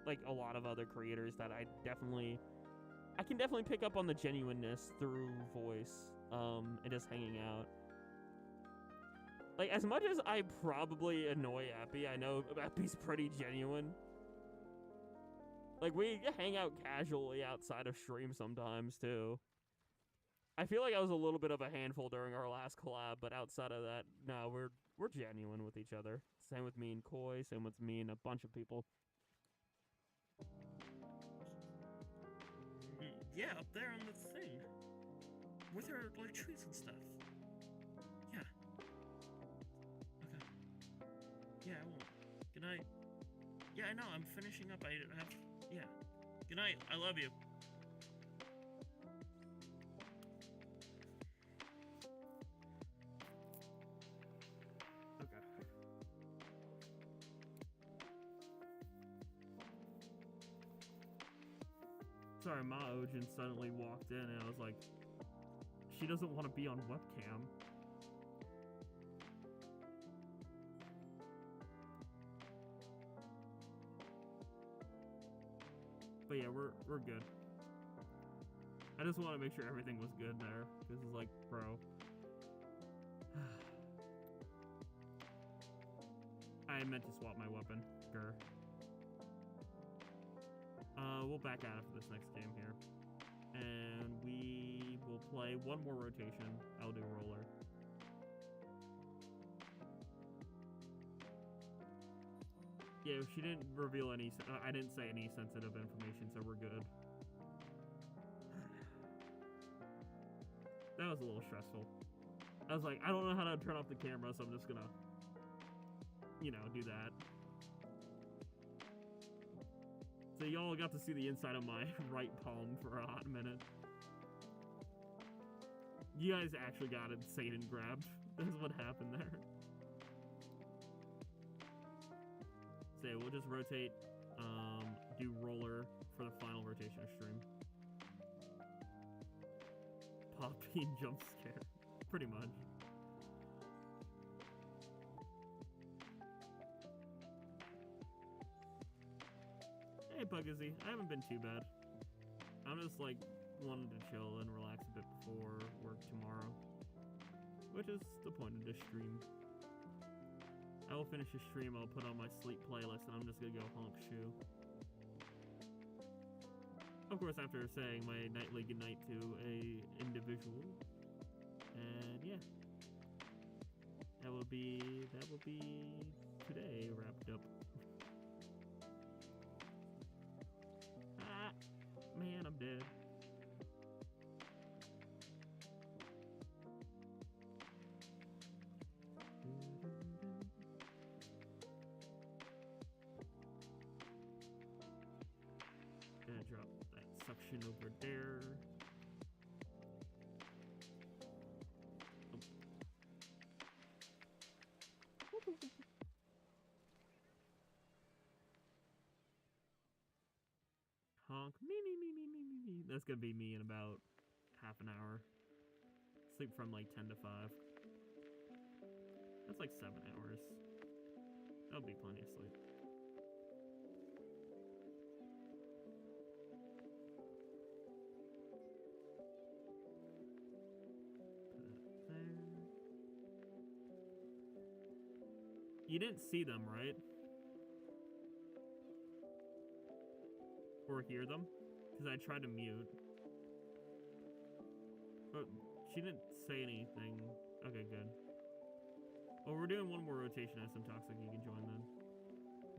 like, a lot of other creators that I can definitely pick up on the genuineness through voice, and just hanging out. Like, as much as I probably annoy Appy, I know Appy's pretty genuine. Like, we hang out casually outside of stream sometimes, too. I feel like I was a little bit of a handful during our last collab, but outside of that, no, we're genuine with each other. Same with me and Koi, same with me and a bunch of people. Yeah, up there on the thing. With our, like, trees and stuff. Yeah. Okay. Yeah, I won't. Good night. Yeah, I know, I'm finishing up. I have... Yeah. Good night. I love you. Okay. Sorry, Ma Ojin suddenly walked in and I was like, she doesn't want to be on webcam. But yeah, we're good. I just want to make sure everything was good there. This is like, bro. I meant to swap my weapon. Grr. We'll back out after this next game here. And we will play one more rotation. I'll do roller. Yeah, she didn't reveal any, I didn't say any sensitive information, so we're good. That was a little stressful. I was like, I don't know how to turn off the camera, so I'm just gonna, you know, do that. So y'all got to see the inside of my right palm for a hot minute. You guys actually got it Satan grabbed. That's what happened there. So yeah, we'll just rotate, do roller for the final rotation of stream. Poppy jump scare. Pretty much. Hey Buggazy, I haven't been too bad. I'm just like wanting to chill and relax a bit before work tomorrow, which is the point of this stream. I will finish the stream, I'll put on my sleep playlist, and I'm just gonna go honk shoe. Of course, after saying my nightly goodnight to a individual. And yeah. That will be today wrapped up. Ah, man, I'm dead. Gonna drop that suction over there. Honk. Me. That's gonna be me in about half an hour. Sleep from like 10 to 5. That's like 7 hours. That'll be plenty of sleep. Put it there. You didn't see them, right? Or hear them? Because I tried to mute. But she didn't say anything. Okay, good. Well, we're doing one more rotation as some toxic. You can join then.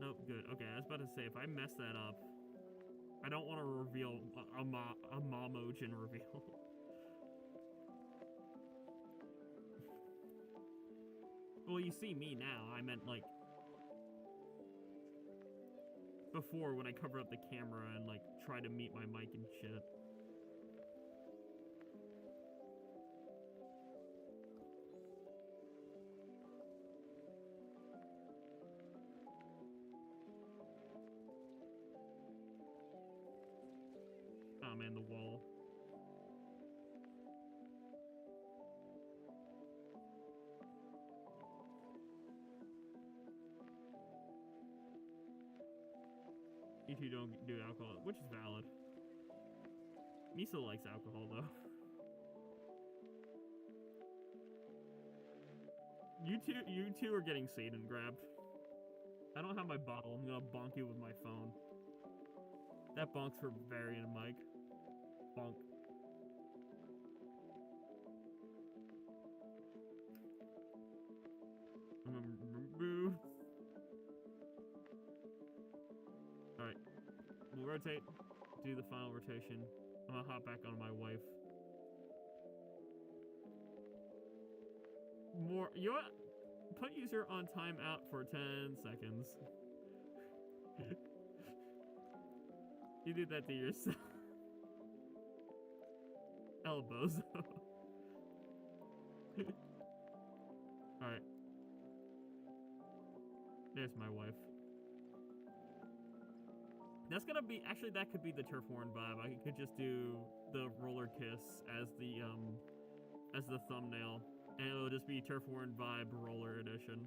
Nope, good. Okay, I was about to say, if I mess that up, I don't want to reveal a Momojin reveal. Well, you see me now. I meant, like, before when I cover up the camera and, like, try to mute my mic and shit. Oh man, the wall. You two don't do alcohol, which is valid. Miso likes alcohol though. You two are getting Satan grabbed. I don't have my bottle. I'm gonna bonk you with my phone. That bonks for Varian Mike. Bonk. Boo. Alright. We'll rotate. Do the final rotation. I'm gonna hop back on my wife. More. You know what? Put user on timeout for 10 seconds. You did that to yourself. Elbows. Alright. There's my wife. That's gonna be, actually, that could be the turf horn vibe. I could just do the roller kiss as the thumbnail, and it'll just be turf horn vibe roller edition.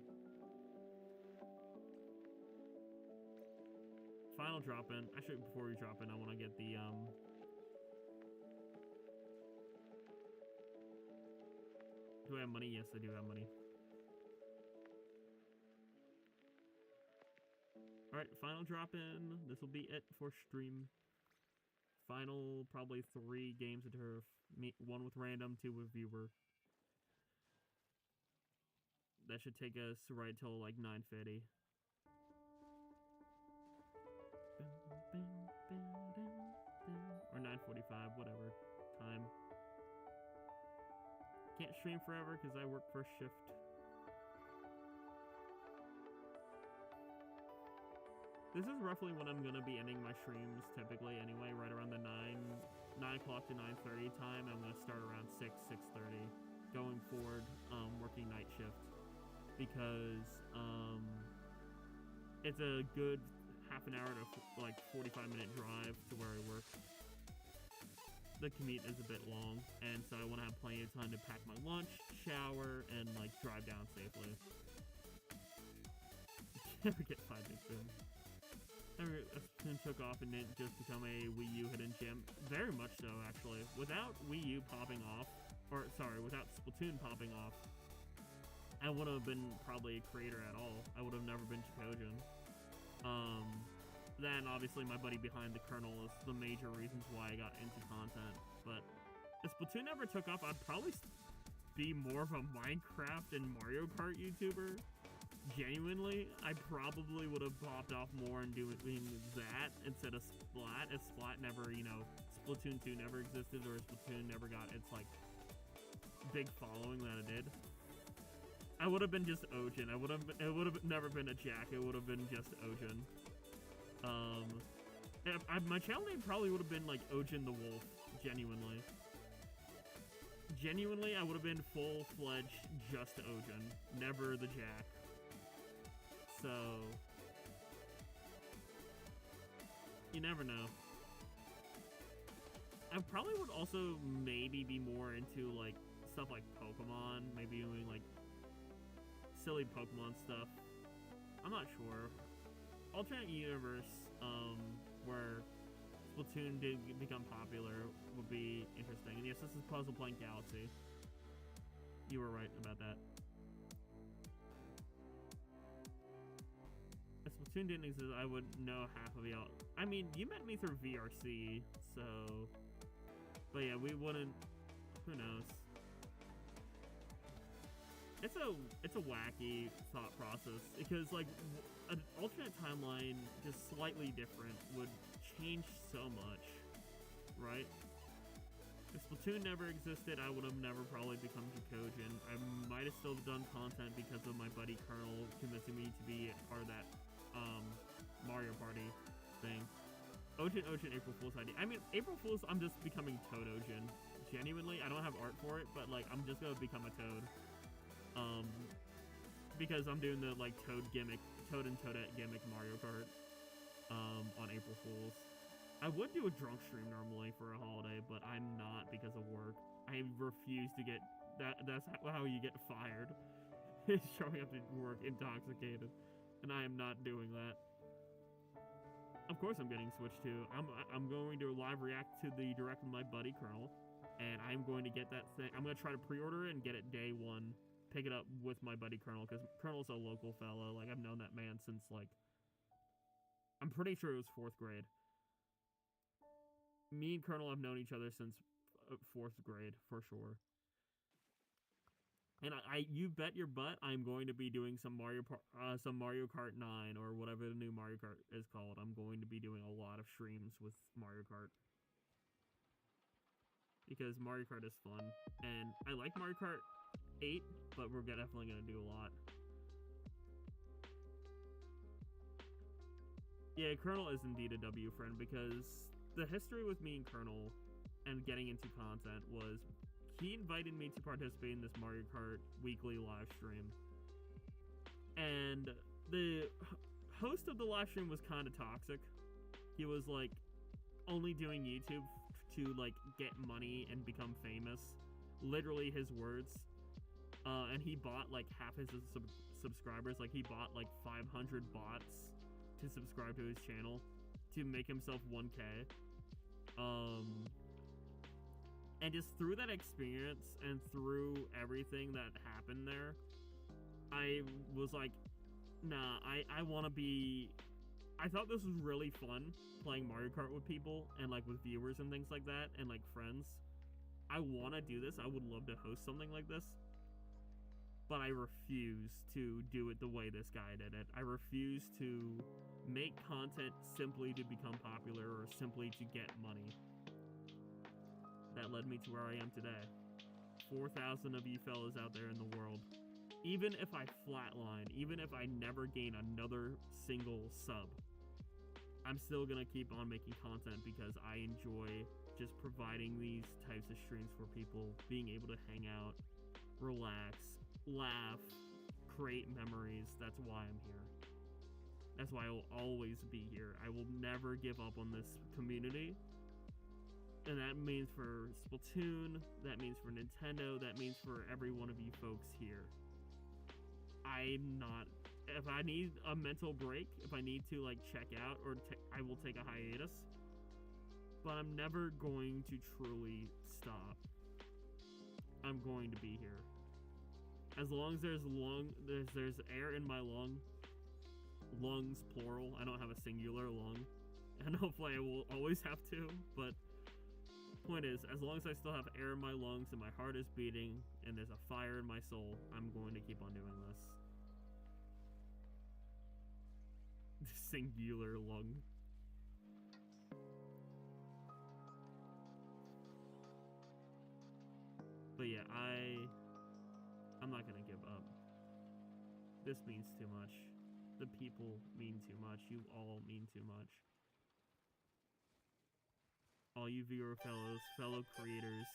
Final drop in. Actually, before we drop in, I want to get the Do I have money? Yes, I do have money. Alright, final drop in. This will be it for stream. Final, probably 3 games of turf. 1 with random, 2 with viewer. That should take us right till like 9:50. Or 9:45, whatever time. Can't stream forever because I work first shift. This is roughly when I'm gonna be ending my streams typically anyway, right around the 9 o'clock to 9:30 time. I'm gonna start around 6:30 going forward, working night shift, because it's a good half an hour to like 45-minute drive to where I work. The commute is a bit long, and so I want to have plenty of time to pack my lunch, shower, and like drive down safely. Never get 5 big boom. Splatoon took off and didn't just become a Wii U hidden gem. Very much so, actually. Without Wii U popping off, or sorry, without Splatoon popping off, I wouldn't have been probably a creator at all. I would have never been Jackogień. Then obviously my buddy behind the kernel is the major reasons why I got into content. But if Splatoon never took off, I'd probably be more of a Minecraft and Mario Kart YouTuber. Genuinely, I probably would have popped off more in doing that instead of Splat, if Splat never, you know, Splatoon 2 never existed, or Splatoon never got its, like, big following that it did. I would have been just Ogen. It would have never been a Jack. It would have been just Ogen. My channel name probably would have been, like, Ogen the Wolf, genuinely. Genuinely, I would have been full-fledged just Ogen, never the Jack. So, you never know. I probably would also maybe be more into, like, stuff like Pokemon, maybe doing, like, silly Pokemon stuff. I'm not sure. Alternate universe, where Splatoon did become popular would be interesting. And yes, this is Puzzle Plank Galaxy. You were right about that. If Splatoon didn't exist, I would know half of y'all. I mean, you met me through VRC, so... But yeah, we wouldn't... Who knows? It's a wacky thought process, because, like, an alternate timeline, just slightly different, would change so much, right? If Splatoon never existed, I would have never probably become Jackogień. I might have still done content because of my buddy Colonel convincing me to be part of that Mario Party thing. Ogen, April Fool's ID. I mean, April Fool's, I'm just becoming Toad Ogen. Genuinely, I don't have art for it, but, like, I'm just gonna become a Toad. Because I'm doing the, like, Toad and Toadette gimmick Mario Kart, on April Fool's. I would do a drunk stream normally for a holiday, but I'm not because of work. I refuse to get, that's how you get fired. Is showing up to work intoxicated. And I am not doing that. Of course I'm getting Switch 2. I'm going to live react to the direct with my buddy Colonel, and I'm going to get that thing. I'm going to try to pre-order it and get it day 1. Pick it up with my buddy Colonel, because Colonel's a local fellow. Like, I've known that man since, like, I'm pretty sure it was 4th grade. Me and Colonel have known each other since 4th grade, for sure. And you bet your butt I'm going to be doing some Mario Kart 9, or whatever the new Mario Kart is called. I'm going to be doing a lot of streams with Mario Kart. Because Mario Kart is fun. And I like Mario Kart 8, but we're definitely going to do a lot. Yeah, Colonel is indeed a W friend, because the history with me and Colonel and getting into content was he invited me to participate in this Mario Kart weekly live stream. And the host of the live stream was kind of toxic. he was like only doing YouTube to like get money and become famous. Literally his words. And he bought like half his subscribers. Like he bought like 500 bots to subscribe to his channel to make himself 1K. And just through that experience and through everything that happened there, I was like, nah, I want to be... I thought this was really fun, playing Mario Kart with people, and like with viewers and things like that, and like friends. I want to do this. I would love to host something like this. But I refuse to do it the way this guy did it. I refuse to make content simply to become popular or simply to get money. That led me to where I am today. 4,000 of you fellas out there in the world. Even if I flatline, even if I never gain another single sub, I'm still gonna keep on making content because I enjoy just providing these types of streams for people, being able to hang out, relax, laugh, create memories. That's why I'm here. That's why I will always be here. I will never give up on this community. And that means for Splatoon, that means for Nintendo, that means for every one of you folks here. I'm not... If I need a mental break, if I need to like check out, or I will take a hiatus. But I'm never going to truly stop. I'm going to be here. As long as there's air in my lungs plural. I don't have a singular lung, and hopefully I will always have to. But point is, as long as I still have air in my lungs and my heart is beating and there's a fire in my soul, I'm going to keep on doing this. Singular lung. But yeah, I'm not gonna give up. This means too much. The people mean too much. You all mean too much. All you viewer fellow creators.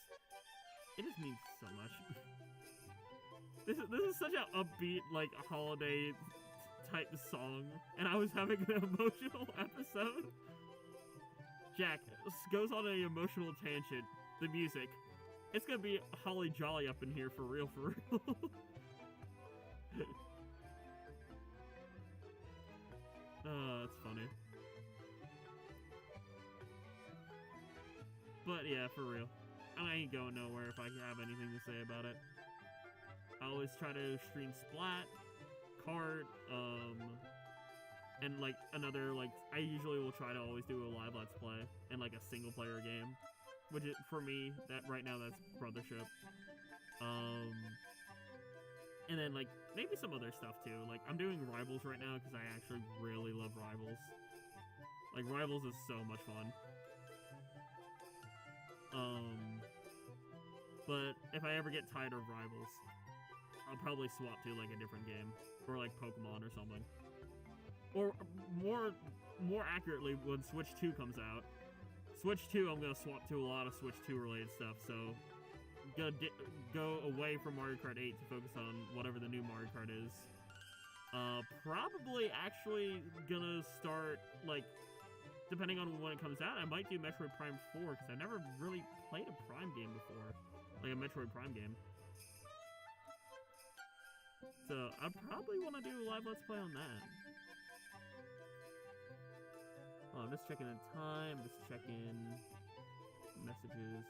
It just means so much. This is such an upbeat, like, holiday type song, and I was having an emotional episode. Jack goes on an emotional tangent. The music. It's gonna be holly jolly up in here for real, for real. Oh, that's funny. But yeah, for real. I ain't going nowhere if I have anything to say about it. I always try to stream Splat, Kart, and like another, like, I usually will try to always do a live Let's Play and like a single player game. Which is, for me, that right now that's Brothership. And then like maybe some other stuff too. Like I'm doing Rivals right now because I actually really love Rivals. Like Rivals is so much fun. But if I ever get tired of Rivals, I'll probably swap to like a different game or like Pokemon or something. Or more accurately, when Switch 2 comes out. Switch 2, I'm gonna swap to a lot of Switch 2 related stuff, so go away from Mario Kart 8 to focus on whatever the new Mario Kart is. Probably actually gonna start, like, depending on when it comes out, I might do Metroid Prime 4, because I never really played a Prime game before. Like a Metroid Prime game. So, I probably want to do a live Let's Play on that. Oh, I'm just checking in time, just checking messages.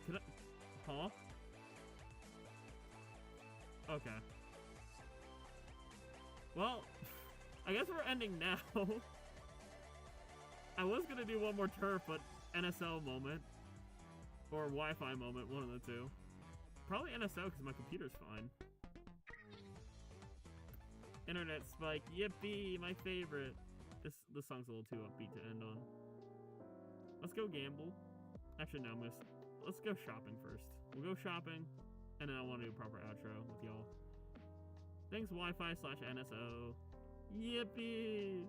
Could I? Huh? Okay. Well, I guess we're ending now. I was gonna do one more turf, but NSL moment. Or Wi-Fi moment, one of the two. Probably NSL, because my computer's fine. Internet spike, yippee, my favorite. This song's a little too upbeat to end on. Let's go gamble. Actually, no, let's go shopping first. We'll go shopping, and then I want to do a proper outro with y'all. Thanks Wi-Fi/NSO. Yippee!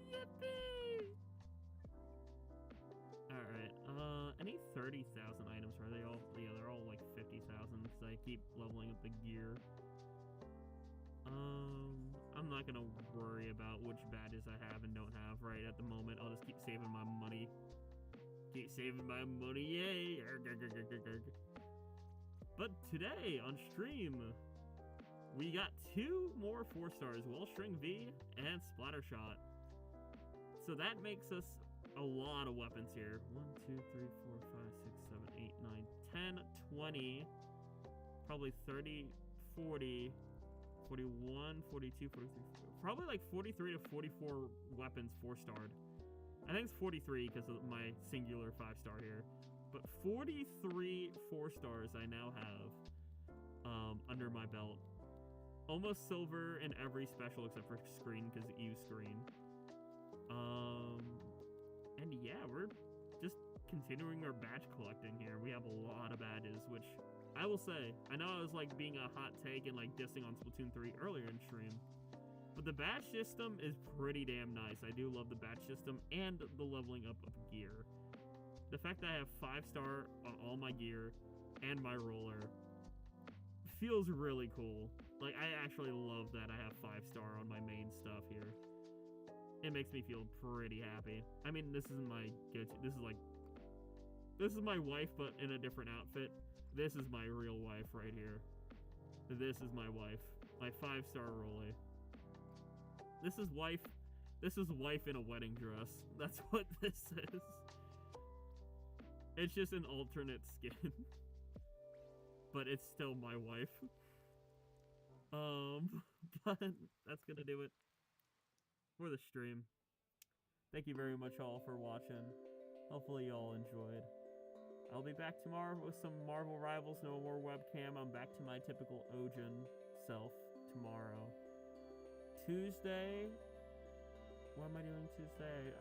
Yippee! Alright, any 30,000 items, are they all? Yeah, they're all like 50,000, because I keep leveling up the gear. I'm not gonna worry about which badges I have and don't have right at the moment. I'll just keep saving my money. Keep saving my money, yay! But today, on stream, we got 2 more 4 stars, Wellstring V and Splattershot. So that makes us a lot of weapons here. 1, 2, 3, 4, 5, 6, 7, 8, 9, 10, 20, probably 30, 40, 41, 42, 43, probably like 43 to 44 weapons 4-starred. I think it's 43 because of my singular 5-star here. But 43 4 stars I now have under my belt. Almost silver in every special except for screen, because you screen. And yeah, we're just continuing our badge collecting here. We have a lot of badges, which I will say, I know I was like being a hot take and like dissing on Splatoon 3 earlier in stream, but the badge system is pretty damn nice. I do love the badge system and the leveling up of gear. The fact that I have 5-star on all my gear and my roller feels really cool. Like, I actually love that I have 5-star on my main stuff here. It makes me feel pretty happy. I mean, this isn't my go-to. This is my wife, but in a different outfit. This is my real wife right here. This is my wife. My 5-star roller. This is wife in a wedding dress. That's what this is. It's just an alternate skin. But it's still my wife. But that's gonna do it for the stream. Thank you very much all for watching. Hopefully y'all enjoyed. I'll be back tomorrow with some Marvel Rivals, no more webcam. I'm back to my typical Ojin self tomorrow. Tuesday, what am I doing Tuesday?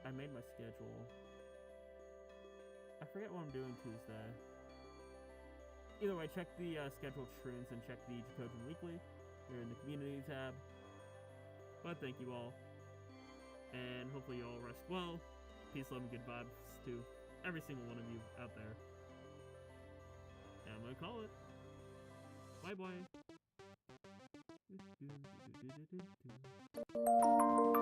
I made my schedule. I forget what I'm doing Tuesday. Either way, check the scheduled streams and check the Jackogień Weekly here in the community tab. But thank you all. And hopefully you all rest well. Peace, love, and good vibes to every single one of you out there. And I'm gonna call it. Bye bye.